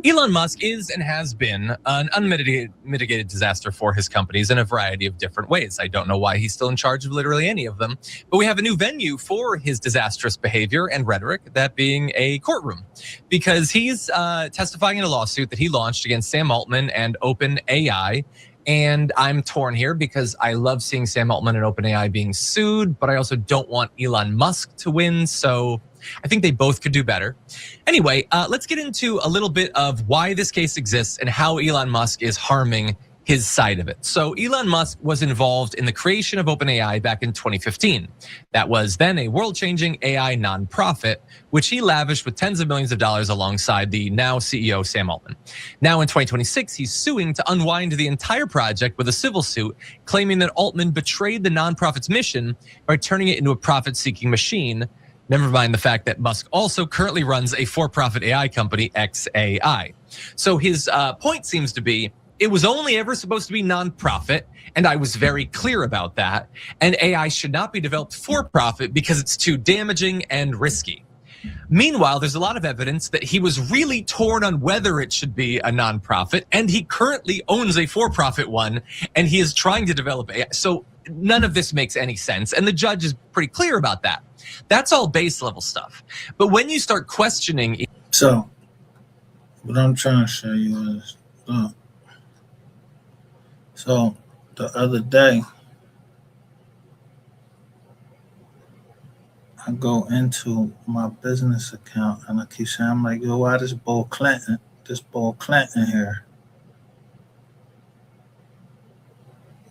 Elon Musk is and has been an unmitigated disaster for his companies in a variety of different ways. I don't know why he's still in charge of literally any of them, but we have a new venue for his disastrous behavior and rhetoric, that being a courtroom, because he's testifying in a lawsuit that he launched against Sam Altman and OpenAI. And I'm torn here because I love seeing Sam Altman and OpenAI being sued, but I also don't want Elon Musk to win. So I think they both could do better. Anyway, let's get into a little bit of why this case exists and how Elon Musk is harming his side of it. So Elon Musk was involved in the creation of OpenAI back in 2015. That was then a world-changing AI nonprofit, which he lavished with tens of millions of dollars alongside the now CEO Sam Altman. Now in 2026, he's suing to unwind the entire project with a civil suit, claiming that Altman betrayed the nonprofit's mission by turning it into a profit-seeking machine. Never mind the fact that Musk also currently runs a for-profit AI company, XAI. So his point seems to be, it was only ever supposed to be nonprofit, and I was very clear about that. And AI should not be developed for profit because it's too damaging and risky. Meanwhile, there's a lot of evidence that he was really torn on whether it should be a nonprofit, and he currently owns a for-profit one, and he is trying to develop AI. So none of this makes any sense, and the judge is pretty clear about that. That's all base level stuff. But when you start questioning, So what I'm trying to show you is, look. So the other day, I go into my business account and I keep saying, I'm like, yo, why this Bill Clinton here?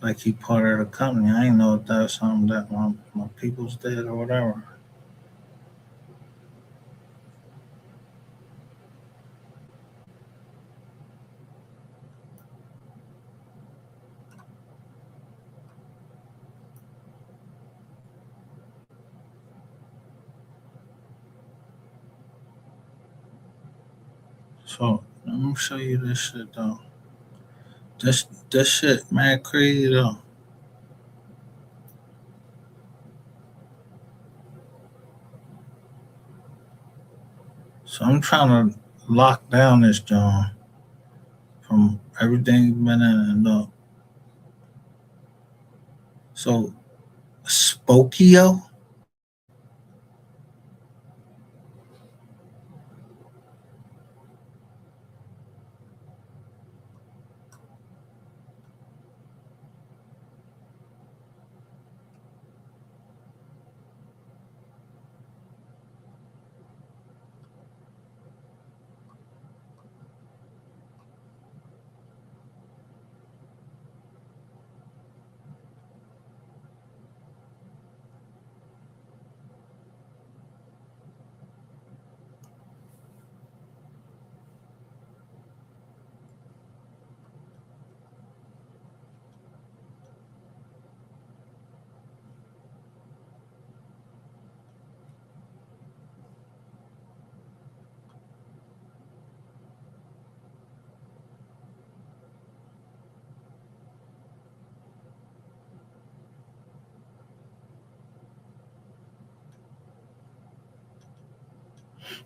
Like he part of the company. I ain't know if that was something that my people's did or whatever. So let me show you this shit though. This shit mad crazy though. So I'm trying to lock down this John from everything been in and look. So Spokio.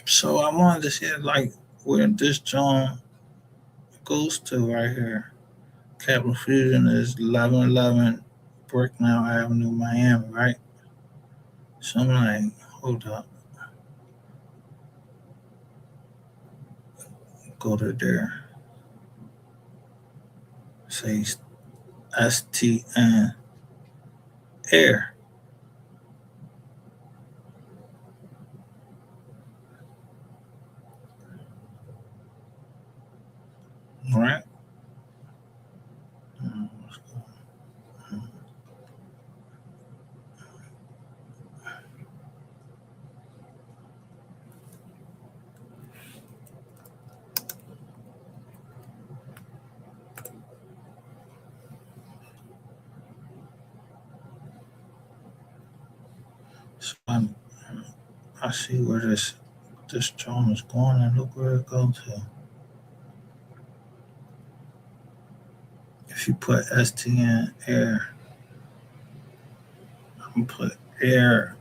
So I wanted to see like where this John goes to right here. Capital Fusion is 1111 Bricknell Avenue, Miami, right? So I'm like, hold up. Go to there. Say STN Air. Right? So I see where this drone is going and look where it goes to. If you put STN Air, I'm gonna put air.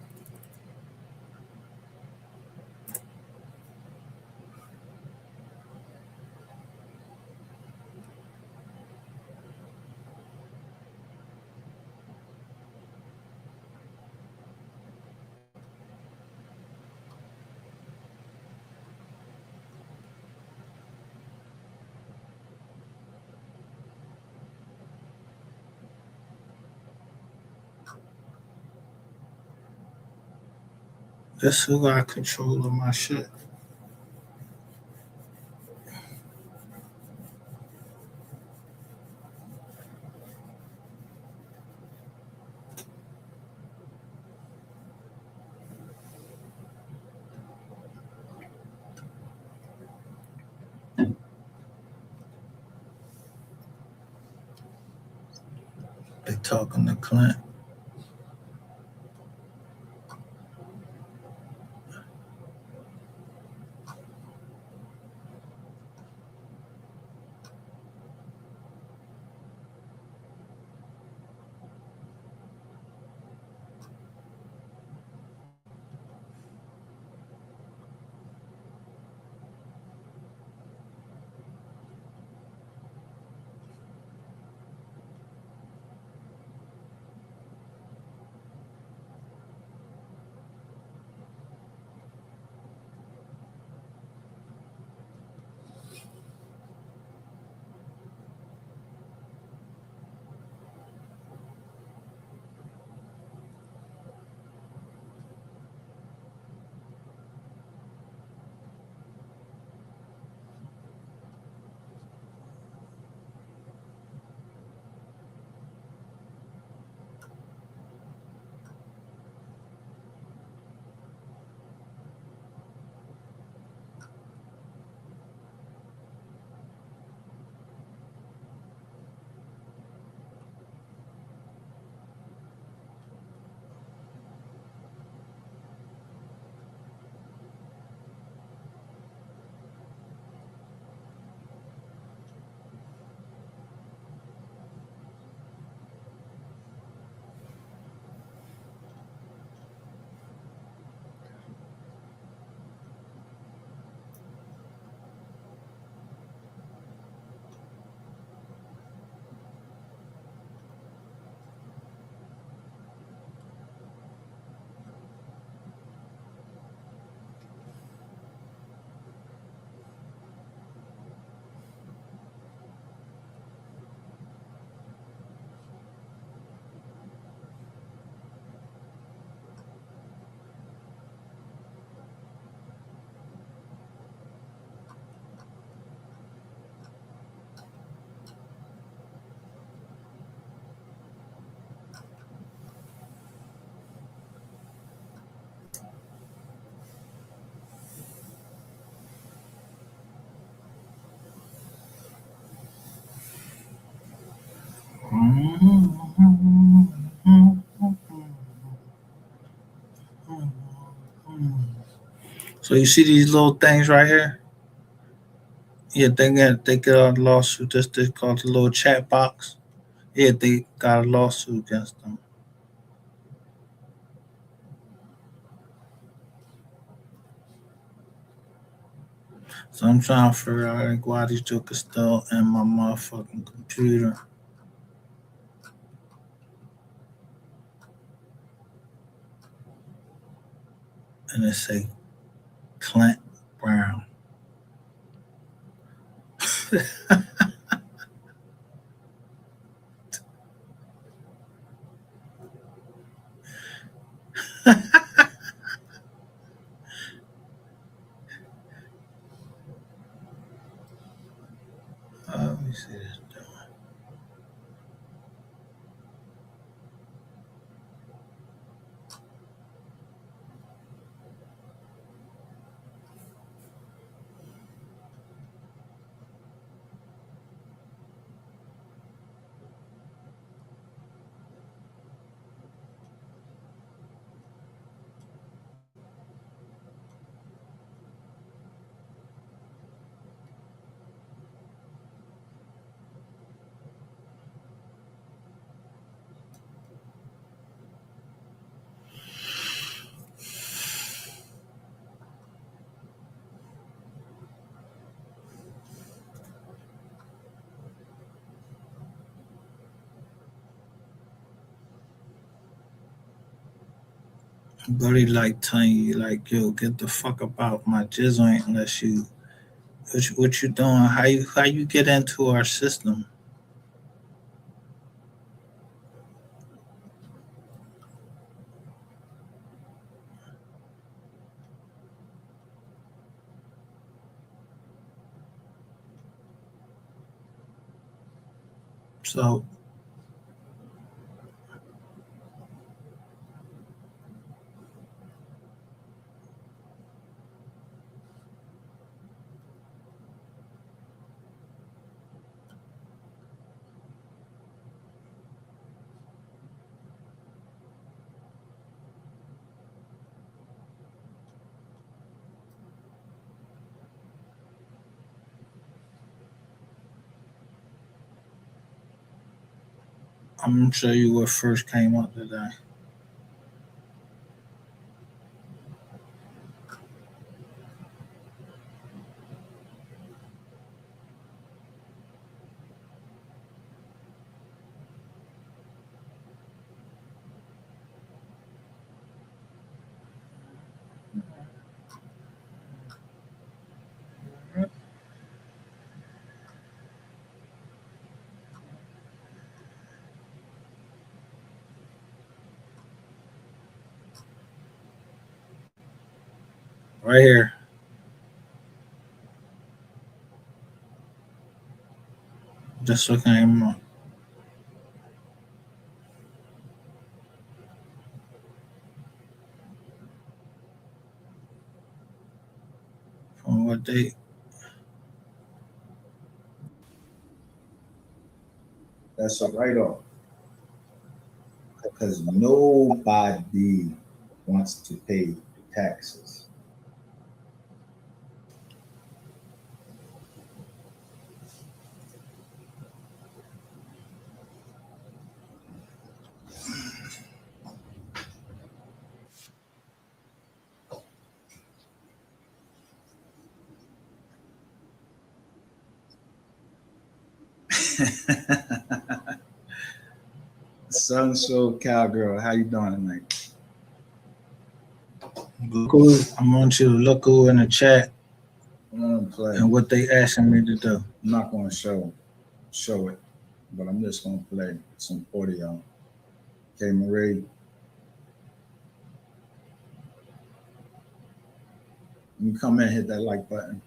This who got control of my shit. talking to Clint. So you see these little things right here? Yeah, they get a lawsuit. This called the little chat box. Yeah, they got a lawsuit against them. So I'm trying to figure out like, why these jokers still in my motherfucking computer. And it say Clint Brown. Let me see this. Buddy like telling you like, yo, get the fuck about my jizzle ain't unless you what you doing? How you get into our system? So I'm gonna show you what first came up today. Right here. This what came up. From what date? That's a write-off. Because nobody wants to pay taxes. Sun Soul Cowgirl, how you doing tonight? Look who, I want you to look who in the chat I'm gonna play. and what they asking me to do. I'm not gonna show it, but I'm just gonna play some audio. Okay, Marie. You come in, hit that like button.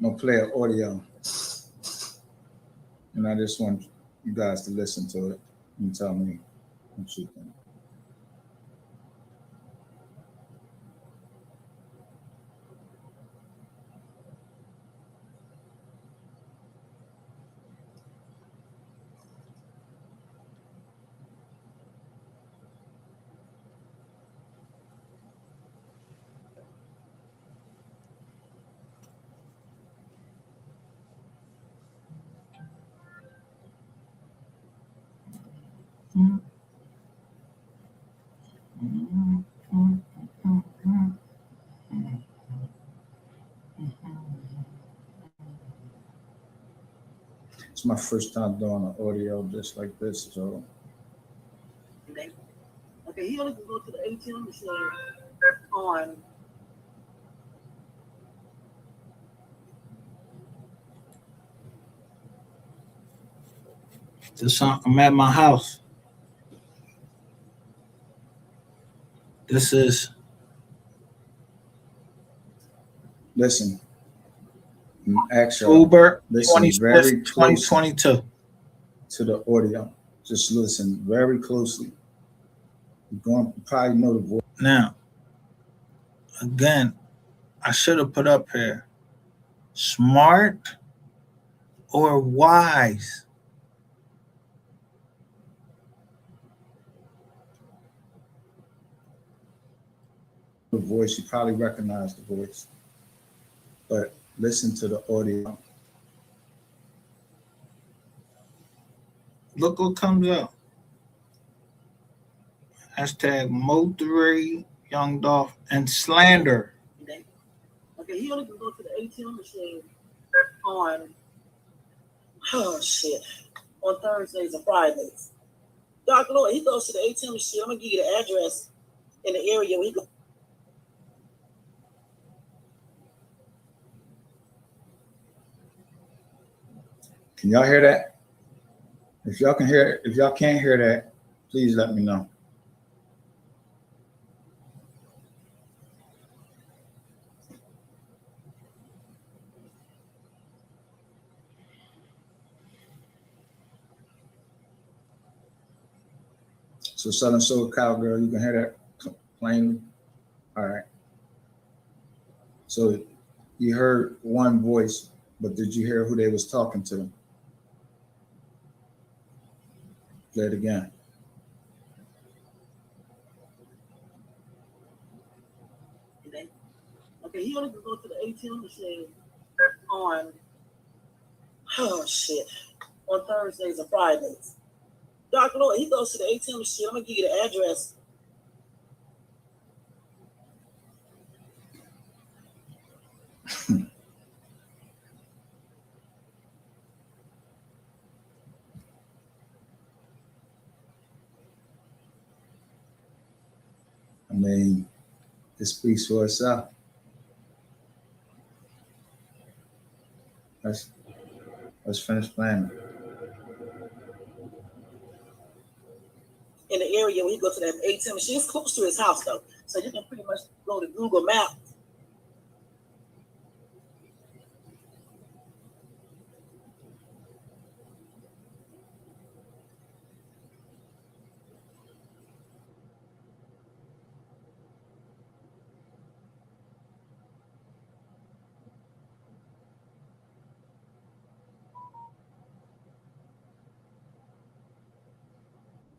I'm gonna play an audio, and I just want you guys to listen to it and tell me what you think. It's my first time doing an audio just like this, so. Okay, he only can go to the ATM machine on. I'm at my house. This is. Listen. Actually, Uber listen 25th, very close 2022. to the audio. Just listen very closely. You're going to probably know the voice. Now, again, I should have put up here smart or wise. The voice, you probably recognize the voice. But listen to the audio. Look what comes up. Hashtag Mo3, Young Dolph, and slander. Okay, he only can go to the ATM machine on, on Thursdays and Fridays. Dr. Lloyd, he goes to the ATM machine. I'm going to give you the address in the area where he goes. Can y'all hear that? If y'all can hear it, if y'all can't hear that, please let me know. So Southern Soul Cowgirl, you can hear that? plainly? All right. So you heard one voice, but did you hear who they was talking to? Play it again. Okay, he only can go to the ATM machine on on Thursdays and Fridays. Dr. Lloyd, he goes to the ATM machine. I'm gonna give you the address. I mean, it speaks for itself. Let's finish playing. In the area when you go to that ATM machine, it's close to his house though, so you can pretty much go to Google Maps.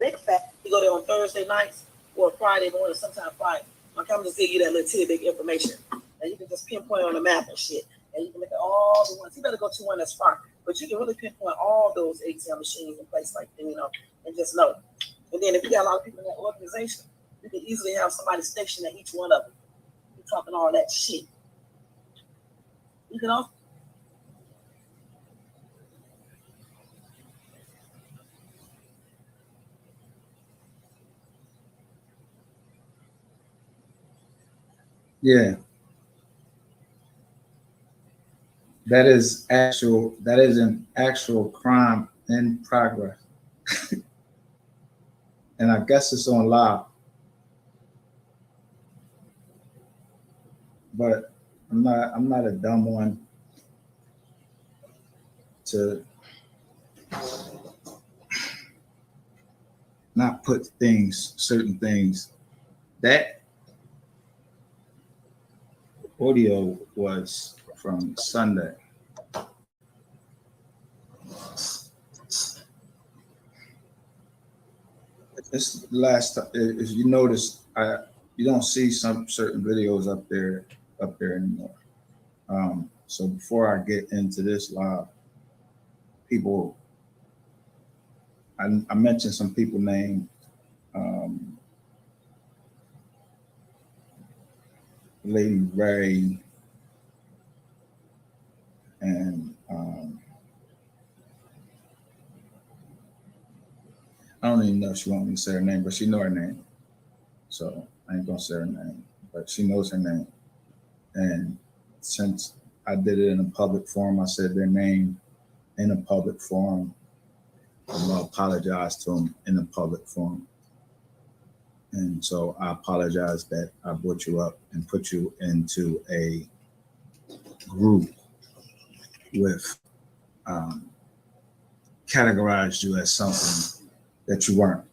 Big fat. You go there on Thursday nights or Friday morning, sometime Friday. My camera just give you that little tidbit information, and you can just pinpoint on the map and shit, and you can look at all the ones. You better go to one that's far, but you can really pinpoint all those ATM machines in place like that, and just know. And then if you got a lot of people in that organization, you can easily have somebody stationed at each one of them. You're talking all that shit. You can also. Yeah. That is an actual crime in progress. And I guess it's on live. But I'm not a dumb one to not put certain things. That audio was from Sunday. This is the last time. If you notice, you don't see some certain videos up there anymore. So before I get into this live, people, I mentioned some people named Lady Ray and I don't even know if she wants me to say her name, but she know her name. So I ain't gonna say her name, but she knows her name. And since I did it in a public forum, I said their name in a public forum. I'm gonna apologize to them in a public forum. And so I apologize that I brought you up and put you into a group with categorized you as something that you weren't.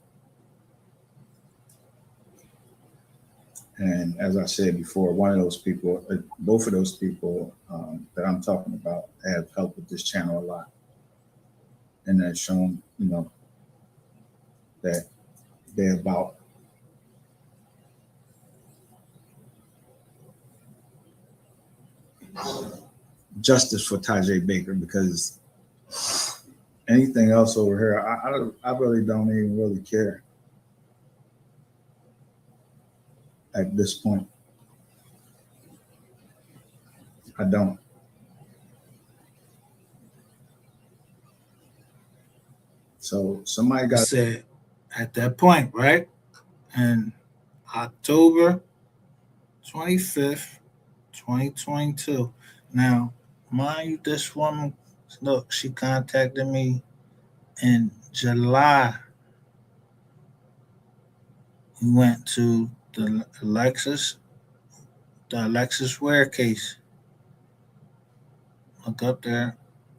And as I said before, one of those people, both of those people that I'm talking about have helped with this channel a lot. And that's shown, that they're about justice for Tajay Baker, because anything else over here, I really don't even really care at this point. I don't. So somebody got said at that point, right? And October 25th, 2022. Now, mind you, this woman, look, she contacted me in July. We went to the Alexis Ware case. Look up there.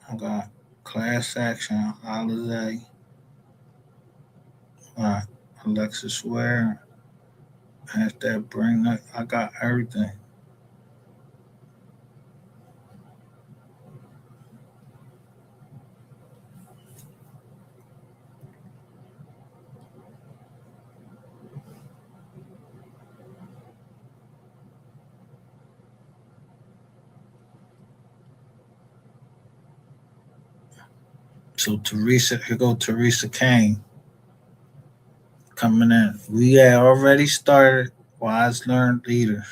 I got class action, Alizé. Alexis Ware. Hashtag bring that. I got everything. So Teresa, here go Teresa Kane coming in. We had already started Wise Learned Leaders.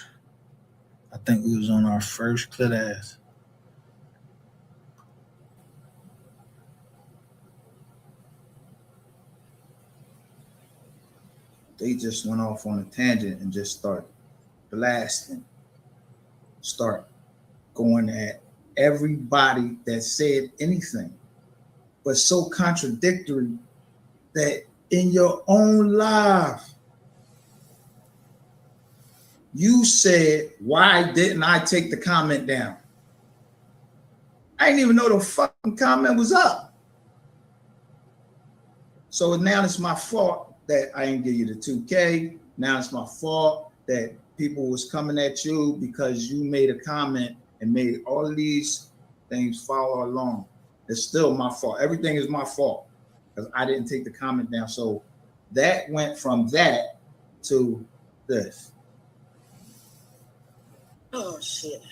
I think we was on our first class. They just went off on a tangent and just start blasting, start going at everybody that said anything, but so contradictory that in your own life, you said, why didn't I take the comment down? I didn't even know the fucking comment was up. So now it's my fault that I didn't give you the 2K. Now it's my fault that people was coming at you because you made a comment and made all of these things follow along. It's still my fault. Everything is my fault because I didn't take the comment down. So that went from that to this. Oh shit.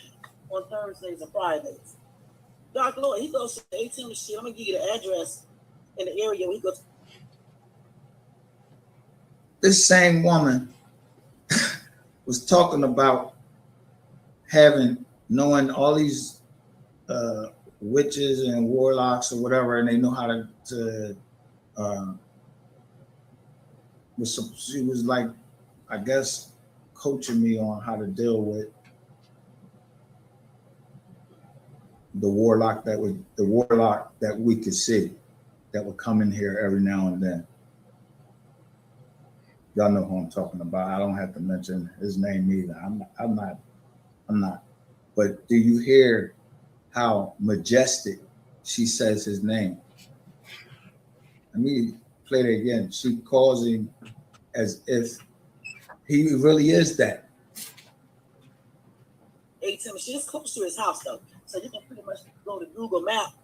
On Thursdays and Fridays. Dr. Lloyd, he goes to the ATM machine. I'm gonna give you the address in the area where he goes. This same woman was talking about knowing all these witches and warlocks or whatever, and they know how to she was like, I guess, coaching me on how to deal with the warlock that we could see that would come in here every now and then. Y'all know who I'm talking about. I don't have to mention his name either. I'm not. But do you hear how majestic she says his name? Let me play it again. She calls him as if he really is that. ATM machine. It's close to his house though, so you can pretty much go to Google Maps.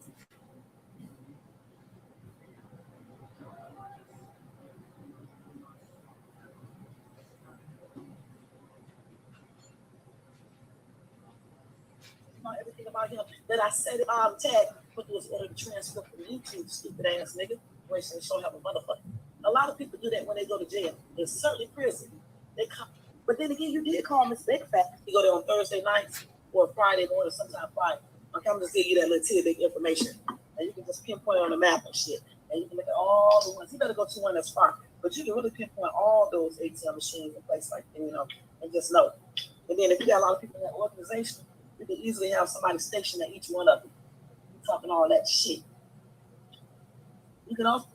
Everything about him that I said tag, but was in a transcript from YouTube, stupid ass nigga. Wasting show have a motherfucker. A lot of people do that when they go to jail. It's certainly prison. They come, but then again, you did call Miss Big Fat. You go there on Thursday nights or Friday morning, sometimes Friday. I'm coming to give you that little tidbit information, and you can just pinpoint on the map and shit, and you can look at all the ones. You better go to one that's far, but you can really pinpoint all those ATM machines in place like that, and just know. And then if you got a lot of people in that organization, you can easily have somebody stationed at each one of them, talking all that shit. You can also.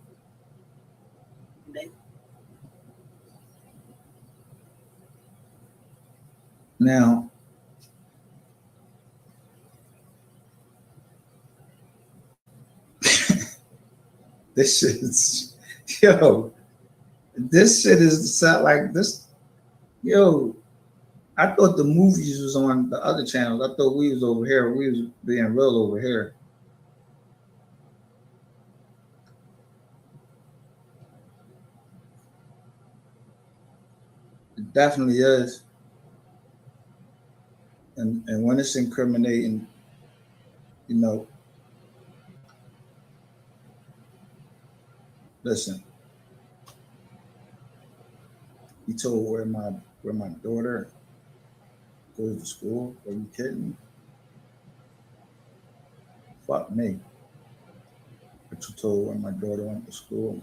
Now, this shit is, this shit is like this. Yo, I thought the movies was on the other channels. I thought we was over here. We was being real over here. It definitely is. And when it's incriminating, listen. You told where my daughter goes to school. Are you kidding me? Fuck me. But you told where my daughter went to school.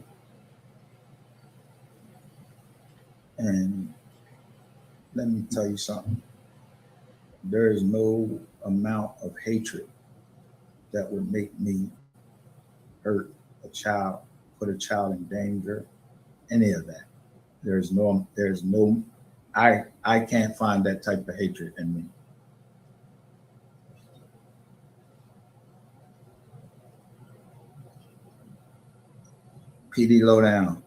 And let me tell you something. There is no amount of hatred that would make me hurt a child, put a child in danger, any of that. I can't find that type of hatred in me. PD Lowdown.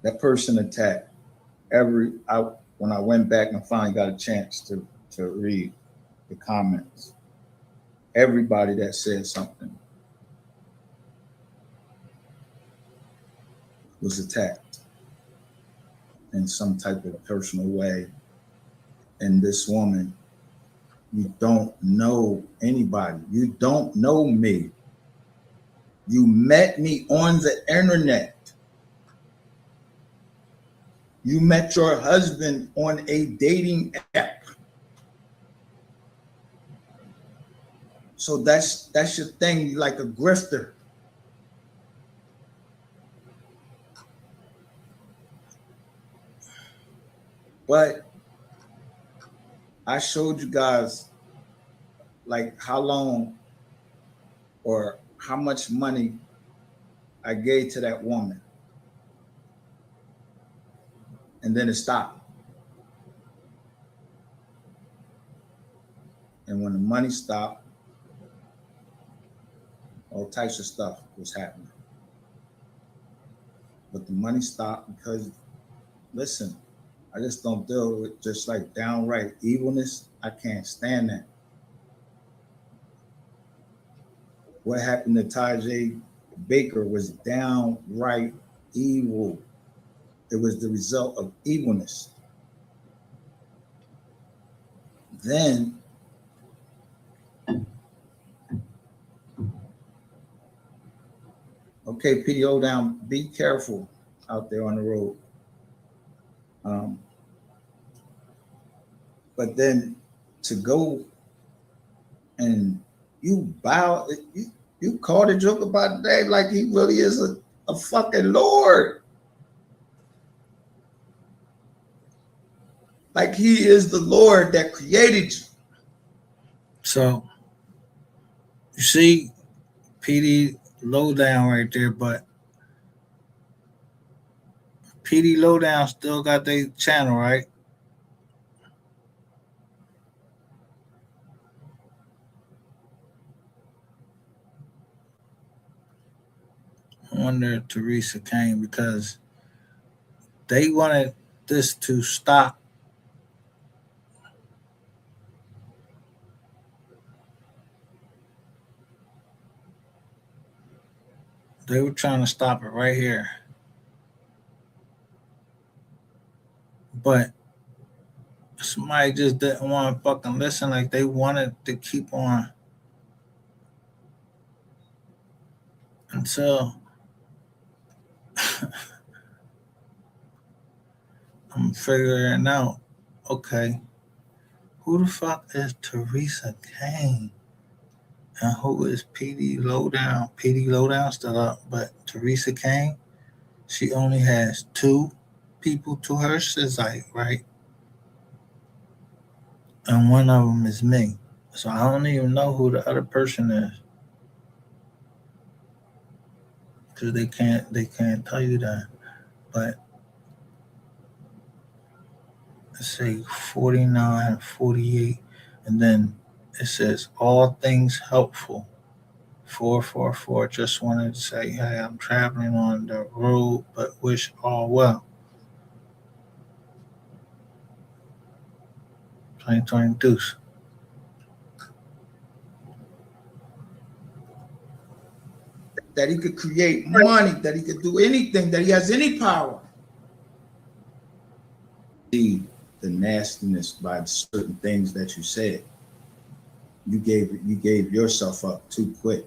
That person attacked when I went back and finally got a chance to read the comments, everybody that said something was attacked in some type of personal way. And this woman, you don't know anybody. You don't know me. You met me on the internet. You met your husband on a dating app. So that's your thing, like a grifter. But I showed you guys like how long or how much money I gave to that woman. And then it stopped. And when the money stopped, all types of stuff was happening. But the money stopped because, listen, I just don't deal with just like downright evilness. I can't stand that. What happened to Tajay Baker was downright evil. It was the result of evilness. Then okay, PO down, be careful out there on the road. But then to go and you bow, you called a joke about Dave like he really is a fucking Lord. Like he is the Lord that created you. So you see PD Lowdown right there, but PD Lowdown still got their channel, right? I wonder if Teresa came because they wanted this to stop. They were trying to stop it right here. But somebody just didn't want to fucking listen. Like they wanted to keep on until I'm figuring out, okay, who the fuck is Teresa Kane? And who is PD Lowdown? PD Lowdown still up, but Teresa Kane, she only has 2 people to her site, right? And one of them is me. So I don't even know who the other person is. Because they can't tell you that. But let's say 49, 48, and then it says all things helpful. 444. Just wanted to say, hey, I'm traveling on the road, but wish all well. 2022. That he could create money, that he could do anything, that he has any power. See the nastiness by certain things that you said. You gave yourself up too quick.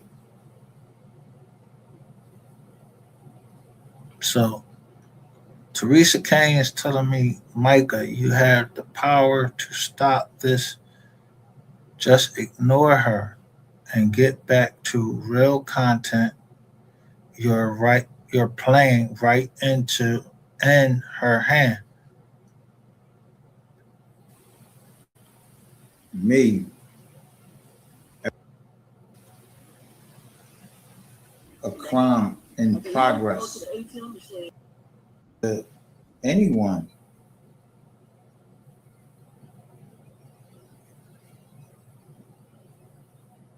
So Teresa Kane is telling me, Micah, you have the power to stop this. Just ignore her and get back to real content. You're playing right into in her hand. Me, a crime in progress. Anyone.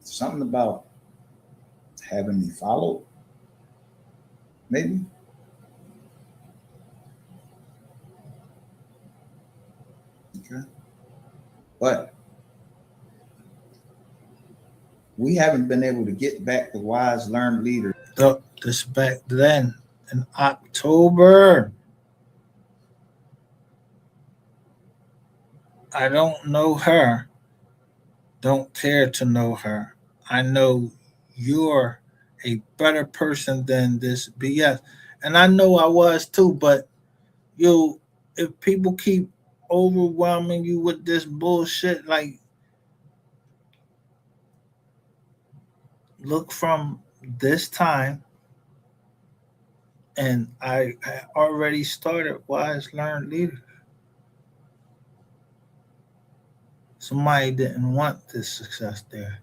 Something about having me followed, maybe. But we haven't been able to get back the wise, learned leaders. This back then in October. I don't know her. Don't care to know her. I know you're a better person than this BS. And I know I was too, but if people keep overwhelming you with this bullshit, like look from this time, and I already started wise learned leaders. Somebody didn't want this success there.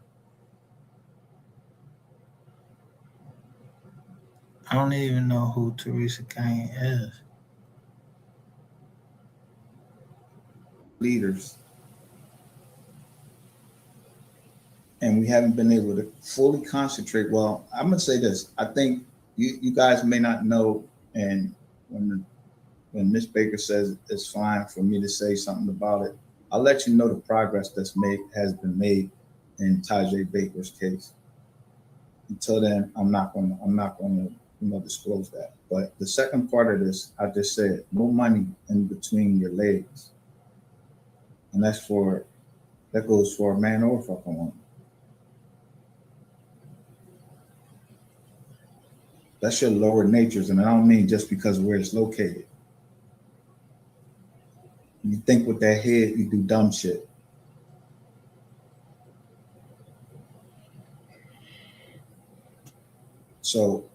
I don't even know who Teresa Kane is. Leaders. And we haven't been able to fully concentrate. Well, I'm going to say this. I think you guys may not know, and when Miss Baker says it's fine for me to say something about it, I'll let you know the progress has been made in Tajay Baker's case. Until then, I'm not going to disclose that. But the second part of this, I just said, no money in between your legs, and that goes for a man or a fucking woman. That's your lower natures, and I don't mean just because of where it's located. You think with that head, you do dumb shit. So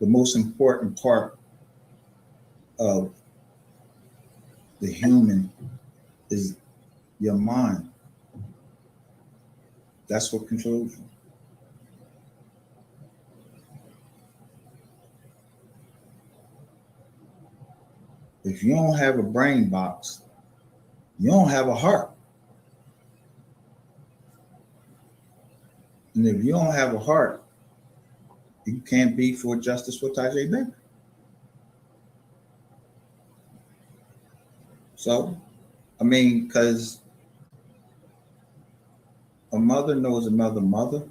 the most important part of the human is your mind. That's what controls you. If you don't have a brain box, you don't have a heart. And if you don't have a heart, you can't be for justice for Tajay Baker. So, I mean, because a mother knows another mother.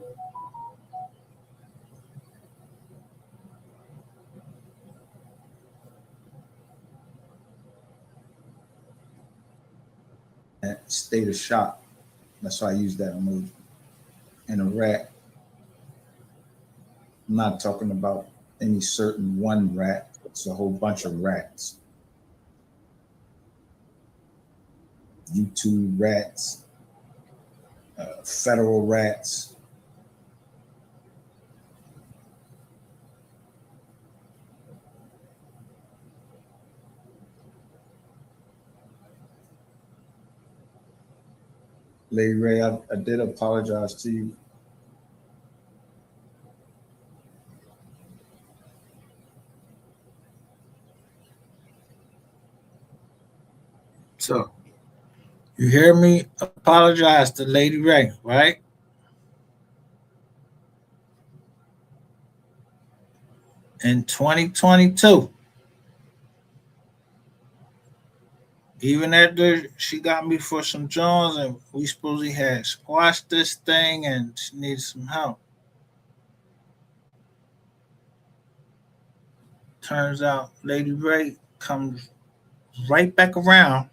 State of shock. That's why I use that emoji. And a rat. I'm not talking about any certain one rat. It's a whole bunch of rats. YouTube rats, federal rats. Lady Ray, I did apologize to you. So, you hear me apologize to Lady Ray, right? In 2022, even after she got me for some Jones and we supposedly had squashed this thing and she needed some help. Turns out Lady Ray comes right back around.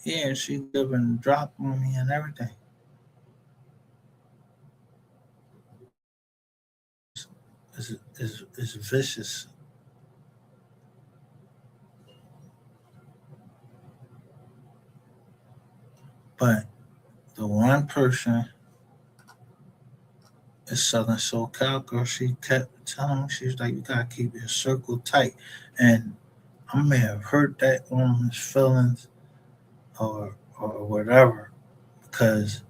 Yeah, she giving drop on me and everything. It's vicious. But the one person is Southern SoCal girl. She kept telling me, she's like, you gotta keep your circle tight. And I may have hurt that woman's feelings or whatever, because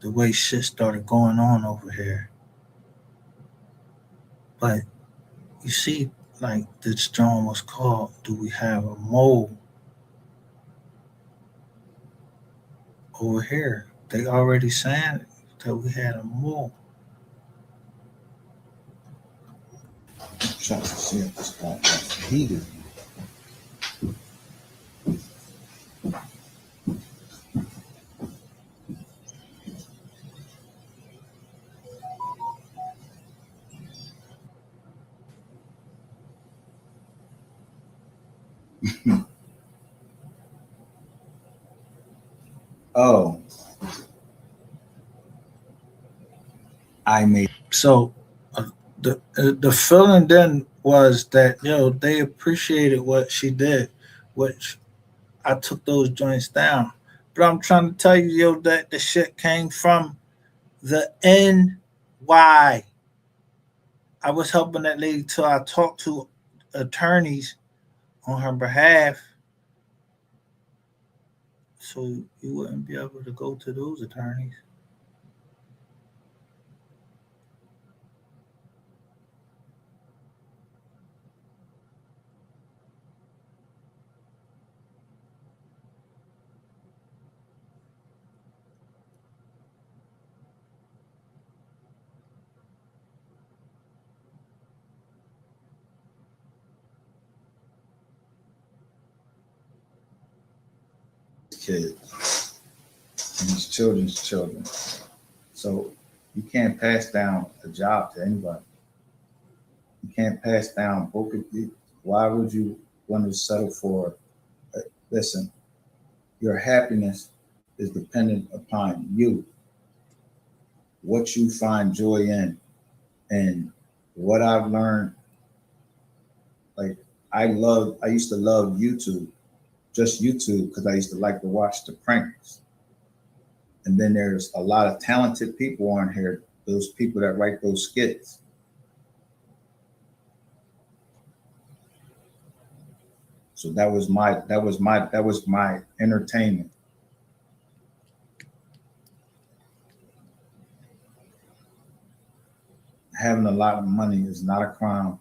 the way shit started going on over here. But you see, like this joint was called Do We Have a Mole? Over here, they already saying that we had a mole. Trying to see if this guy is heated. Oh, I made so the feeling then was that they appreciated what she did, which I took those joints down. But I'm trying to tell you, that the shit came from the NY. I was helping that lady till I talked to attorneys on her behalf, so you wouldn't be able to go to those attorneys. Kids and these children's children. So you can't pass down a job to anybody. You can't pass down both of you. Why would you want to settle for? Listen, your happiness is dependent upon you. What you find joy in, and what I've learned. Like I used to love YouTube, just YouTube, because I used to like to watch the pranks. And then there's a lot of talented people on here. Those people that write those skits. So that was my entertainment. Having a lot of money is not a crime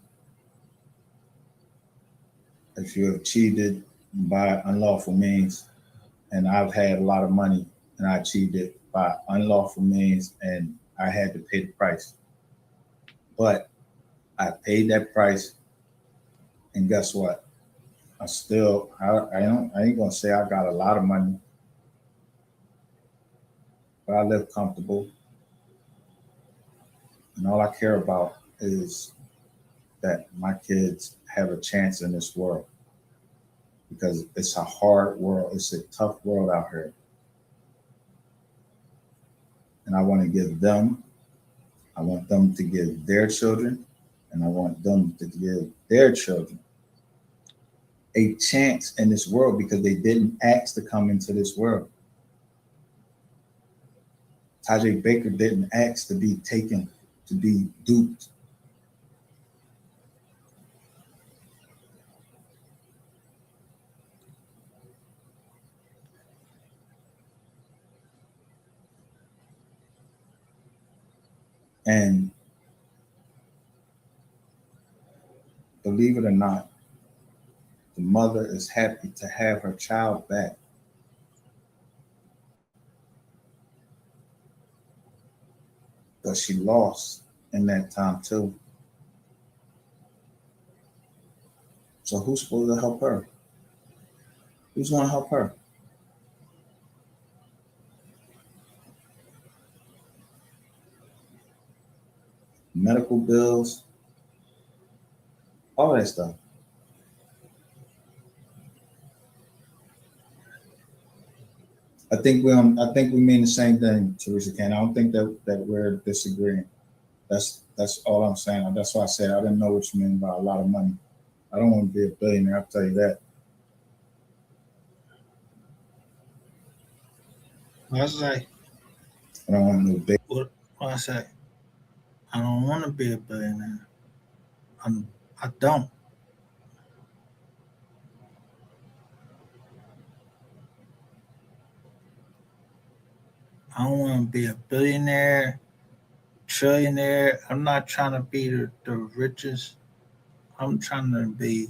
if you have cheated by unlawful means. And I've had a lot of money and I achieved it by unlawful means, and I had to pay the price. But I paid that price, and guess what? I ain't gonna say I got a lot of money, but I live comfortable. And all I care about is that my kids have a chance in this world, because it's a hard world. It's a tough world out here. And I want to give them, I want them to give their children, and I want them to give their children a chance in this world, because they didn't ask to come into this world. Tajay Baker didn't ask to be taken, to be duped. And believe it or not, the mother is happy to have her child back. But she lost in that time too. So who's supposed to help her? Who's going to help her? Medical bills, all that stuff. I think we mean the same thing, Teresa Kane. I don't think that we're disagreeing. That's all I'm saying. That's why I said I didn't know what you mean by a lot of money. I don't want to be a billionaire, I'll tell you that. What I say? I don't want no big. What I say? I don't want to be a billionaire. I don't. I don't want to be a billionaire, trillionaire. I'm not trying to be the richest. I'm trying to be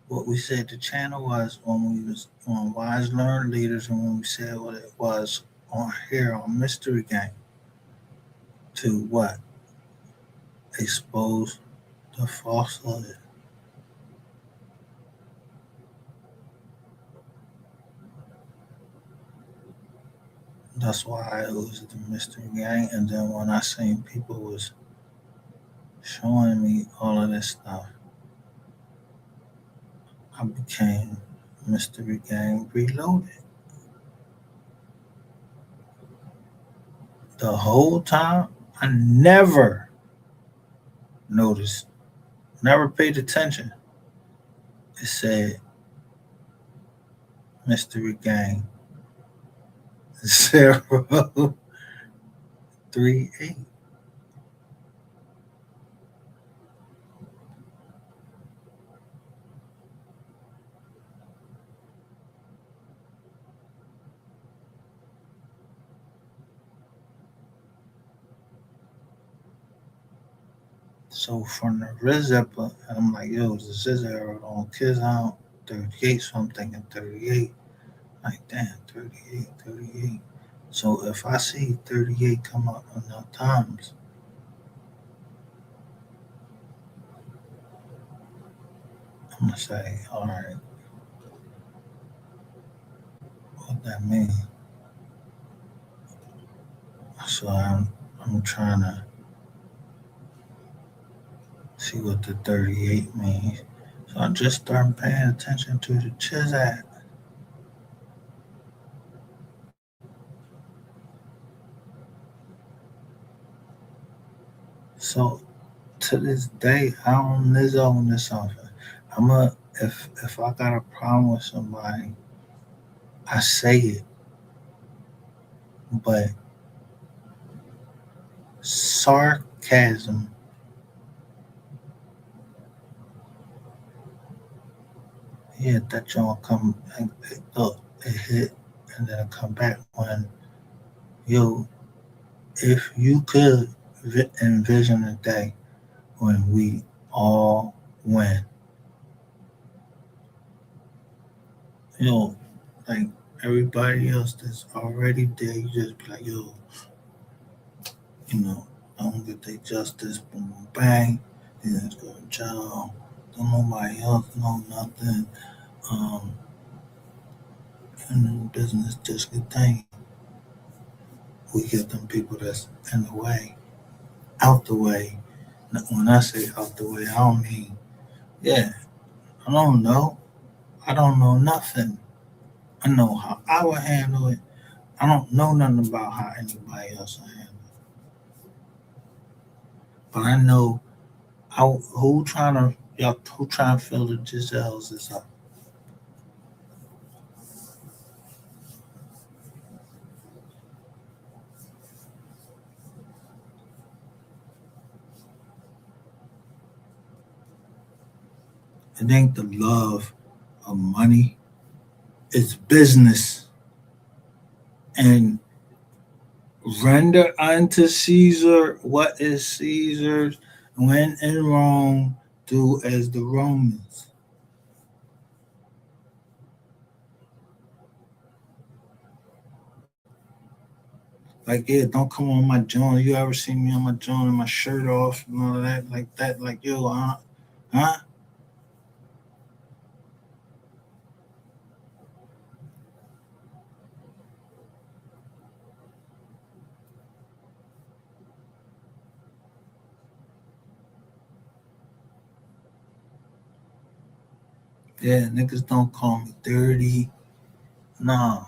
what we said the channel was when we was on Wise Learn Leaders, and when we said what it was on here on Mystery Gang, to what? Expose the falsehood. That's why it was the Mystery Gang. And then when I seen people was showing me all of this stuff, I became Mystery Gang Reloaded. the whole time, I never noticed, never paid attention. It said Mystery Gang 038. So from the Riz Zepper, and I'm like, yo, the scissor arrow on Kids out 38, so I'm thinking 38. Like, damn, 38, 38. So if I see 38 come up enough times, I'm gonna say, all right, what that mean? So I'm trying to see what the 38 means. So I just started paying attention to the Chizak. So to this day, I don't Lizzo on this often. If I got a problem with somebody, I say it. But sarcasm, yeah, that joint come and look, it hit and then it come back when yo, if you could envision a day when we all win, like everybody else that's already there, you just be like, yo, don't get their justice, boom, boom, bang, then let's go to jail. Don't nobody else know nothing. Um, and business just continue. We get them people that's in the way, out the way. When I say out the way, I don't mean, yeah, I don't know. I don't know nothing. I know how I would handle it. I don't know nothing about how anybody else will handle it. But I know who trying to fill the Giselles is up. It ain't the love of money. It's business. And render unto Caesar what is Caesar's. When in Rome, do as the Romans. Like, yeah, don't come on my joint. You ever see me on my joint and my shirt off and all of that? Like that, like, yo, huh? Yeah, niggas don't call me dirty. Nah.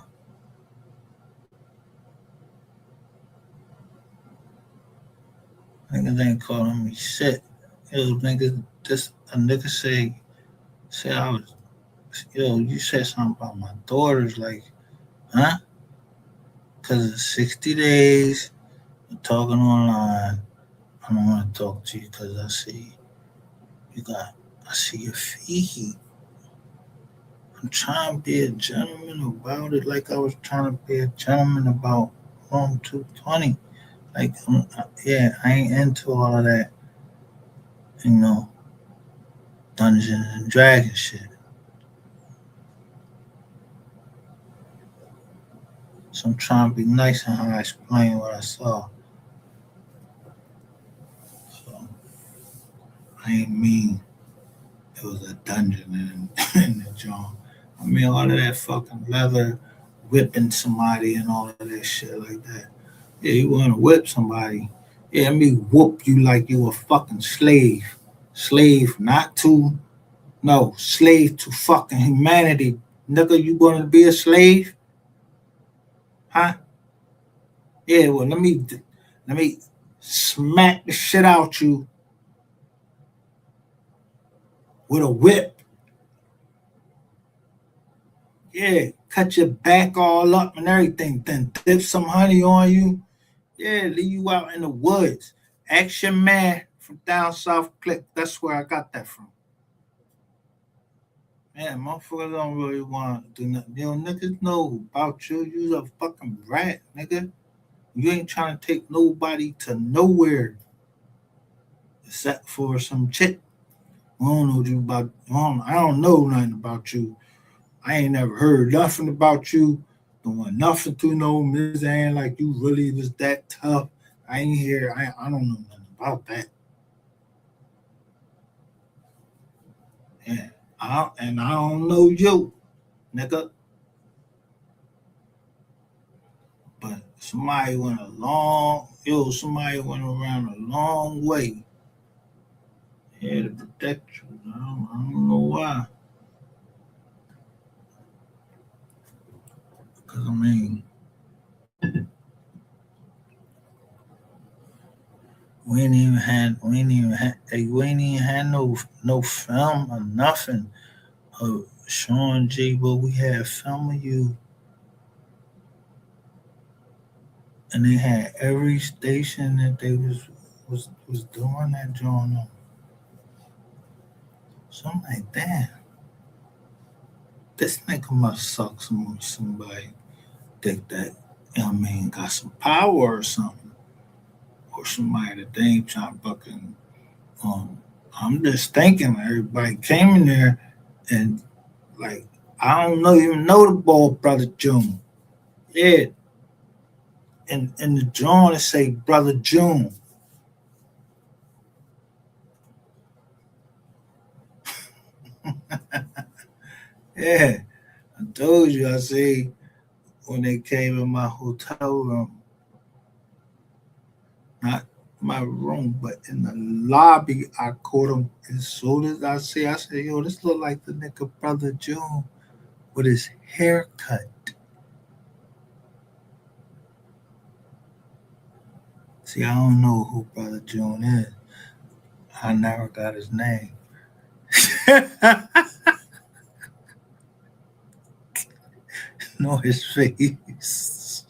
Niggas ain't calling me shit. Yo, niggas, this a nigga say I was, yo, you said something about my daughters, like, huh? Cause it's 60 days, you're talking online. I don't want to talk to you because I see your feet. I'm trying to be a gentleman about it, like I was trying to be a gentleman about Rome 220. Like, yeah, I ain't into all of that, you know, Dungeons and Dragons shit. So I'm trying to be nice in how I explain what I saw. So I ain't mean it was a dungeon in the joint. I mean all of that fucking leather whipping somebody and all of that shit like that. Yeah, you want to whip somebody. Yeah, let me whoop you like you a fucking slave. Slave, not to, no, slave to fucking humanity. Nigga, you gonna be a slave? Huh? Yeah, well, let me smack the shit out you with a whip. Yeah, cut your back all up and everything. Then dip some honey on you. Yeah, leave you out in the woods. Action Man from down south click. That's where I got that from. Man, motherfuckers don't really want to do nothing. Yo, niggas know about you. You's a fucking rat, nigga. You ain't trying to take nobody to nowhere except for some chick. I don't know you about. I don't know nothing about you. I ain't never heard nothing about you. Don't want nothing to know Miss Ann like you really was that tough. I ain't here. I don't know nothing about that. Yeah. And I don't know you, nigga. But somebody went around a long way. Yeah, to protect you. I don't know why. Cause I mean, we ain't even had no film or nothing of Sean G, but we had film of you, and they had every station that they was doing that joint on. So I'm like, damn, this nigga must suck somebody think that, you know what I mean, got some power or something, or somebody that they ain't trying to fucking. Um, I'm just thinking everybody came in there and like I don't know even know the ball brother June. Yeah, and in the drawing it say brother June. Yeah, I told you. I see when they came in my hotel room, not my room, but in the lobby. I caught him as soon as I said, yo, this look like the nigga brother June with his haircut. See, I don't know who brother June is. I never got his name. Know his face.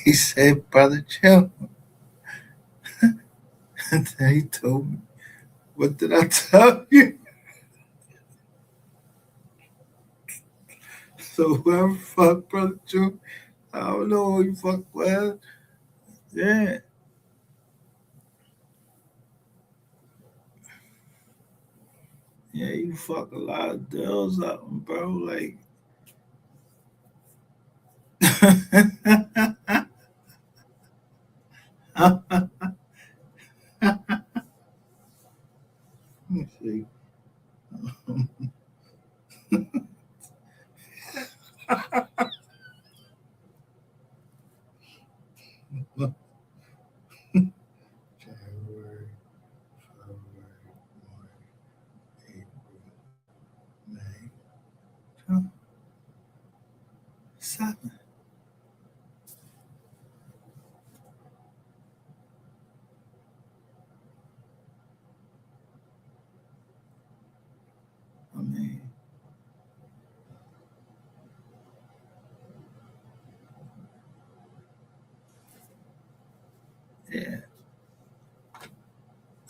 He said, brother June. And then he told me, what did I tell you? So whoever fuck brother June, I don't know who you fuck with. Yeah. Yeah, you fuck a lot of girls up, bro. Like, see. January, February, March, April, May, June, 7. I mean, yeah,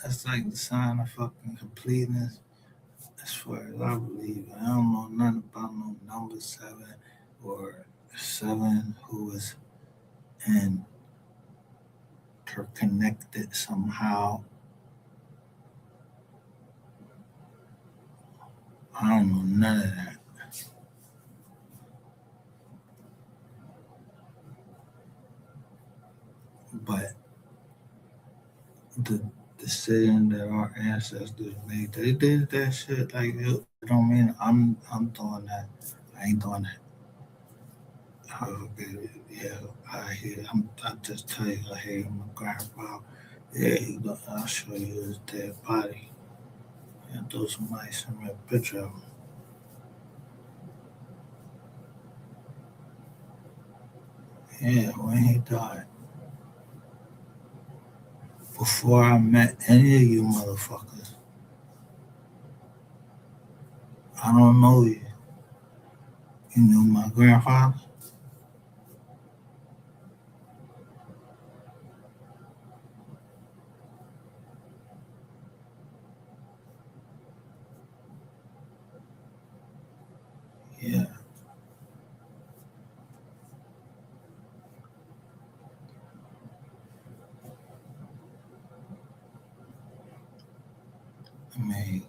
that's like the sign of fucking completeness. As far as I believe, I don't know nothing about no number 7 or 7 who is interconnected somehow. I don't know none of that. But the decision that our ancestors made, they did that shit. Like, it don't mean I'm doing that. I ain't doing that. Okay, yeah, I hear. I just tell you, I hear my grandpa. Yeah, I'll show you his dead body. And throw somebody send me a picture of him. Yeah, when he died. Before I met any of you motherfuckers. I don't know you. You knew my grandfather? Yeah. I mean,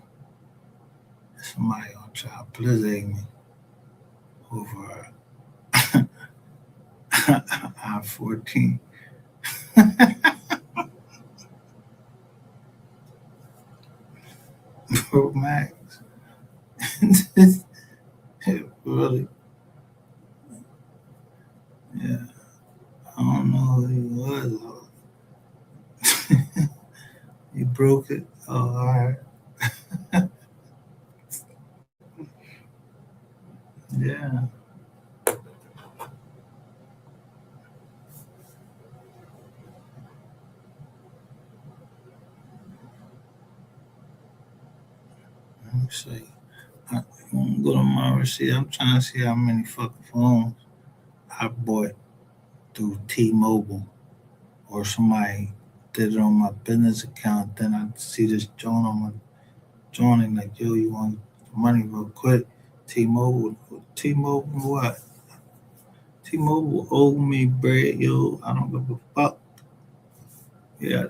somebody gonna try to blizzard me over I-14. Pro Max. Really? Yeah. I don't know who he was. He broke it. Oh, all right. Yeah. Let me see. I won't go to my receipt. I'm trying to see how many fucking phones I bought through T-Mobile or somebody did it on my business account. Then I see this joint on my joining like, yo, you want money real quick? T-Mobile what? T-Mobile owed me bread, yo. I don't give a fuck. Yeah,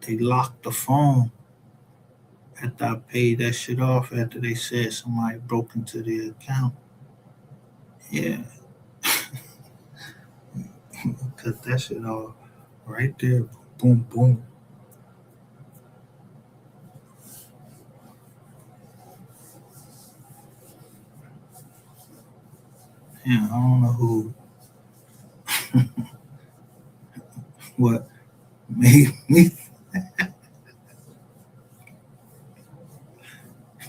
they locked the phone after I paid that shit off. After they said somebody broke into the account. Yeah, cut that shit off right there. Boom, boom. Yeah, I don't know who, what made me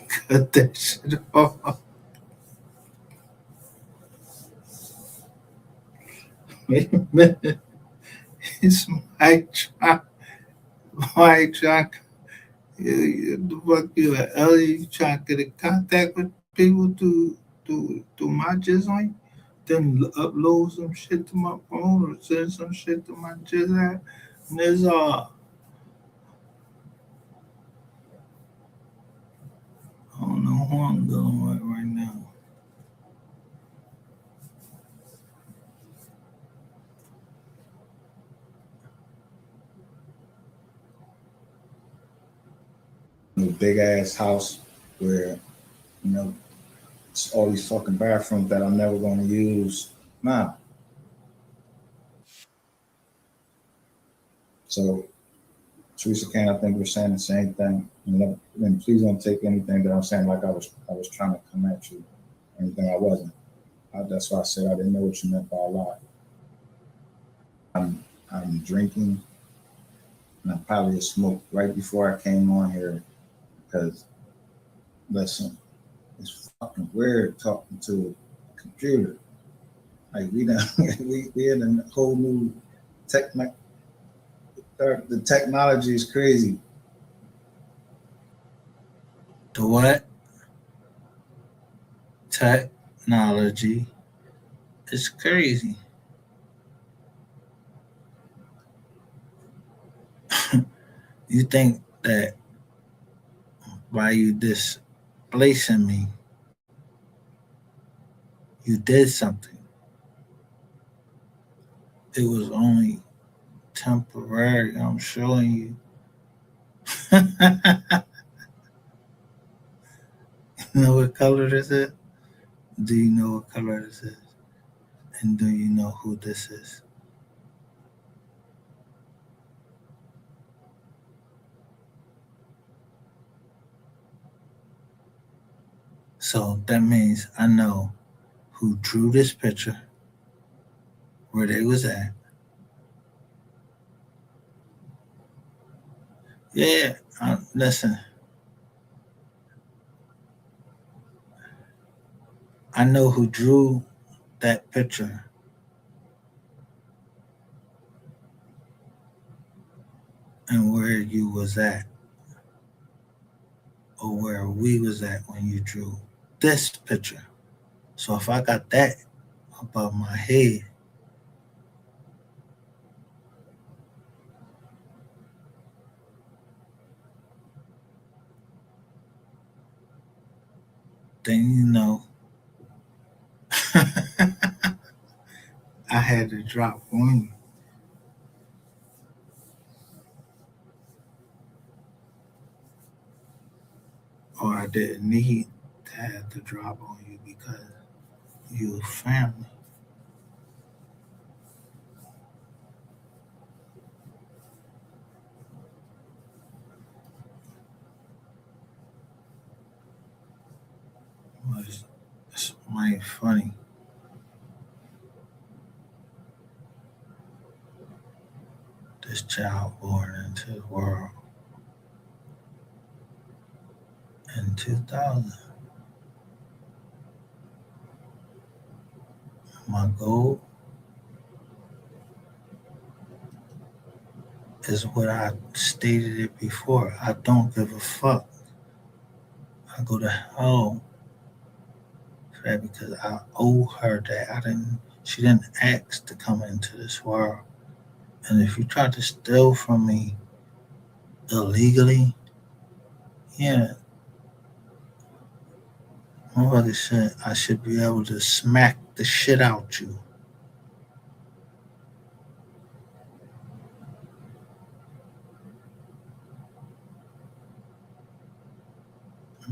cut that shit off. Wait a minute. It's my try. The fuck you at Ellie? You trying to get in contact with people to my joint? Then upload some shit to my phone or send some shit to my app. And there's I don't know who I'm dealing with right now. A big ass house where, you know, it's all these fucking bathrooms that I'm never going to use. Nah. So, Teresa Kane, I think we're saying the same thing. And please don't take anything that I'm saying like I was trying to come at you. Anything I wasn't. That's why I said I didn't know what you meant by a lot. I'm drinking, and I probably smoked right before I came on here because, listen, it's fucking weird talking to a computer. Like we done, we in a whole new the technology is crazy. The what? Technology is crazy. You think that by you displacing me, you did something. It was only temporary. I'm showing you. You know what color this is? Do you know what color this is? And do you know who this is? So that means I know who drew this picture, where they was at. Yeah, listen. I know who drew that picture. and where you was at, or where we was at when you drew this picture. So if I got that above my head, then you know I had to drop on you. Or I didn't need to have to drop on you because you family. It's mighty funny. This child born into the world in 2000. My goal is what I stated it before. I don't give a fuck. I go to hell for that because I owe her that. She didn't ask to come into this world. And if you try to steal from me illegally, yeah, nobody said I should be able to smack the shit out you.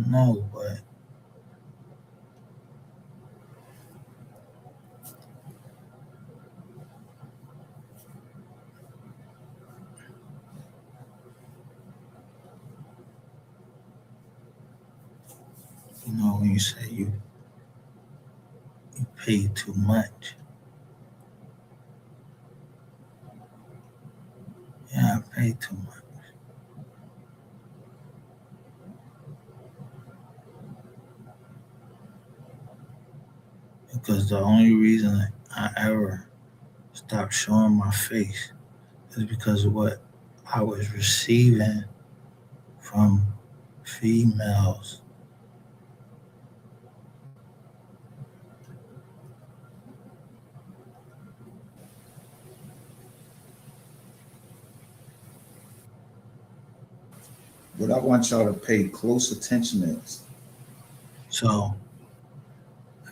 No, but you know when you say you pay too much, yeah, I pay too much. Because the only reason I ever stopped showing my face is because of what I was receiving from females. What I want y'all to pay close attention is So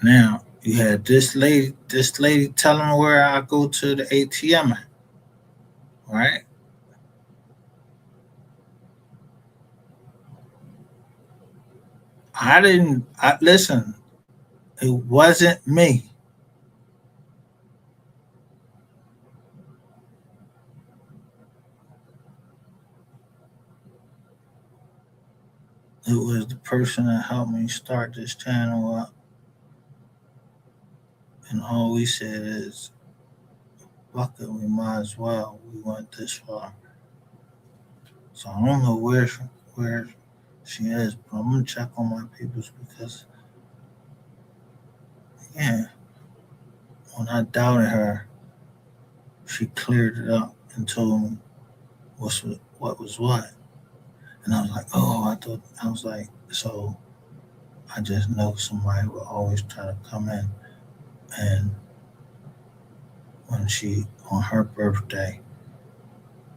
now you had this lady telling me where I go to the ATM at, right? Listen, it wasn't me. It was the person that helped me start this channel up. And all we said is, fuck it, we might as well. We went this far. So I don't know where she is, but I'm gonna check on my peoples because yeah, when I doubted her, she cleared it up and told me what was what. And I was like, oh, I was like, so I just know somebody will always try to come in. And when on her birthday,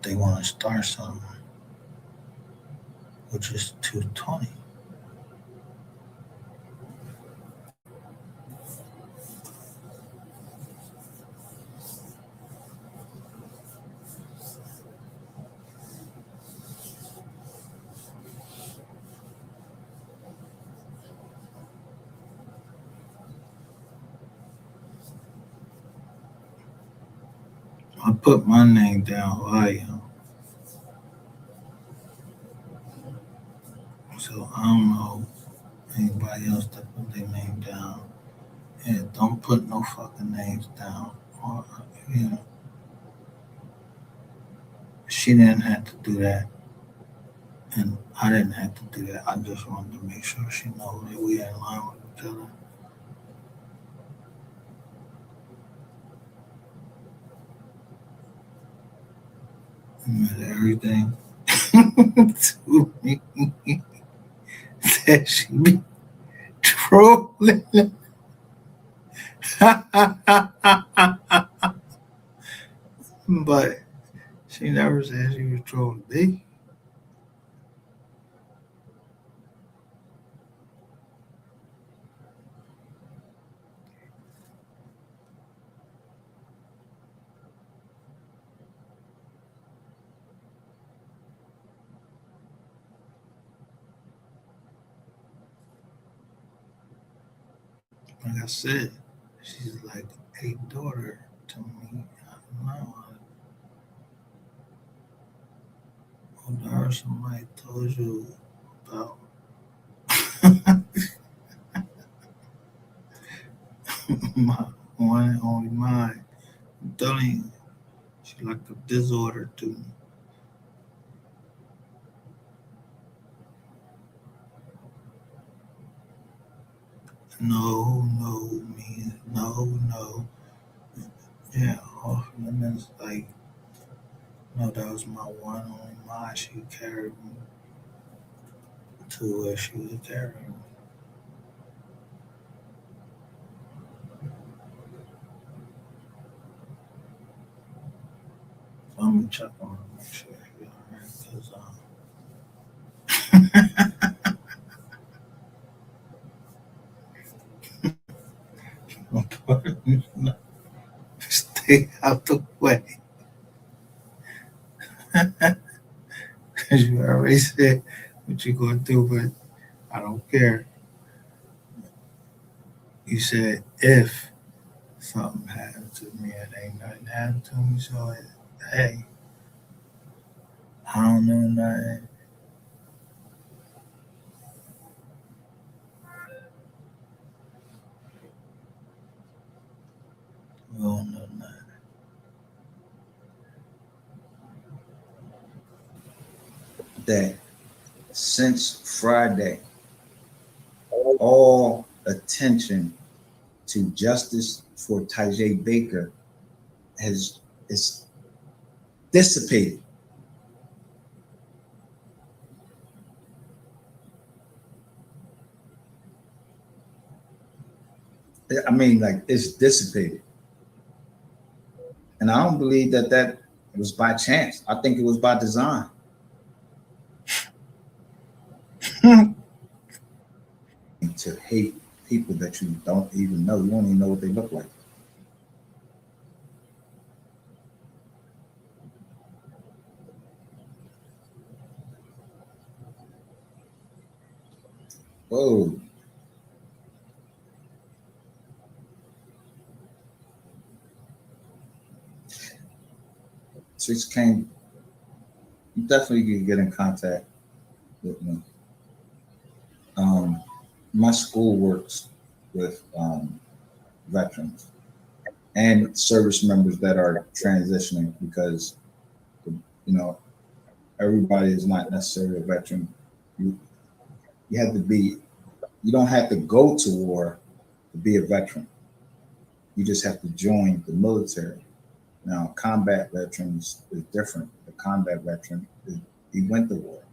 they want to start something, which is 220. I put my name down volume. So I don't know anybody else that put their name down. Yeah, don't put no fucking names down. Or, you know, she didn't have to do that. And I didn't have to do that. I just wanted to make sure she knows that we in line with each other. admit everything to me that she be trolling. But she never said she was trolling me. Like I said, she's like a daughter to me. I don't know. I heard somebody told you about my one and only mine. I'm telling you, she like a disorder to me. No, no, me, no, no. Yeah, off limits. Like, no, that was my one and only mine. She carried me to where she was carrying me. So I'm gonna check on her, make sure she's alright. Cause stay out the way. Cause you already said what you gonna do, but I don't care. You said if something happened to me, it ain't nothing happened to me. So hey, I don't know nothing. We don't know nothing. That since Friday, all attention to justice for Tajay Baker has is dissipated. I mean, like it's dissipated, and I don't believe that was by chance. I think it was by design. To hate people that you don't even know. You don't even know what they look like. Whoa. Six came. You definitely can get in contact with me. My school works with veterans and service members that are transitioning because you know everybody is not necessarily a veteran. You you have to be. You don't have to go to war to be a veteran. You just have to join the military. Now, combat veterans is different. The combat veteran, he went to war.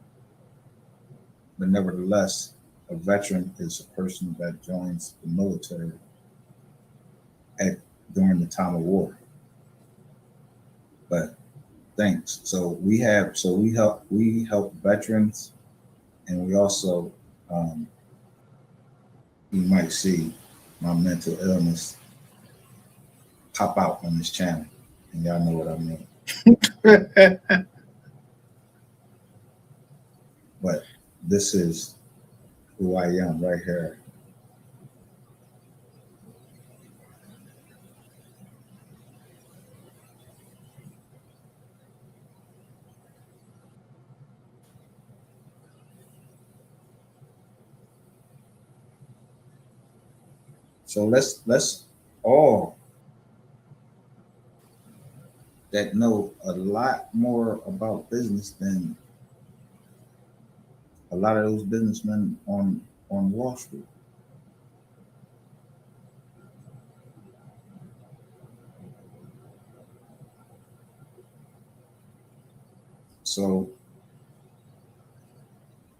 But nevertheless, a veteran is a person that joins the military at during the time of war. But thanks. So we help veterans, and we also you might see my mental illness pop out on this channel, and y'all know what I mean. But this is who I am right here. So let's all that know a lot more about business than a lot of those businessmen on Wall Street. So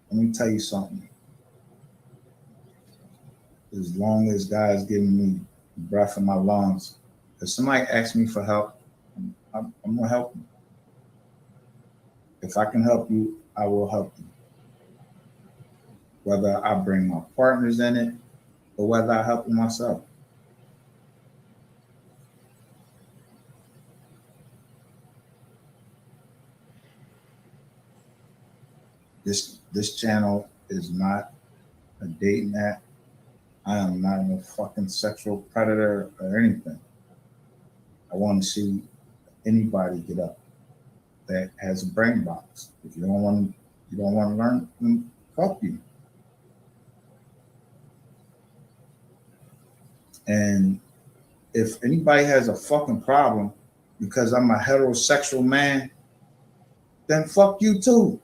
let me tell you something. As long as God's giving me breath in my lungs, if somebody asks me for help, I'm gonna help them. If I can help you, I will help you. Whether I bring my partners in it or whether I help them myself. This channel is not a dating app. I am not a fucking sexual predator or anything. I want to see anybody get up that has a brain box. If you don't want to learn, then fuck you. And if anybody has a fucking problem because I'm a heterosexual man, then fuck you too.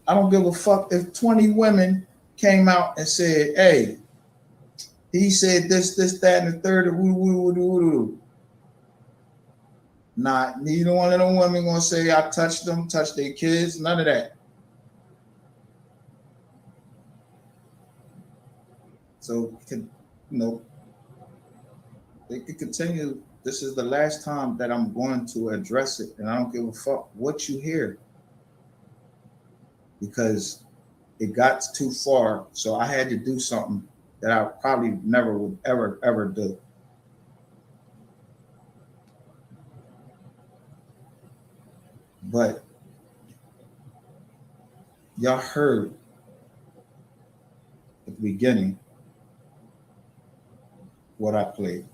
I don't give a fuck if 20 women came out and said, hey, he said this, that, and the third, Not neither one of them women gonna say I touched them, touched their kids, none of that. So they could continue. This is the last time that I'm going to address it, and I don't give a fuck what you hear. Because it got too far, so I had to do something that I probably never would ever do. But y'all heard at the beginning what I played.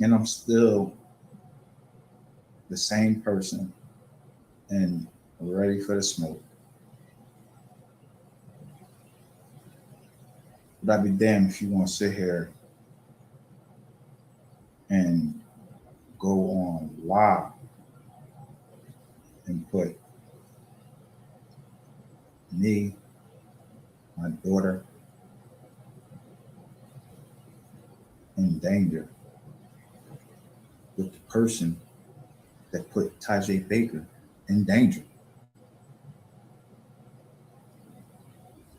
And I'm still the same person and ready for the smoke. But I'd be damned if you want to sit here and go on live and put me, my daughter, in danger with the person that put Tajay Baker in danger.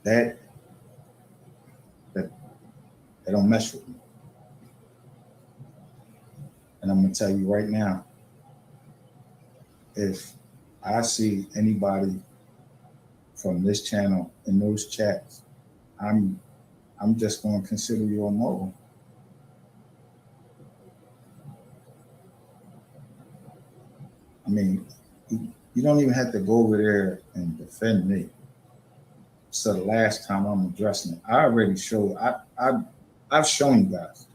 That don't mess with me. And I'm gonna tell you right now, if I see anybody from this channel in those chats, I'm just gonna consider you a mogul. I mean, you don't even have to go over there and defend me. So the last time I'm addressing it, I already showed. I've shown you guys.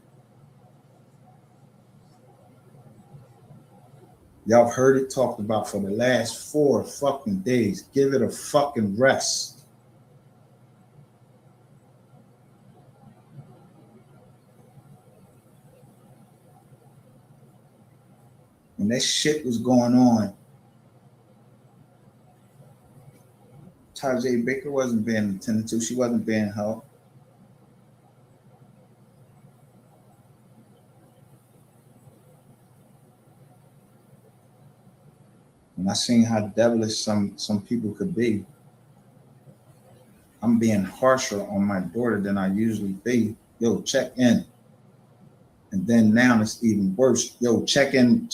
Y'all heard it talked about for the last 4 fucking days. Give it a fucking rest. When that shit was going on, Tajay Baker wasn't being attended to. She wasn't being helped. When I seen how devilish some people could be, I'm being harsher on my daughter than I usually be. Yo, check in. And then now it's even worse. Yo, check in.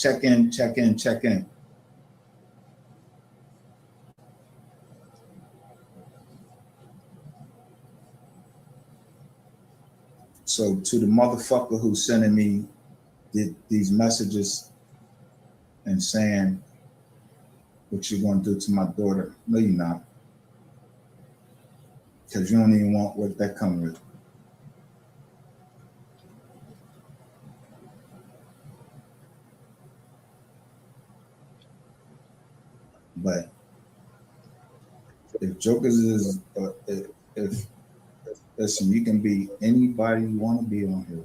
So to the motherfucker who's sending me these messages and saying what you're gonna do to my daughter, no, you're not. Because you don't even want what that comes with. But if Jokers is, if listen, you can be anybody you want to be on here.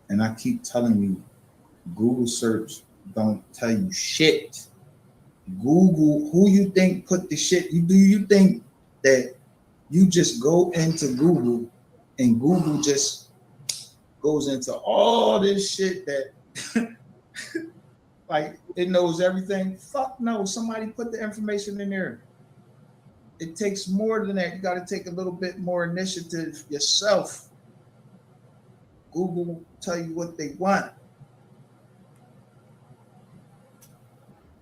And I keep telling you, Google search don't tell you shit. Google, who you think put the shit? Do you think that you just go into Google and Google just goes into all this shit that like it knows everything. Fuck no, somebody put the information in there. It takes more than that. You got to take a little bit more initiative yourself. Google will tell you what they want.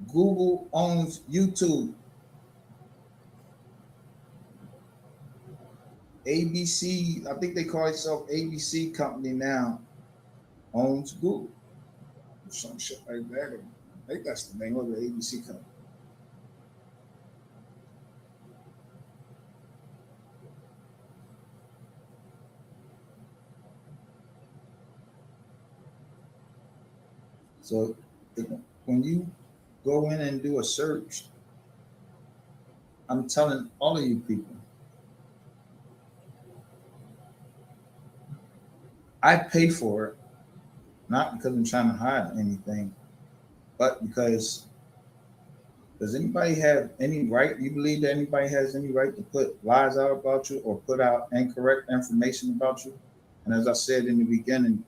Google owns YouTube. ABC, I think they call itself ABC company now, owns Google. Some shit like that. I think that's the name of the ABC company. So when you go in and do a search, I'm telling all of you people, I pay for it, not because I'm trying to hide anything, but because does anybody have any right? You believe that anybody has any right to put lies out about you or put out incorrect information about you? And as I said in the beginning,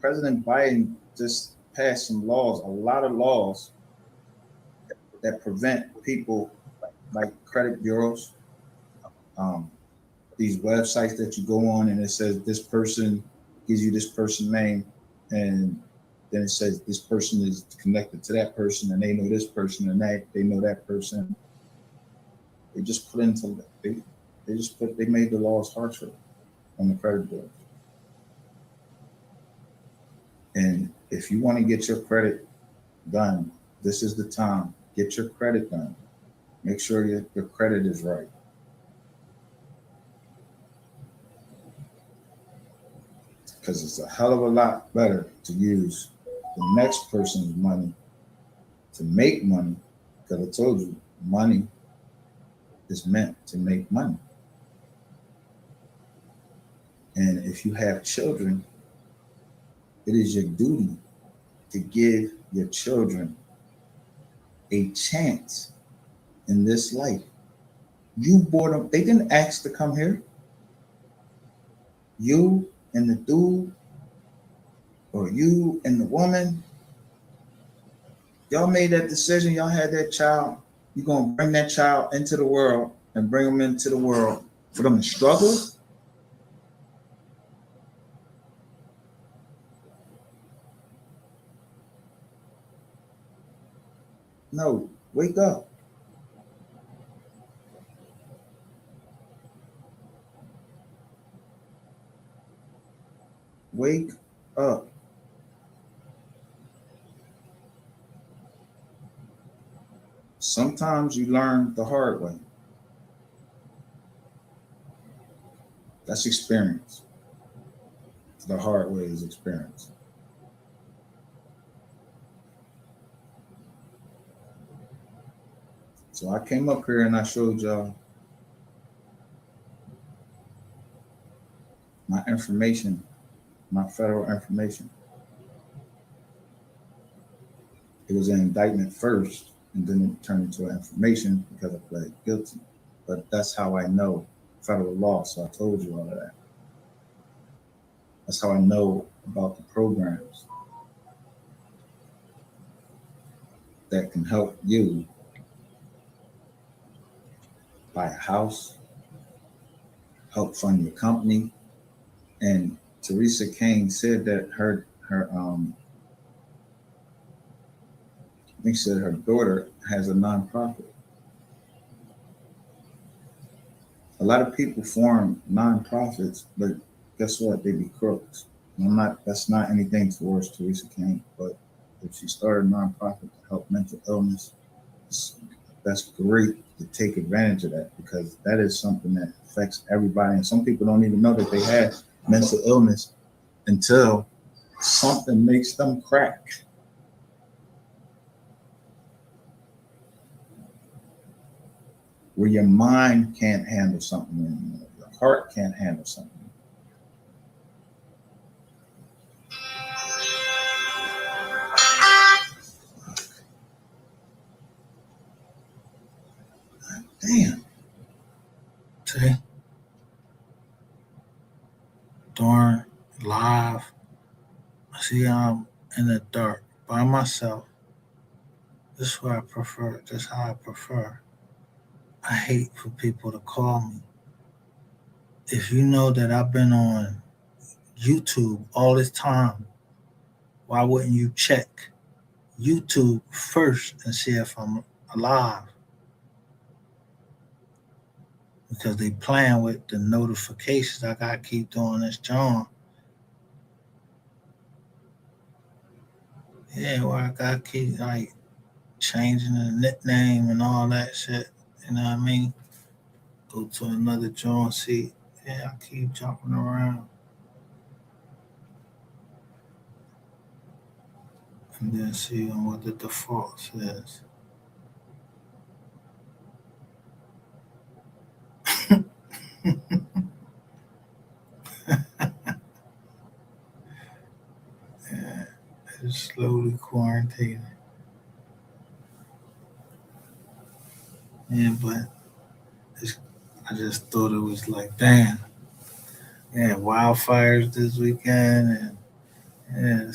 President Biden just passed some laws, a lot of laws that prevent people like credit bureaus, these websites that you go on and it says this person gives you this person name, and then it says this person is connected to that person and they know this person and they know that person. They just put into they made the laws harsher on the credit bureaus. And if you want to get your credit done, this is the time. Get your credit done. Make sure your credit is right. Because it's a hell of a lot better to use the next person's money to make money. Because I told you, money is meant to make money. And if you have children, it is your duty to give your children a chance in this life. You brought them, they didn't ask to come here. You and the dude, or you and the woman, y'all made that decision, y'all had that child, you're gonna bring that child into the world and bring them into the world for them to struggle? No, wake up. Wake up. Sometimes you learn the hard way. That's experience. The hard way is experience. So I came up here and I showed y'all my information, my federal information. It was an indictment first, and then it turned into an information because I pled guilty. But that's how I know federal law, so I told you all of that. That's how I know about the programs that can help you buy a house, help fund your company. And Teresa Kane said that her I think she said her daughter has a nonprofit. A lot of people form nonprofits, but guess what? They be crooks. That's not anything towards Teresa Kane, but if she started a nonprofit to help mental illness, that's great to take advantage of that, because that is something that affects everybody. And some people don't even know that they have mental illness until something makes them crack. Where your mind can't handle something anymore, your heart can't handle something. Damn. Okay. Darn lie. See, I'm in the dark by myself. This is what I prefer. This is how I prefer. I hate for people to call me. If you know that I've been on YouTube all this time, why wouldn't you check YouTube first and see if I'm alive? Because they playing with the notifications. I gotta keep doing this, John. Yeah, well, I gotta keep like changing the nickname and all that shit. You know what I mean? Go to another John seat. Yeah, I keep jumping around. And then see what the default says. Yeah, it's slowly quarantining. Yeah, but I just thought it was like, damn. Yeah, wildfires this weekend, and yeah,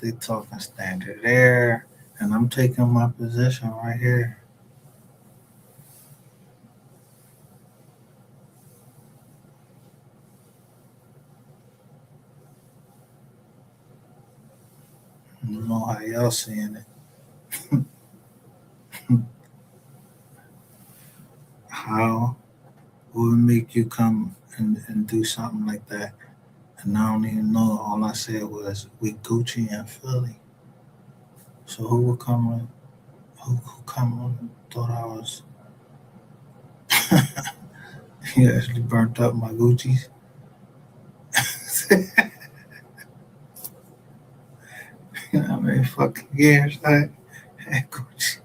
they talking standard air, and I'm taking my position right here. I don't know how y'all seeing it. How would it make you come and do something like that? And I don't even know. All I said was we Gucci and Philly. So who would come and who come and thought I was he actually burnt up my Gucci's. You know how many fucking years I had Gucci.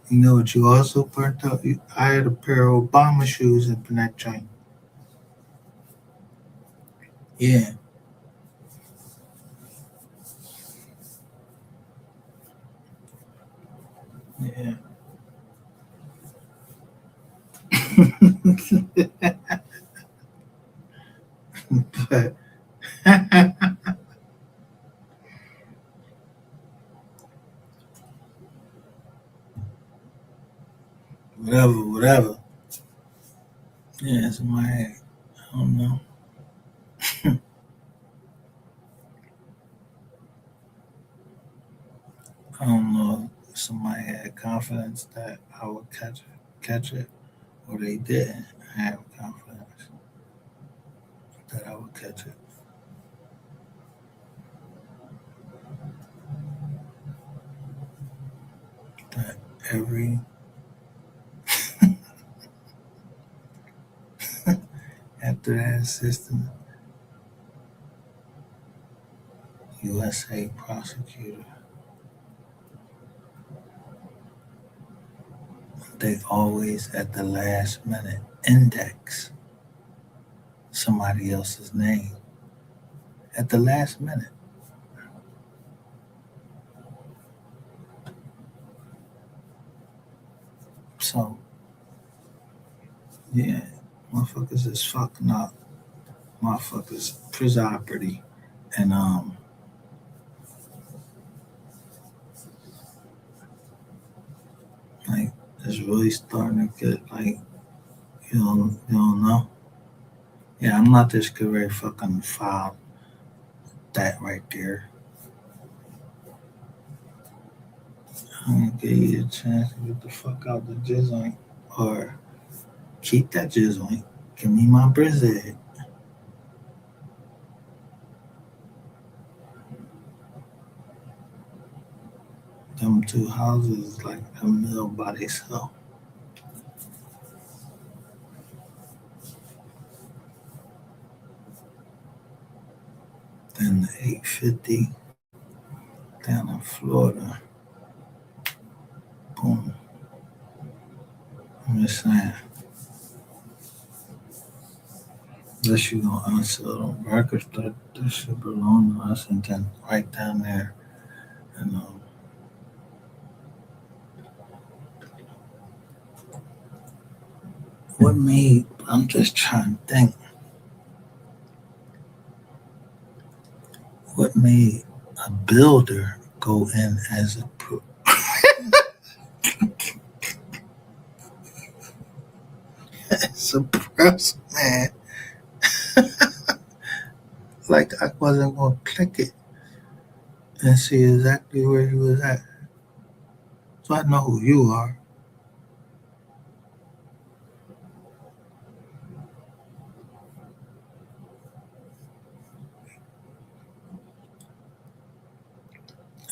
You know what you also burnt up? I had a pair of Obama shoes up in that joint. Yeah. Yeah. But whatever. Yeah, it's in my head. I don't know. I don't know if somebody had confidence that I would catch it, or they didn't have confidence that I would catch it. That every after that assistant USA prosecutor, they always at the last minute index somebody else's name at the last minute. So yeah, motherfuckers is fucking up. Motherfuckers property, and like it's really starting to get like you don't know. Yeah, I'm not just gonna very fucking file that right there. I'm gonna give you a chance to get the fuck out the jizzle or keep that jizzle. Give me my brizzy. Them two houses like a mill by themselves. Then the 850 down in Florida. Boom. I'm just saying. Unless you gonna unsell them records that should belong to us, and then right down there, you know, What made, I'm just trying to think. What made a builder go in as a suppressor, man? Like I wasn't gonna click it and see exactly where he was at. So I know who you are.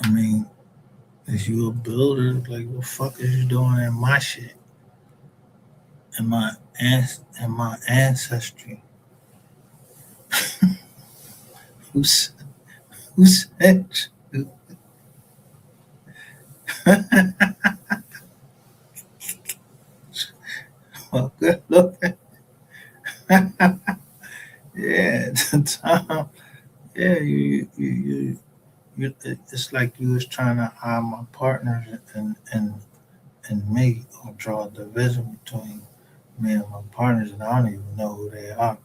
I mean, is you a builder? Like, what the fuck is you doing in my shit? In my ancestry? Who's who said you? Well, good looking. Yeah, Tom. Yeah, you. It's like you was trying to hide my partners and me, or draw a division between me and my partners, and I don't even know who they are.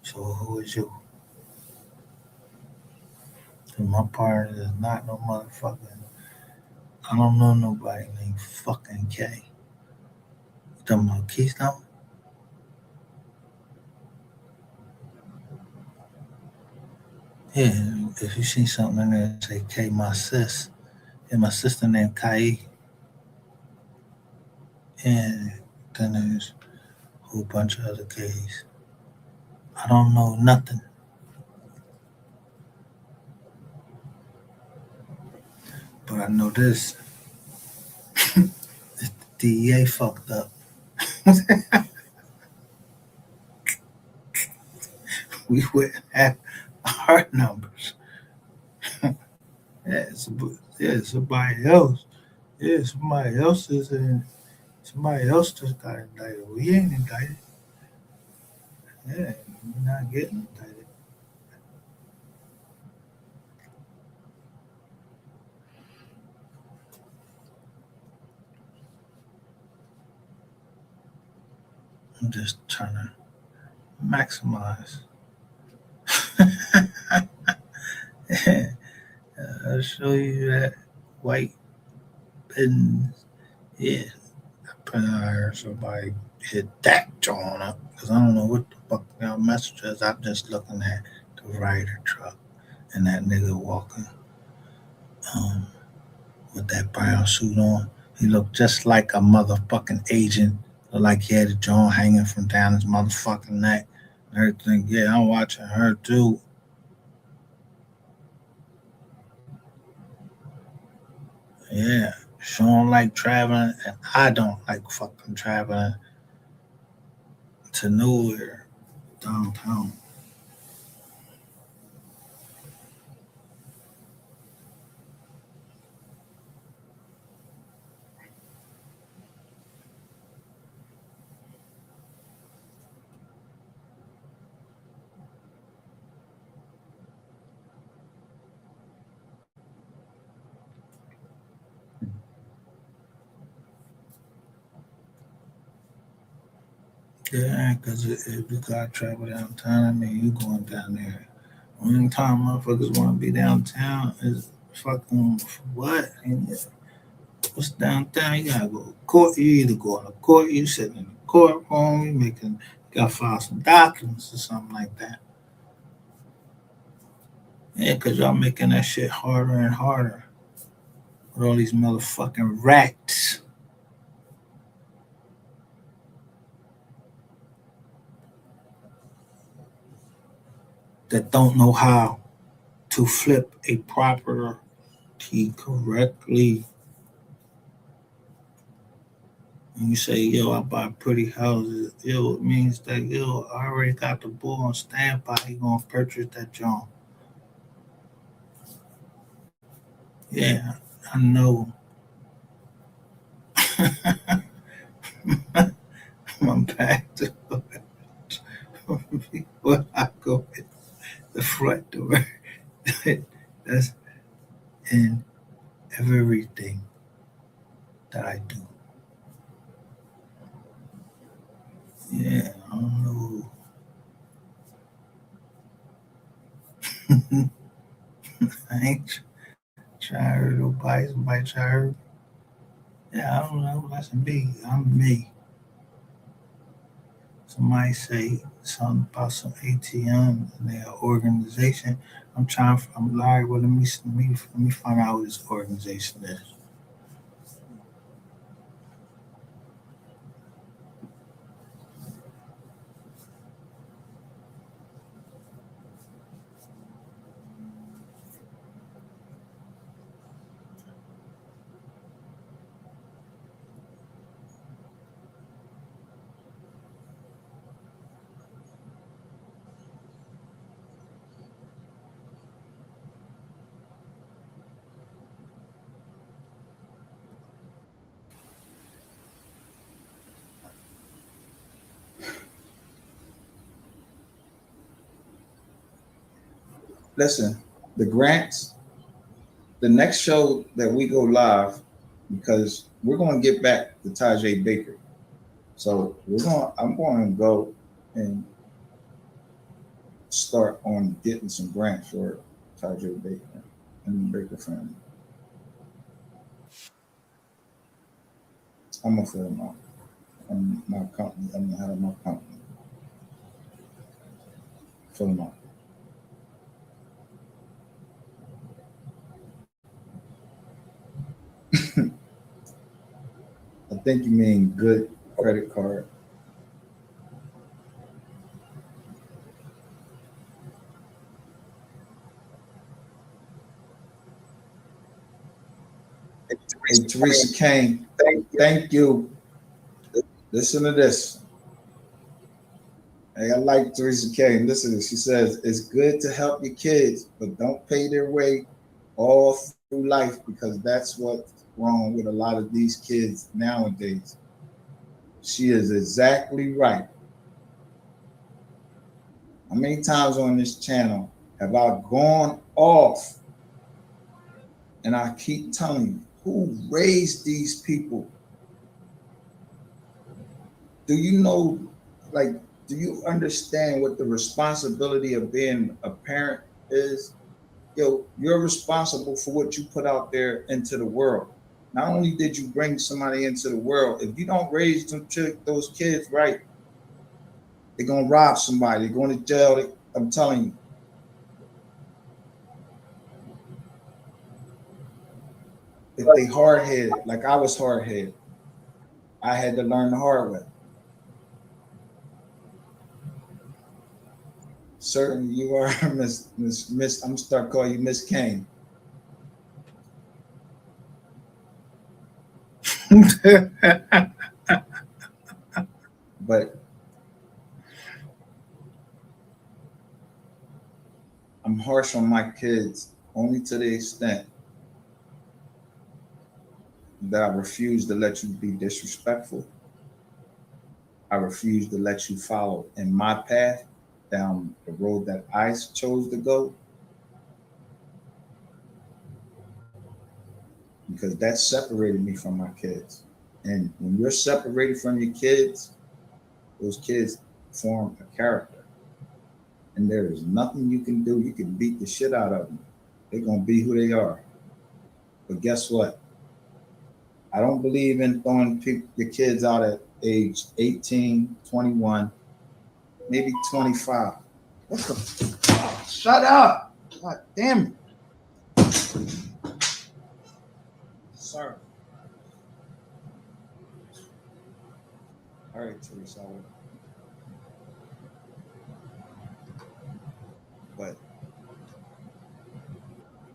So who is you? 'Cause my partner is not no motherfucking. I don't know nobody named fucking K. You talking about Keystone? Yeah, if you see something in there say K, my sis, and my sister named Kai, and then there's a whole bunch of other K's. I don't know nothing, but I know this. The DEA fucked up. We wouldn't have our numbers. Yeah, somebody else. Yeah, somebody else is in. Somebody else just got indicted. We ain't indicted. Yeah, we're not getting indicted. I'm just trying to maximize. I'll show you that white pin. Yeah, I heard somebody hit that joint up because I don't know what the fuck y'all message is. I'm just looking at the Ryder truck and that nigga walking um, with that brown suit on. He looked just like a motherfucking agent. Looked like he had a jaw hanging from down his motherfucking neck and everything. Yeah, I'm watching her too. Yeah, she don't like traveling, and I don't like fucking traveling to nowhere downtown. Yeah, because if you gotta travel downtown, I mean, you going down there. Only time motherfuckers want to be downtown is fucking for what? And what's downtown? You gotta go to court. You either go to court, you sitting in the courtroom, you gotta file some documents or something like that. Yeah, because y'all making that shit harder and harder with all these motherfucking rats that don't know how to flip a property correctly. When you say, yo, I buy pretty houses, yo, it means that, yo, I already got the bull on standby. You gonna purchase that joint. Yeah, I know. I'm back to before I go in the front door. That's in everything that I do. Yeah, I don't know. I ain't trying to hurt nobody. Somebody try to hurt. Yeah, I don't know. That's me. I'm me. Somebody say something about some ATM and their organization. I'm Larry. Well, let me find out what this organization is. Listen, the grants, the next show that we go live, because we're going to get back to Tajay Baker. So I'm going to go and start on getting some grants for Tajay Baker and the Baker family. I'm gonna fill them out. I'm my company. I'm the head of my company. Fill them out. I think you mean good credit card. Hey, Teresa Kane, thank you. Listen to this. Hey, I like Teresa Kane. Listen to this. She says, it's good to help your kids, but don't pay their way all through life because that's what's wrong with a lot of these kids nowadays. She is exactly right. How many times on this channel have I gone off and I keep telling you, who raised these people? Do you know, like, do you understand what the responsibility of being a parent is? Yo, you're responsible for what you put out there into the world. Not only did you bring somebody into the world, if you don't raise those kids right, they're gonna rob somebody, they're going to jail. I'm telling you. If they hard headed, like I was hard headed, I had to learn the hard way. Certainly you are Miss I'm gonna start calling you Miss Kane. But I'm harsh on my kids only to the extent that I refuse to let you be disrespectful. I refuse to let you follow in my path down the road that I chose to go because that separated me from my kids. And when you're separated from your kids, those kids form a character. And there is nothing you can do. You can beat the shit out of them. They're going to be who they are. But guess what? I don't believe in throwing your kids out at age 18, 21, maybe 25. What the? Oh, shut up. God damn it. Sorry. All right, Teresa. But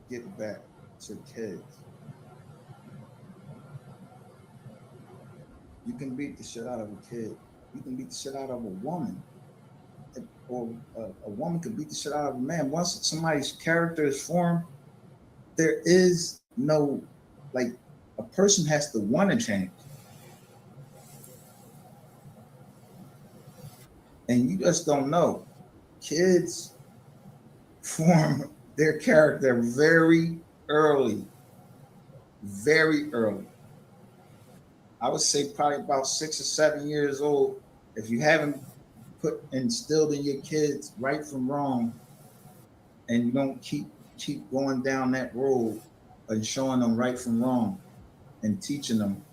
get back to kids. You can beat the shit out of a kid. You can beat the shit out of a woman. Or a woman could beat the shit out of a man. Once somebody's character is formed, there is no, like, a person has to want to change. And you just don't know. Kids form their character very early. Very early. I would say probably about 6 or 7 years old. If you haven't instilled in your kids right from wrong, and you don't keep going down that road and showing them right from wrong and teaching them,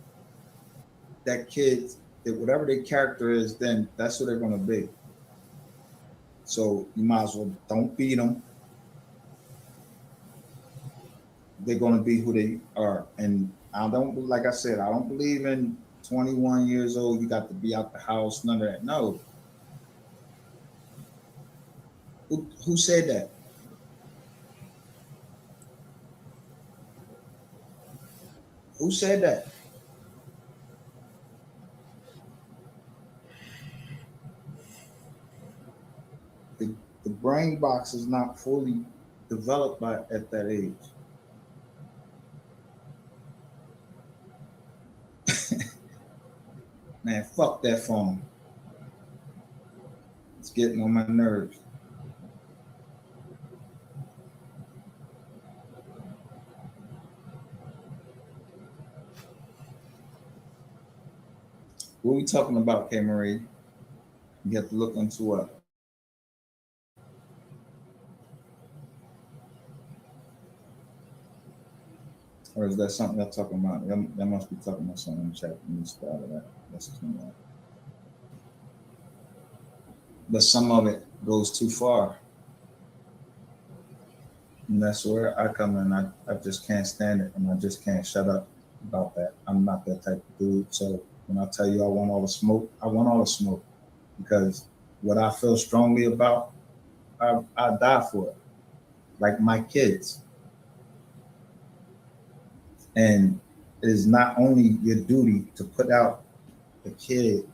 that kid, that whatever their character is, then that's who they're going to be. So you might as well don't beat them. They're going to be who they are. And I don't, like I said, I don't believe in 21 years old, you got to be out the house, none of that. No. Who said that? Who said that? The brain box is not fully developed at that age. Man, fuck that phone. It's getting on my nerves. What are we talking about, K. Marie? You have to look into what? Or is that something they're talking about? That must be talking about something in the chat. Let me start out of that. That's right. But some of it goes too far. And that's where I come in. I just can't stand it, and I just can't shut up about that. I'm not that type of dude. So when I tell you I want all the smoke, I want all the smoke, because what I feel strongly about, I die for it. Like my kids. And it is not only your duty to put out the kid,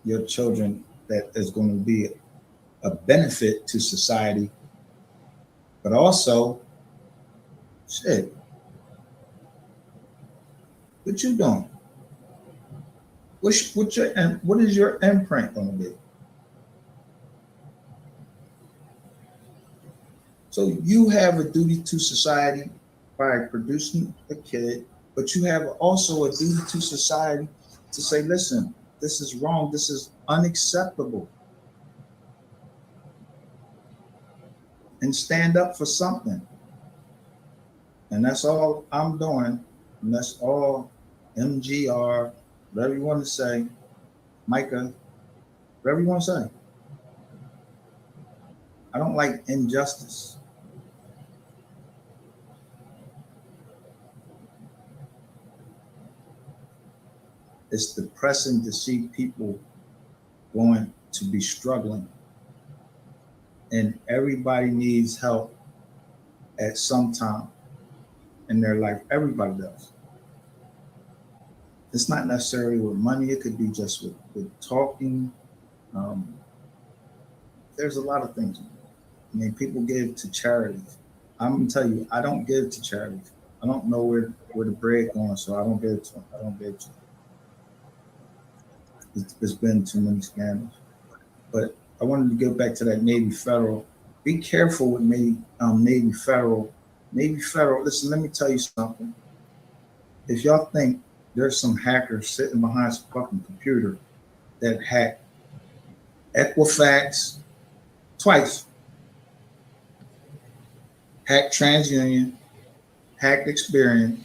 your children, that is going to be a benefit to society, but also, shit, what you doing? What is your imprint going to be? So you have a duty to society by producing a kid, but you have also a duty to society to say, listen, this is wrong, this is unacceptable. And stand up for something. And that's all I'm doing. And that's all MGR, whatever you want to say, Micah, whatever you want to say. I don't like injustice. It's depressing to see people going to be struggling. And everybody needs help at some time in their life. Everybody does. It's not necessarily with money. It could be just with talking. There's a lot of things. I mean, people give to charities. I'm gonna tell you, I don't give to charities. I don't know where the bread going, so I don't give to them. I don't give to them. There's been too many scandals. But I wanted to get back to that Navy Federal. Be careful with Navy Federal. Navy Federal, listen, let me tell you something. If y'all think there's some hacker sitting behind some fucking computer that hacked Equifax twice, hacked TransUnion, hacked Experian,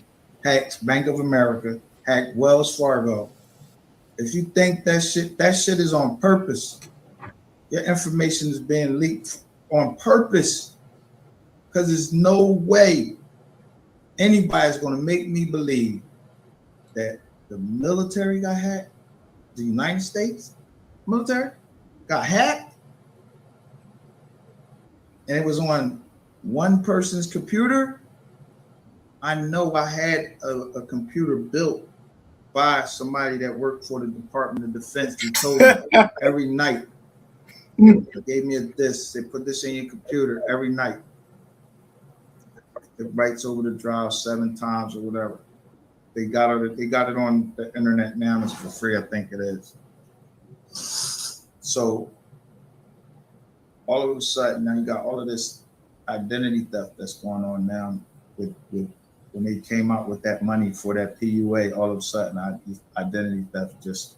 hacked Bank of America, hacked Wells Fargo. If you think that shit is on purpose, your information is being leaked on purpose, because there's no way anybody's going to make me believe that the military got hacked, the United States military got hacked, and it was on one person's computer. I know I had a computer built by somebody that worked for the Department of Defense. He told me every night, they gave me a disc, they put this in your computer every night. It writes over the drive 7 times or whatever. They got it on the internet now. It's for free, I think it is. So all of a sudden, now you got all of this identity theft that's going on now with when they came out with that money for that PUA. All of a sudden, identity theft just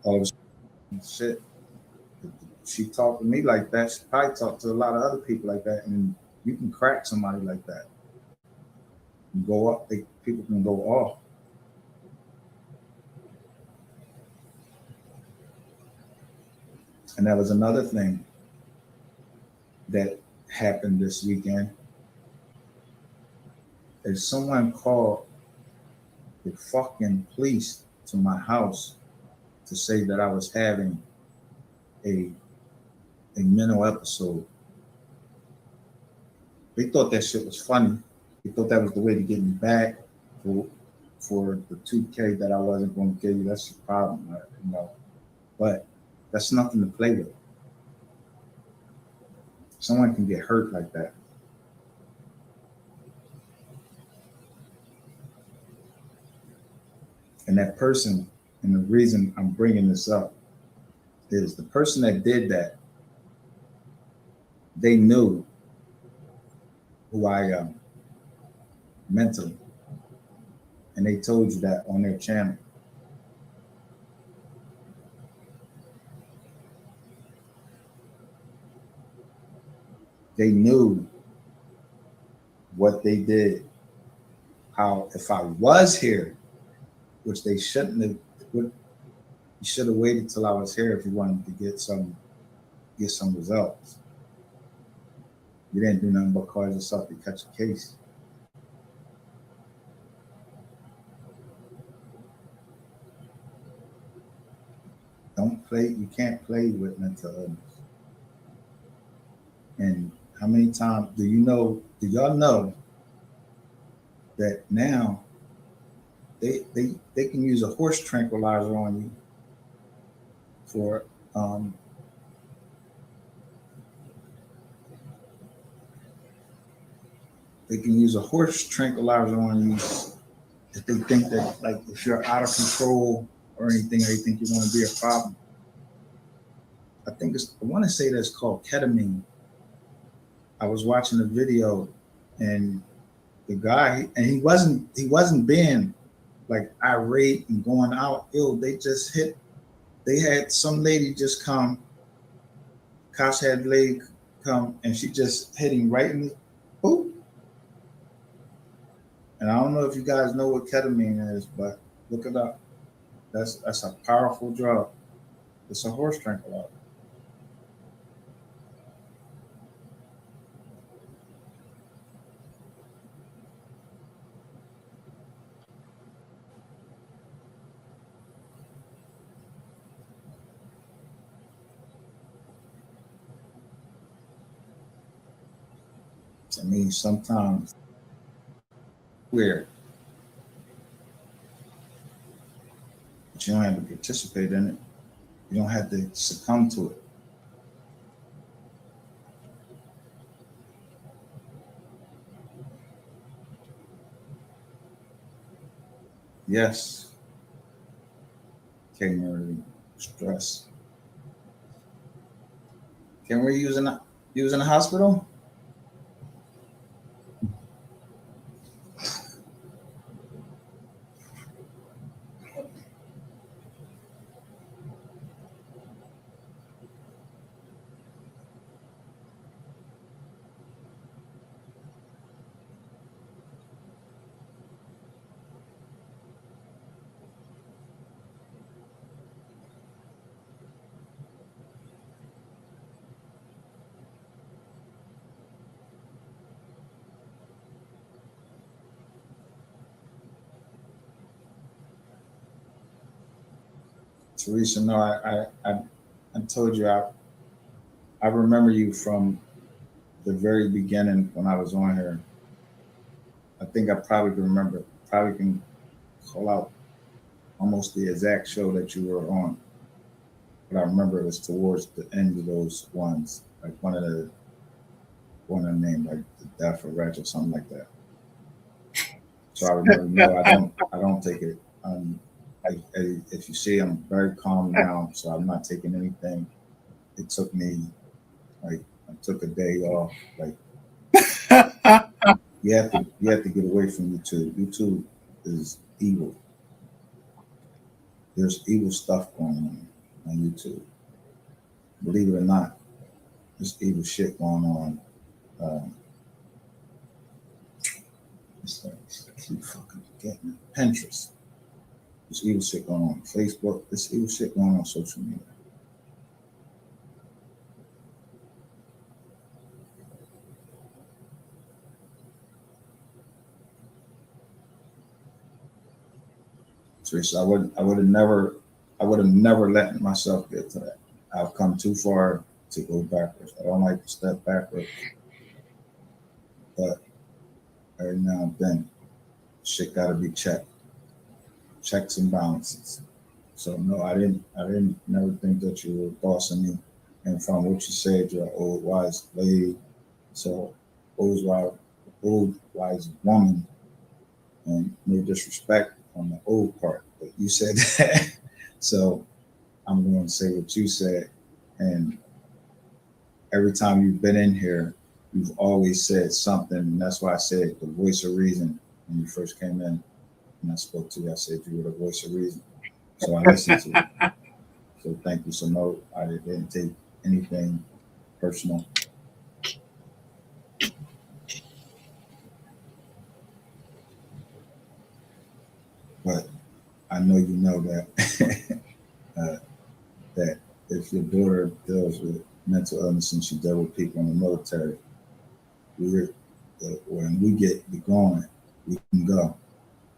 all of a sudden, shit. She talked to me like that. She probably talked to a lot of other people like that, and you can crack somebody like that. You go up, people can go off. And that was another thing that happened this weekend. If someone called the fucking police to my house to say that I was having a mental episode, they thought that shit was funny. They thought that was the way to get me back for the $2K that I wasn't going to give you. That's the problem, you know. But that's nothing to play with. Someone can get hurt like that. And that person, and the reason I'm bringing this up is the person that did that, they knew who I am mentally. And they told you that on their channel. They knew what they did. How, if I was here, which they shouldn't have, you should have waited till I was here if you wanted to get some results. You didn't do nothing but cause yourself to catch a case. Don't play, you can't play with mental illness. And how many times do y'all know that now they can use a horse tranquilizer on you for they can use a horse tranquilizer on you if they think that, like, if you're out of control or anything, or they think you're going to be a problem. I want to say that's called ketamine. I was watching a video, and the guy, and he wasn't being like irate and going out ill. They had some lady just come, cops had a lady come, and she just hit him right in the boop. And I don't know if you guys know what ketamine is, but look it up. That's a powerful drug. It's a horse tranquilizer. I mean, sometimes weird, but you don't have to participate in it. You don't have to succumb to it. Yes, K-Murray, stress. Can we use in a hospital? Teresa, no, I told you I remember you from the very beginning when I was on here. I think I probably can call out almost the exact show that you were on. But I remember it was towards the end of those ones, like one of the name, like the Death of Wretch or something like that. So I remember, no, I don't take it. If you see, I'm very calm now, so I'm not taking anything. It took me, like, I took a day off. Like, you have to get away from YouTube. YouTube is evil. There's evil stuff going on. on YouTube. Believe it or not, there's evil shit going on. I keep fucking forgetting it. Pinterest. There's evil shit going on Facebook. There's evil shit going on social media. Teresa, I would have never let myself get to that. I've come too far to go backwards. I don't like to step backwards, but every now and then, shit got to be checked, checks and balances. So no, I didn't never think that you were bossing me. And from what you said, you're an old wise lady. So old wise woman, and no disrespect on the old part, but you said that. So I'm going to say what you said. And every time you've been in here, you've always said something. And that's why I said the voice of reason when you first came in. And I spoke to you, I said you were the voice of reason. So I listened to you. So thank you. So no, I didn't take anything personal. But I know you know that that if your daughter deals with mental illness and she dealt with people in the military, when we get going, we can go,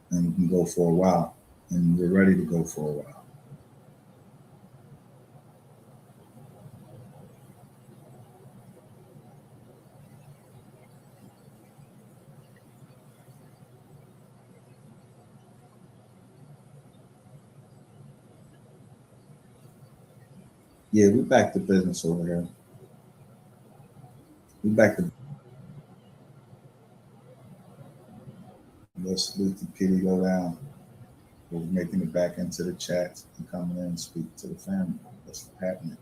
and we can go for a while, and we're ready to go for a while. Yeah, we're back to business over here. We're back to let's leave the pity go down. We're making it back into the chats and coming in and speak to the family. That's what's happening.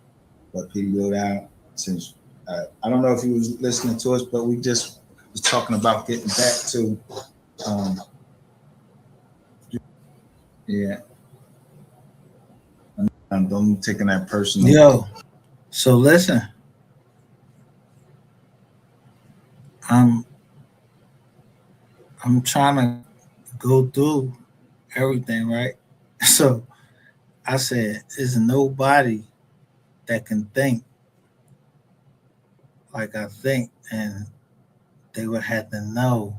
But pity go down since I don't know if you was listening to us, but we just was talking about getting back to yeah. I'm taking that personal. Yo, so listen, I'm trying to go through everything, right? So I said, there's nobody that can think like I think, and they would have to know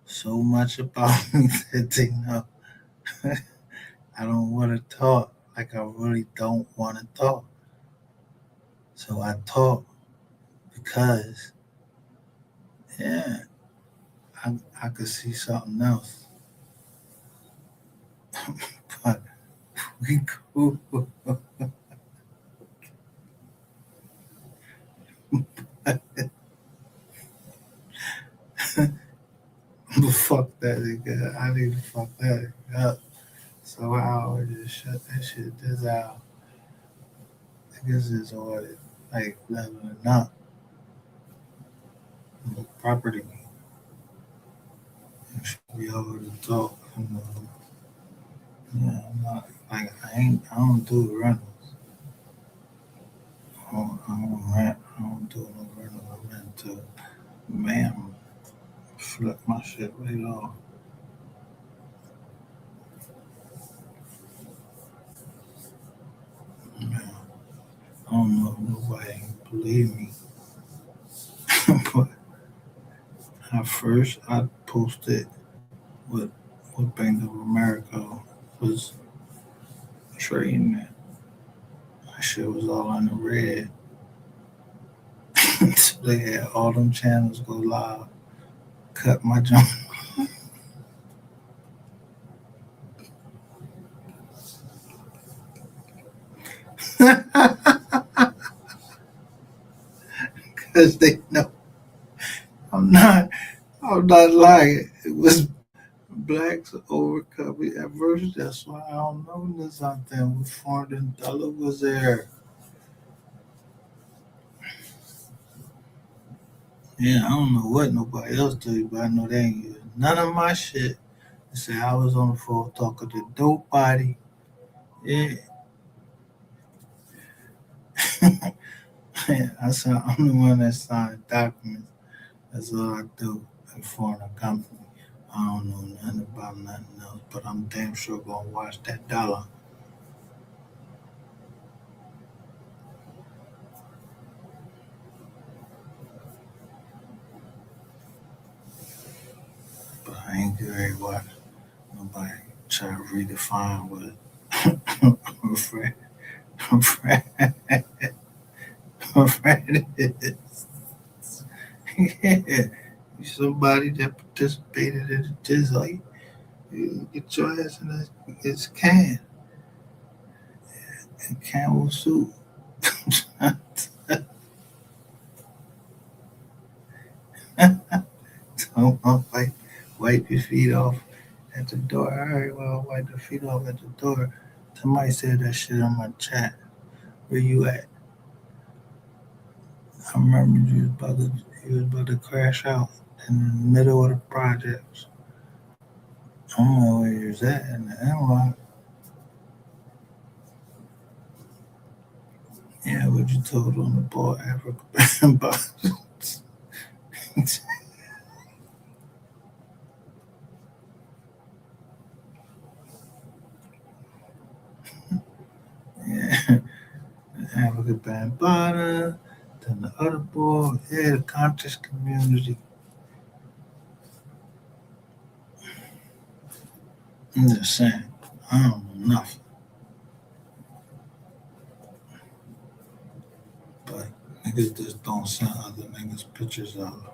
so much about me that they know I don't want to talk. Like I really don't want to talk. So I talk because, yeah, I could see something else. But we cool. But fuck that nigga. I need to fuck that nigga up. So I always just shut that shit this out. Niggas is always like leveling up. Property. You should be able to talk. You know. Yeah, I'm not like I don't do rentals. I don't rent. I don't do no rental. I rent to man flip my shit right off. Man, I don't know if nobody can believe me. But at first I posted what Bank of America was trading at. My shit was all on the red. So they had all them channels go live. Cut my jump. Because they know I'm not lying. It was blacks overcoming adversity. That's why I don't know this something. We formed and Dollar was there. Yeah, I don't know what nobody else do, but I know they ain't using none of my shit. They say I was on the phone talking to dope body. Yeah. I said, I'm the one that signed documents. That's all I do in foreign company. I don't know nothing about nothing else, but I'm damn sure gonna watch that dollar. But I ain't gonna watch nobody try to redefine what Fred, Fred, Fred is. Yeah. You somebody that participated in the jizzle, you get your ass in this can. And can will suit. So I'm like, wipe your feet off at the door. All right, well, wipe your feet off at the door. Somebody said that shit on my chat. Where you at? I remember you was about to crash out in the middle of the projects. I don't know where you was at in the NY. Yeah, what you told on the board Africa about. Yeah, Africa Bambaataa, then the other boy, yeah, the conscious community. I'm just saying, I don't know nothing. But niggas just don't send other niggas pictures of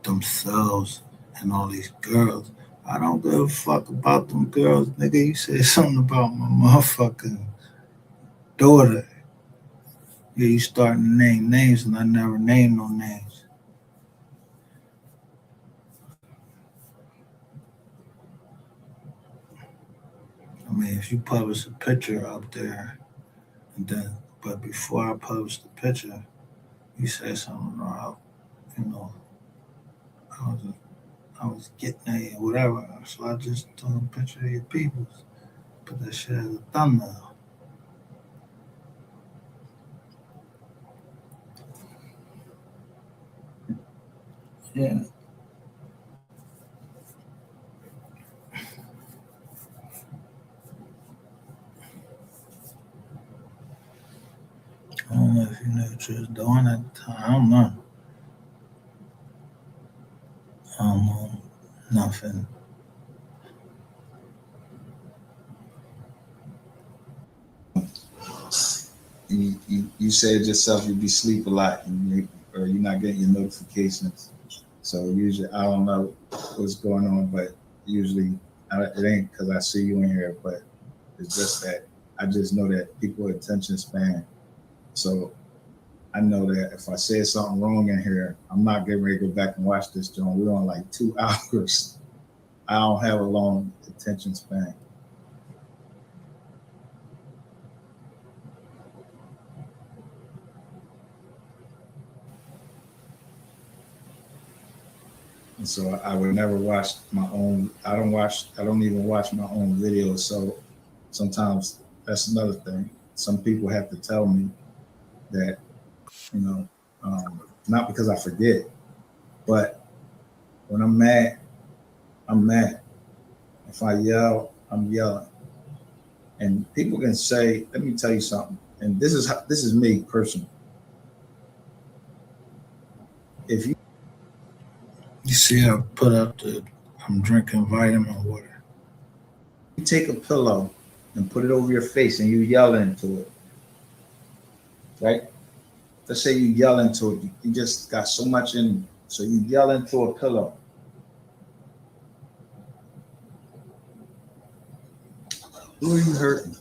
themselves and all these girls. I don't give a fuck about them girls, nigga. You said something about my motherfucking daughter. Yeah, you starting to name names and I never named no names. I mean, if you publish a picture up there, and then, but before I published the picture, you said something about, you know, I was, I was getting a whatever. So I just took a picture of your peoples, put that shit as a thumbnail. Yeah. I don't know if you know what you was doing at the time. I don't know. I don't know nothing. You said yourself you be sleep a lot or you're not getting your notifications. So usually I don't know what's going on, but usually it ain't because I see you in here, but it's just that I just know that people attention span. So I know that if I said something wrong in here, I'm not getting ready to go back and watch this joint. We're on like 2 hours. I don't have a long attention span. And so I would never watch my own. I don't even watch my own videos. So sometimes that's another thing. Some people have to tell me that, you know, not because I forget, but when I'm mad, I'm mad. If I yell, I'm yelling. And people can say, let me tell you something. And this is me personally. If You see, I put up I'm drinking vitamin water. you take a pillow and put it over your face and you yell into it, right? Let's say you yell into it. You just got so much in you. So you yell into a pillow. Who are you hurting?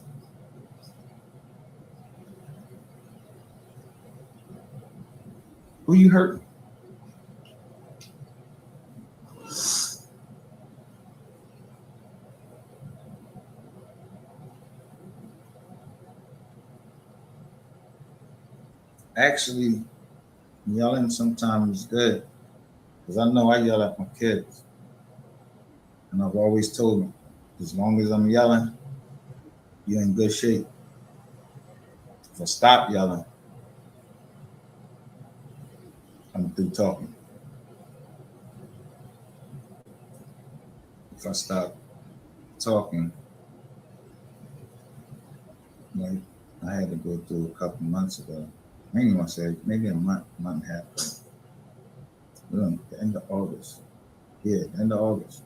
Who are you hurting? Actually, yelling sometimes is good because I know I yell at my kids. And I've always told them, as long as I'm yelling, you're in good shape. If I stop yelling, I'm through talking. If I stop talking, like I had to go through a couple months ago. Maybe I say maybe a month and a half ago. The end of August. Yeah, the end of August.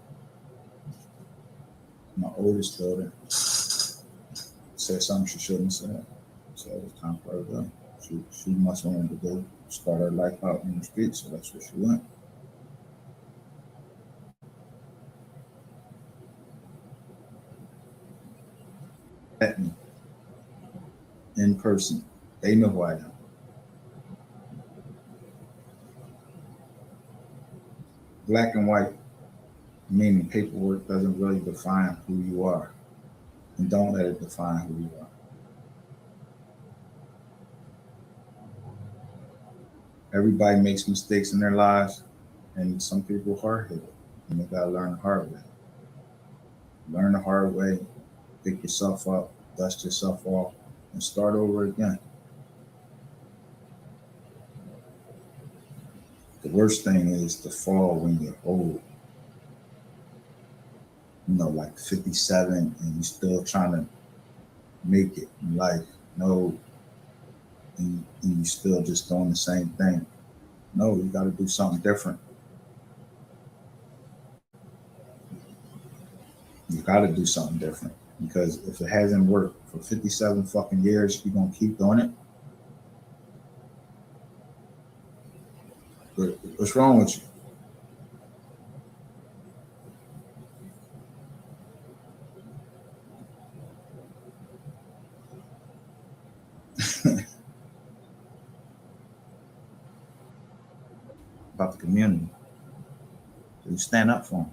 My oldest daughter said something she shouldn't have said. So it was time for her to go. She must wanted to go start her life out in the streets, so that's where she went. Met me in person. They know who I am. Black and white, meaning paperwork doesn't really define who you are. And don't let it define who you are. Everybody makes mistakes in their lives, and some people are hard-headed, and they gotta learn the hard way. Learn the hard way, pick yourself up, dust yourself off, and start over again. The worst thing is to fall when you're old. You know, like 57, and you're still trying to make it in life. No, and you still just doing the same thing. No, you got to do something different. You got to do something different, because if it hasn't worked for 57 fucking years, you're gonna keep doing it. But what's wrong with you? About the community. You stand up for them.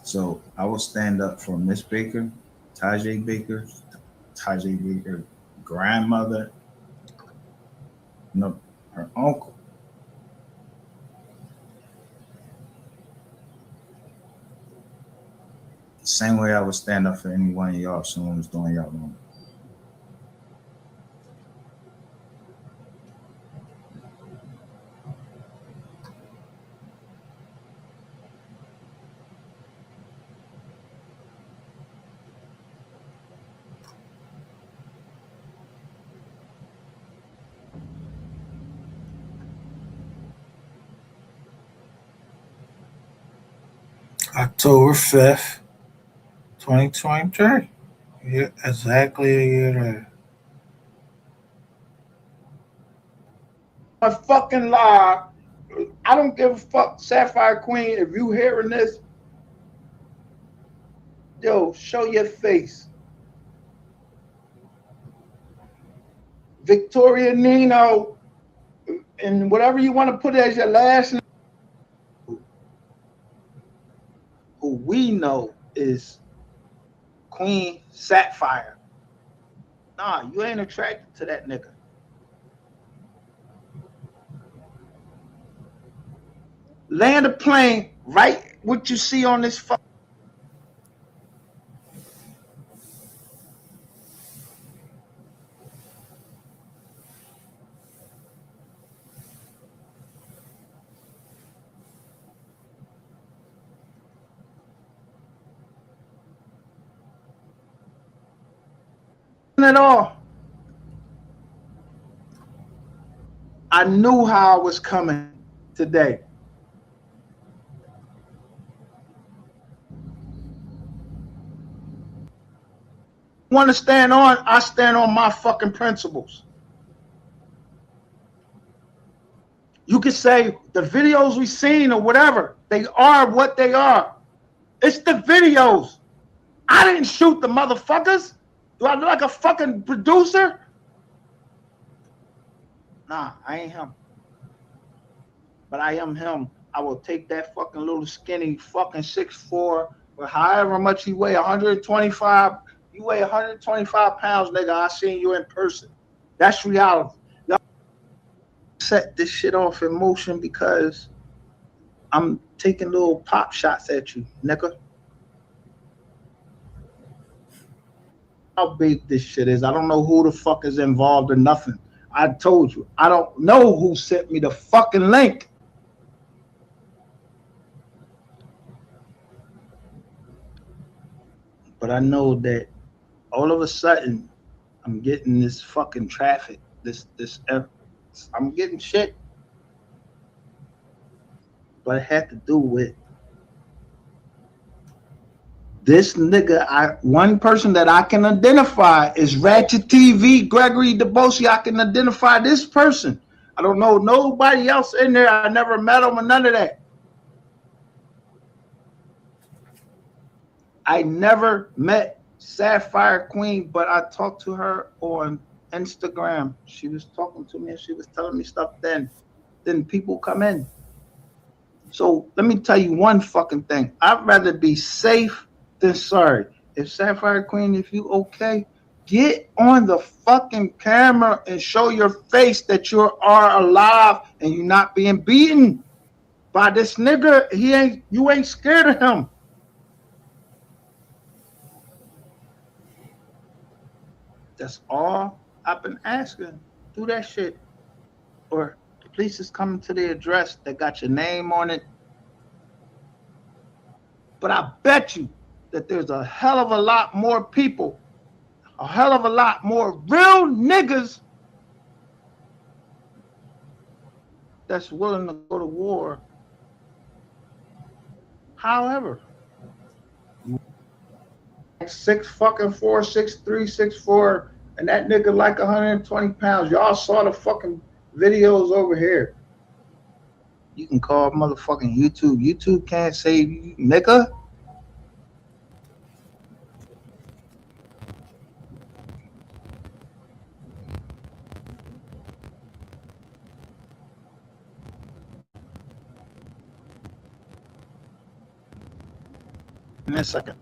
So I will stand up for Miss Baker, Tajay Baker, grandmother, her uncle. The same way I would stand up for any one of y'all if someone was doing y'all wrong. October 5th, 2023. Yeah, exactly a year later. A fucking lie. I don't give a fuck, Sapphire Queen. If you hearing this, yo, show your face. Victoria Nino, and whatever you want to put as your last name, who we know is Queen Sapphire. Nah, you ain't attracted to that nigga. Land a plane, right? What you see on this fuck. At all. I knew how I was coming today. Want to stand on? I stand on my fucking principles. You could say the videos we seen or whatever, they are what they are. It's the videos. I didn't shoot the motherfuckers. Do I look like a fucking producer? Nah, I ain't him. But I am him. I will take that fucking little skinny fucking 6'4", or however much you weigh, 125. You weigh 125 pounds, nigga. I seen you in person. That's reality. Y'all set this shit off in motion because I'm taking little pop shots at you, nigga. how big this shit is. I don't know who the fuck is involved or nothing. I told you, I don't know who sent me the fucking link. But I know that all of a sudden I'm getting this fucking traffic. I'm getting shit. But it had to do with this nigga. One person that I can identify is Ratchet TV, Gregory DeBosi. I can identify this person. I don't know nobody else in there. I never met him or none of that. I never met Sapphire Queen, but I talked to her on Instagram. She was talking to me and she was telling me stuff then. Then people come in. So let me tell you one fucking thing. I'd rather be safe than sorry. If Sapphire Queen, if you okay, get on the fucking camera and show your face that you are alive and you're not being beaten by this nigga. You ain't scared of him. That's all I've been asking. Do that shit. Or the police is coming to the address that got your name on it. But I bet you that there's a hell of a lot more people, a hell of a lot more real niggas that's willing to go to war. However, 6'4", 6'3", 6'4", and that nigga like 120 pounds. Y'all saw the fucking videos over here. You can call motherfucking YouTube. YouTube can't save you, nigga. In a second.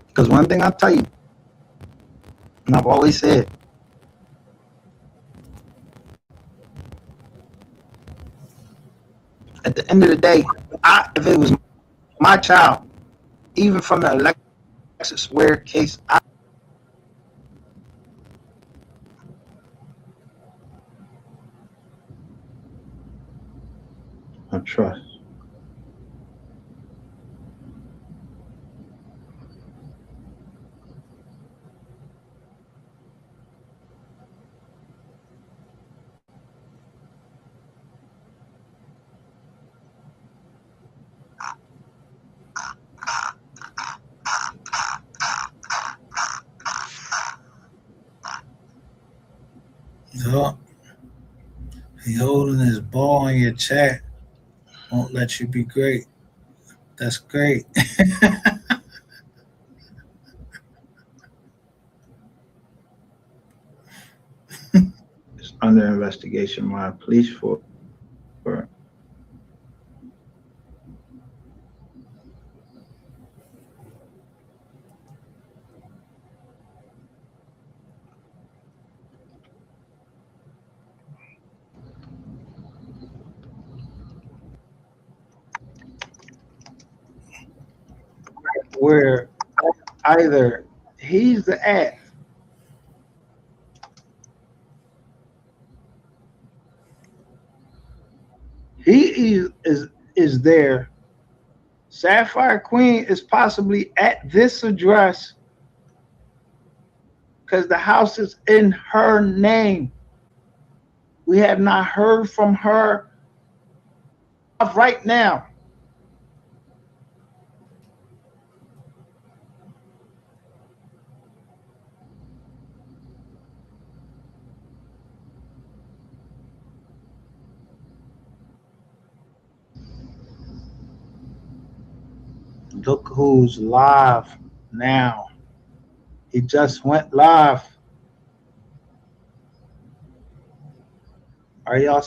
Because one thing I'll tell you, and I've always said, at the end of the day, if it was my child, even from the Alexis Ware case, I trust. Yup. He holding his ball in your chat. Won't let you be great. That's great. It's under investigation by police for where either he's the ass, he is there. Sapphire Queen is possibly at this address because the house is in her name. We have not heard from her right now. Look who's live now. He just went live. Are y'all?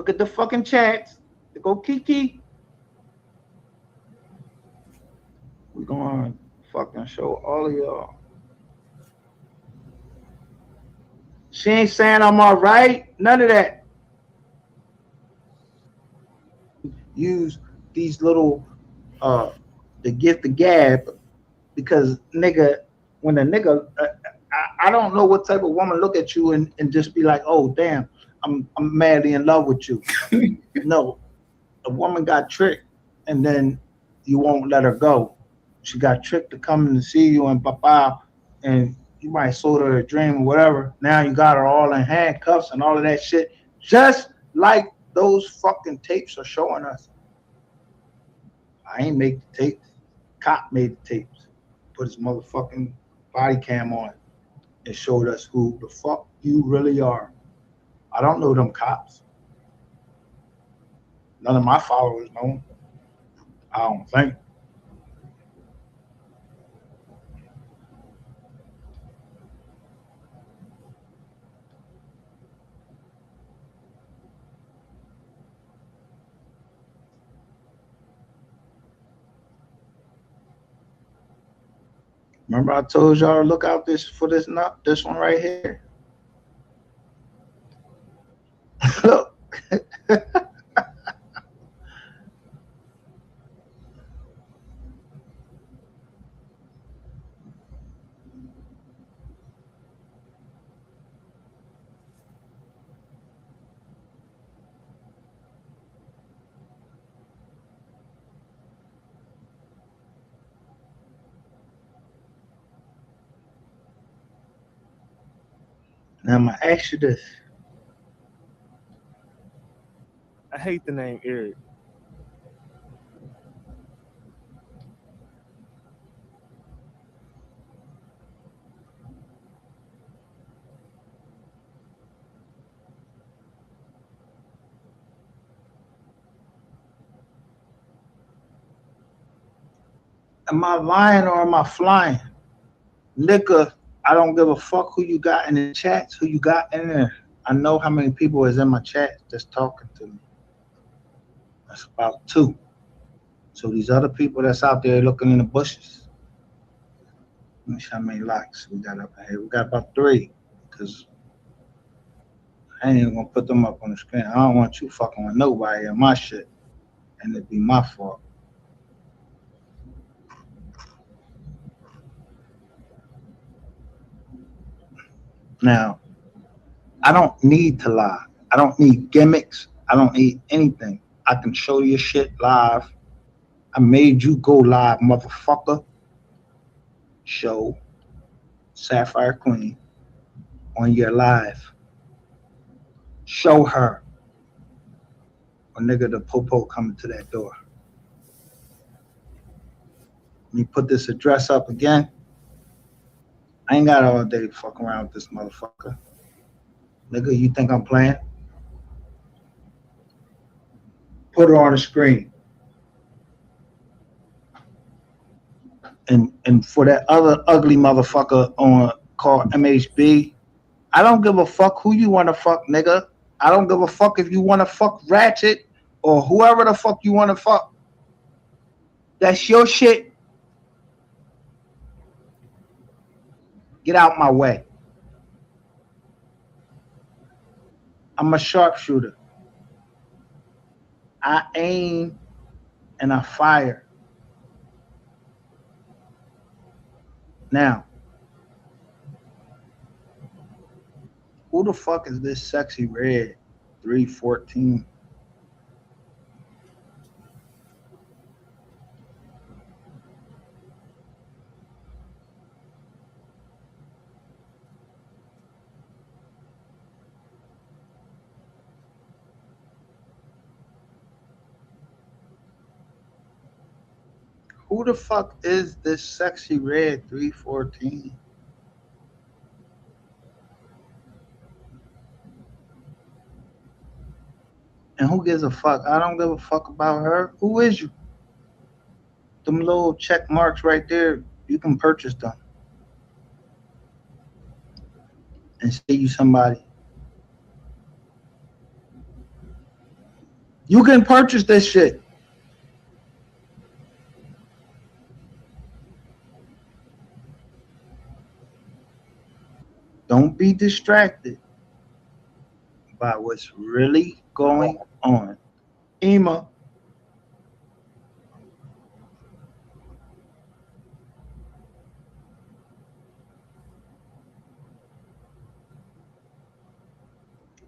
Look at the fucking chats. Go Kiki. We're gonna fucking show all of y'all. She ain't saying I'm all right. None of that. Use these little the gift the gab, because nigga, when a nigga I don't know what type of woman look at you and just be like, oh damn, I'm madly in love with you. No, a woman got tricked and then you won't let her go. She got tricked to come and see you and papa, and you might sold her a dream or whatever. Now you got her all in handcuffs and all of that shit, just like those fucking tapes are showing us. I ain't make the tapes. Cop made the tapes. Put his motherfucking body cam on and showed us who the fuck you really are. I don't know them cops. None of my followers know them. I don't think. Remember I told y'all to look out this one right here. Look. Now I'm gonna ask you this. I hate the name Eric. Am I lying or am I flying? Nigga, I don't give a fuck who you got in the chats, who you got in there. I know how many people is in my chat that's talking to me. That's about 2. So these other people that's out there looking in the bushes. Let me see how many likes we got up here. We got about 3. Because I ain't even gonna put them up on the screen. I don't want you fucking with nobody on my shit. And it'd be my fault. Now, I don't need to lie. I don't need gimmicks. I don't need anything. I can show your shit live. I made you go live, motherfucker. Show Sapphire Queen on your live. Show her. A nigga the popo coming to that door. Let me put this address up again. I ain't got all day to fuck around with this motherfucker. Nigga, you think I'm playing? Put her on the screen. And for that other ugly motherfucker on called MHB, I don't give a fuck who you want to fuck, nigga. I don't give a fuck if you want to fuck Ratchet or whoever the fuck you want to fuck. That's your shit. Get out my way. I'm a sharpshooter. I aim and I fire. Now, who the fuck is this sexy red 314? Who the fuck is this sexy red 314? And who gives a fuck? I don't give a fuck about her. Who is you? Them little check marks right there, you can purchase them and say you somebody. You can purchase this shit. Don't be distracted by what's really going on. Ema.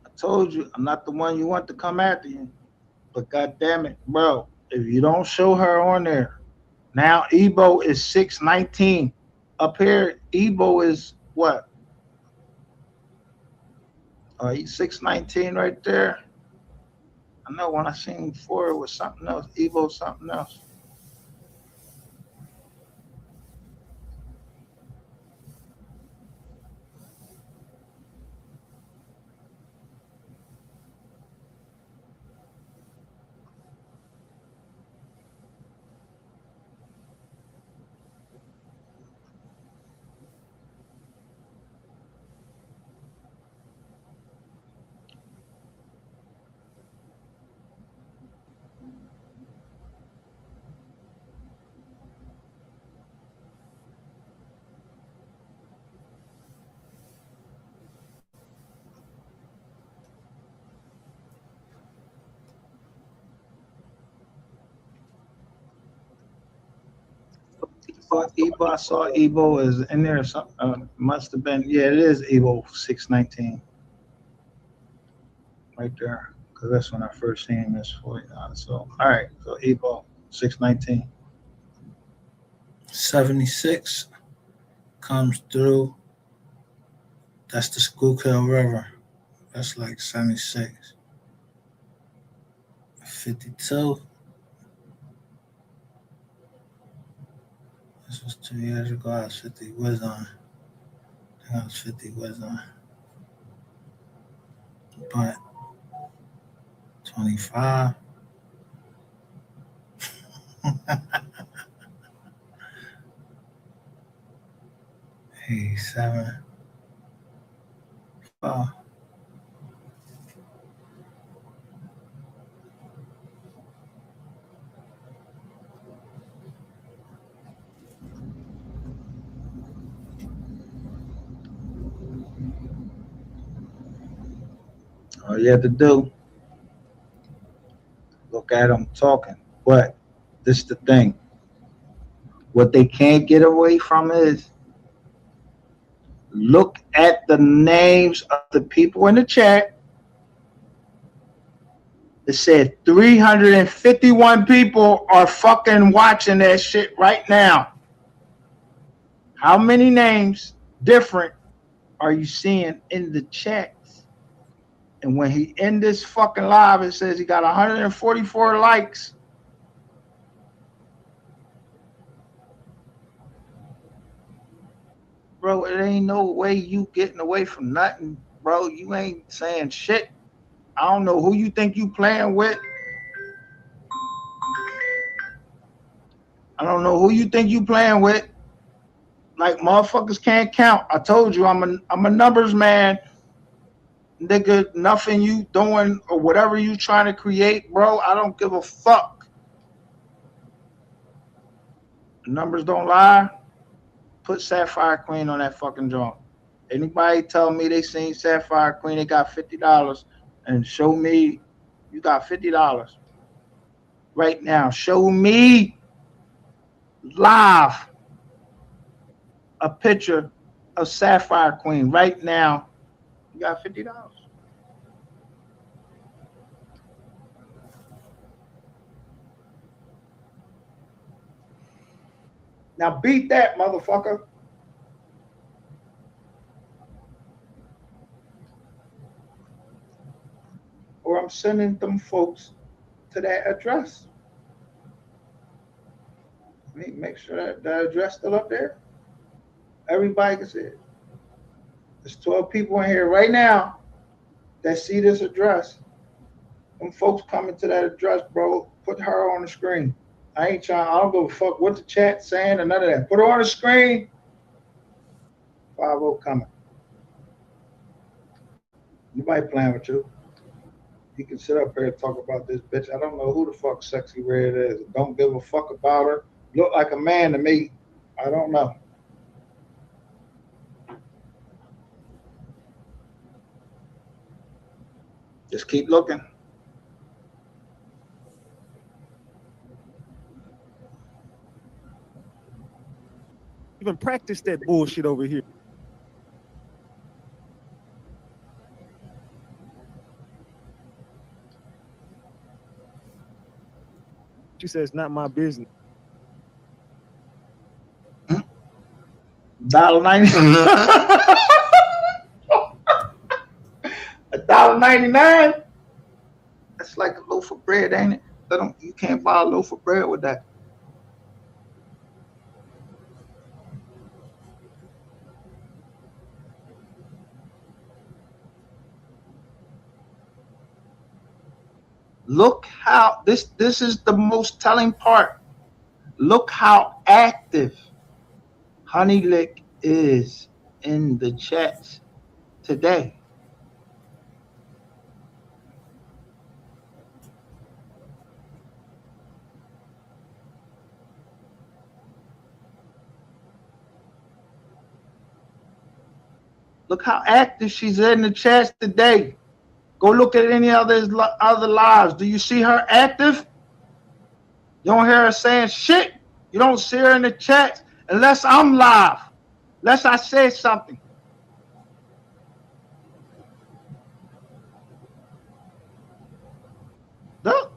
I told you, I'm not the one you want to come after you. But goddamn it, bro, if you don't show her on there, now Ebo is 619. Up here, Ebo is what? He's 619 right there. I know when I seen him before it was something else. Ebo something else. Ebo, I saw Ebo is in there. Something must have been. Yeah, it is Ebo 619 right there. Because that's when I first seen this for you. So all right, so Ebo 619. 76 comes through. That's the Schuylkill River. That's like 76. 52. This was 2 years ago. I was 50 was on. I was 50 was on. But 25. 87. Oh. All you have to do, look at them talking. But this is the thing. What they can't get away from is look at the names of the people in the chat. It said 351 people are fucking watching that shit right now. How many names different are you seeing in the chats? And when he end this fucking live, it says he got 144 likes. Bro, it ain't no way you getting away from nothing, bro. You ain't saying shit. I don't know who you think you playing with. I don't know who you think you playing with. Like motherfuckers can't count. I told you I'm a numbers man. Nigga, nothing you doing or whatever you trying to create, bro, I don't give a fuck. Numbers don't lie. Put Sapphire Queen on that fucking joint. Anybody tell me they seen Sapphire Queen, they got $50 and show me you got $50 right now. Show me live a picture of Sapphire Queen right now. You got $50. Now beat that, motherfucker. Or I'm sending them folks to that address. Make sure that the address still up there. Everybody can see it. There's 12 people in here right now that see this address. Them folks coming to that address, bro. Put her on the screen. I don't give a fuck what the chat's saying or none of that. Put her on the screen. 5-0 coming. Nobody playing with you. He can sit up here and talk about this bitch. I don't know who the fuck Sexy Red is. Don't give a fuck about her. Look like a man to me. I don't know. Just keep looking. Even practice that bullshit over here. She says, "Not my business." $1.90. $1.99. That's like a loaf of bread, ain't it? You can't buy a loaf of bread with that. Look how this is the most telling part. Look how active Honey Lick is in the chats today. Look how active she's in the chats today. Go look at any other lives. Do you see her active? You don't hear her saying shit. You don't see her in the chats unless I'm live. Unless I say something. Look.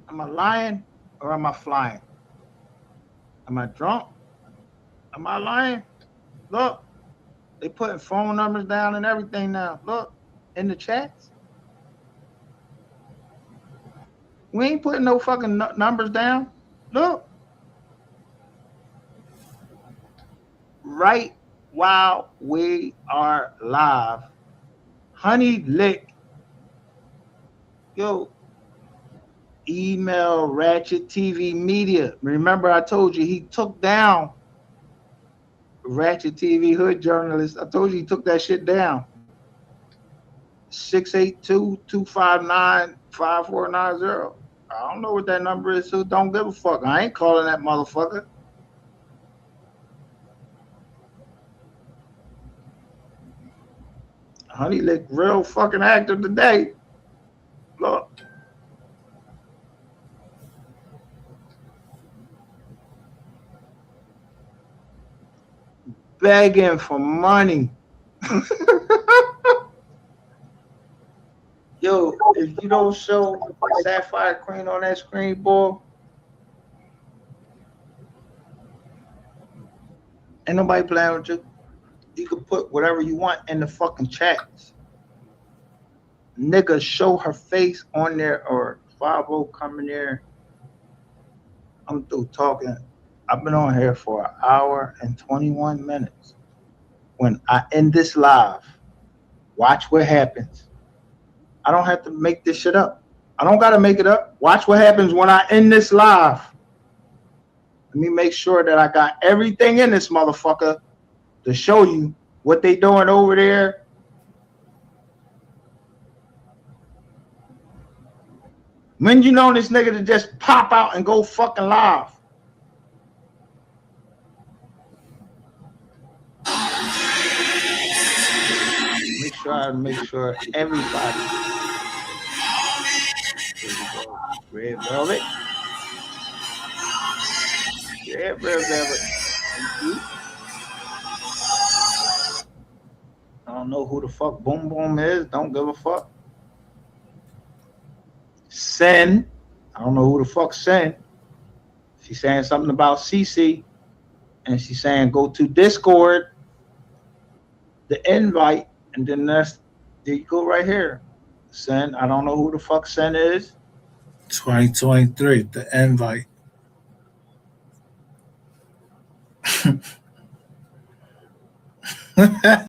Am I lying or am I flying? Am I drunk? Am I lying? Look. They putting phone numbers down and everything now. Look. In the chats. We ain't putting no fucking numbers down. Look. Right while we are live, Honey Lick, yo, email Ratchet TV Media. Remember I told you he took down Ratchet TV Hood Journalist. I told you he took that shit down. 682-259-5490. I don't know what that number is, so don't give a fuck. I ain't calling that motherfucker. Honey Lick real fucking active today. Look. Begging for money. Yo, if you don't show Sapphire Queen on that screen, boy, ain't nobody playing with you. You can put whatever you want in the fucking chats. Nigga, show her face on there or 5-0 coming there. I'm through talking. I've been on here for 1 hour and 21 minutes. When I end this live, watch what happens. I don't have to make this shit up. I don't got to make it up. Watch what happens when I end this live. Let me make sure that I got everything in this motherfucker to show you what they doing over there. When you know this nigga to just pop out and go fucking live. Make sure everybody. Here we go. Red Velvet. Yeah, Red Velvet. I don't know who the fuck Boom Boom is. Don't give a fuck. Sen. I don't know who the fuck Sen. She's saying something about CC. And she's saying go to Discord. The invite. And then there you go right here. Sen. I don't know who the fuck Sen is. 2023. The invite.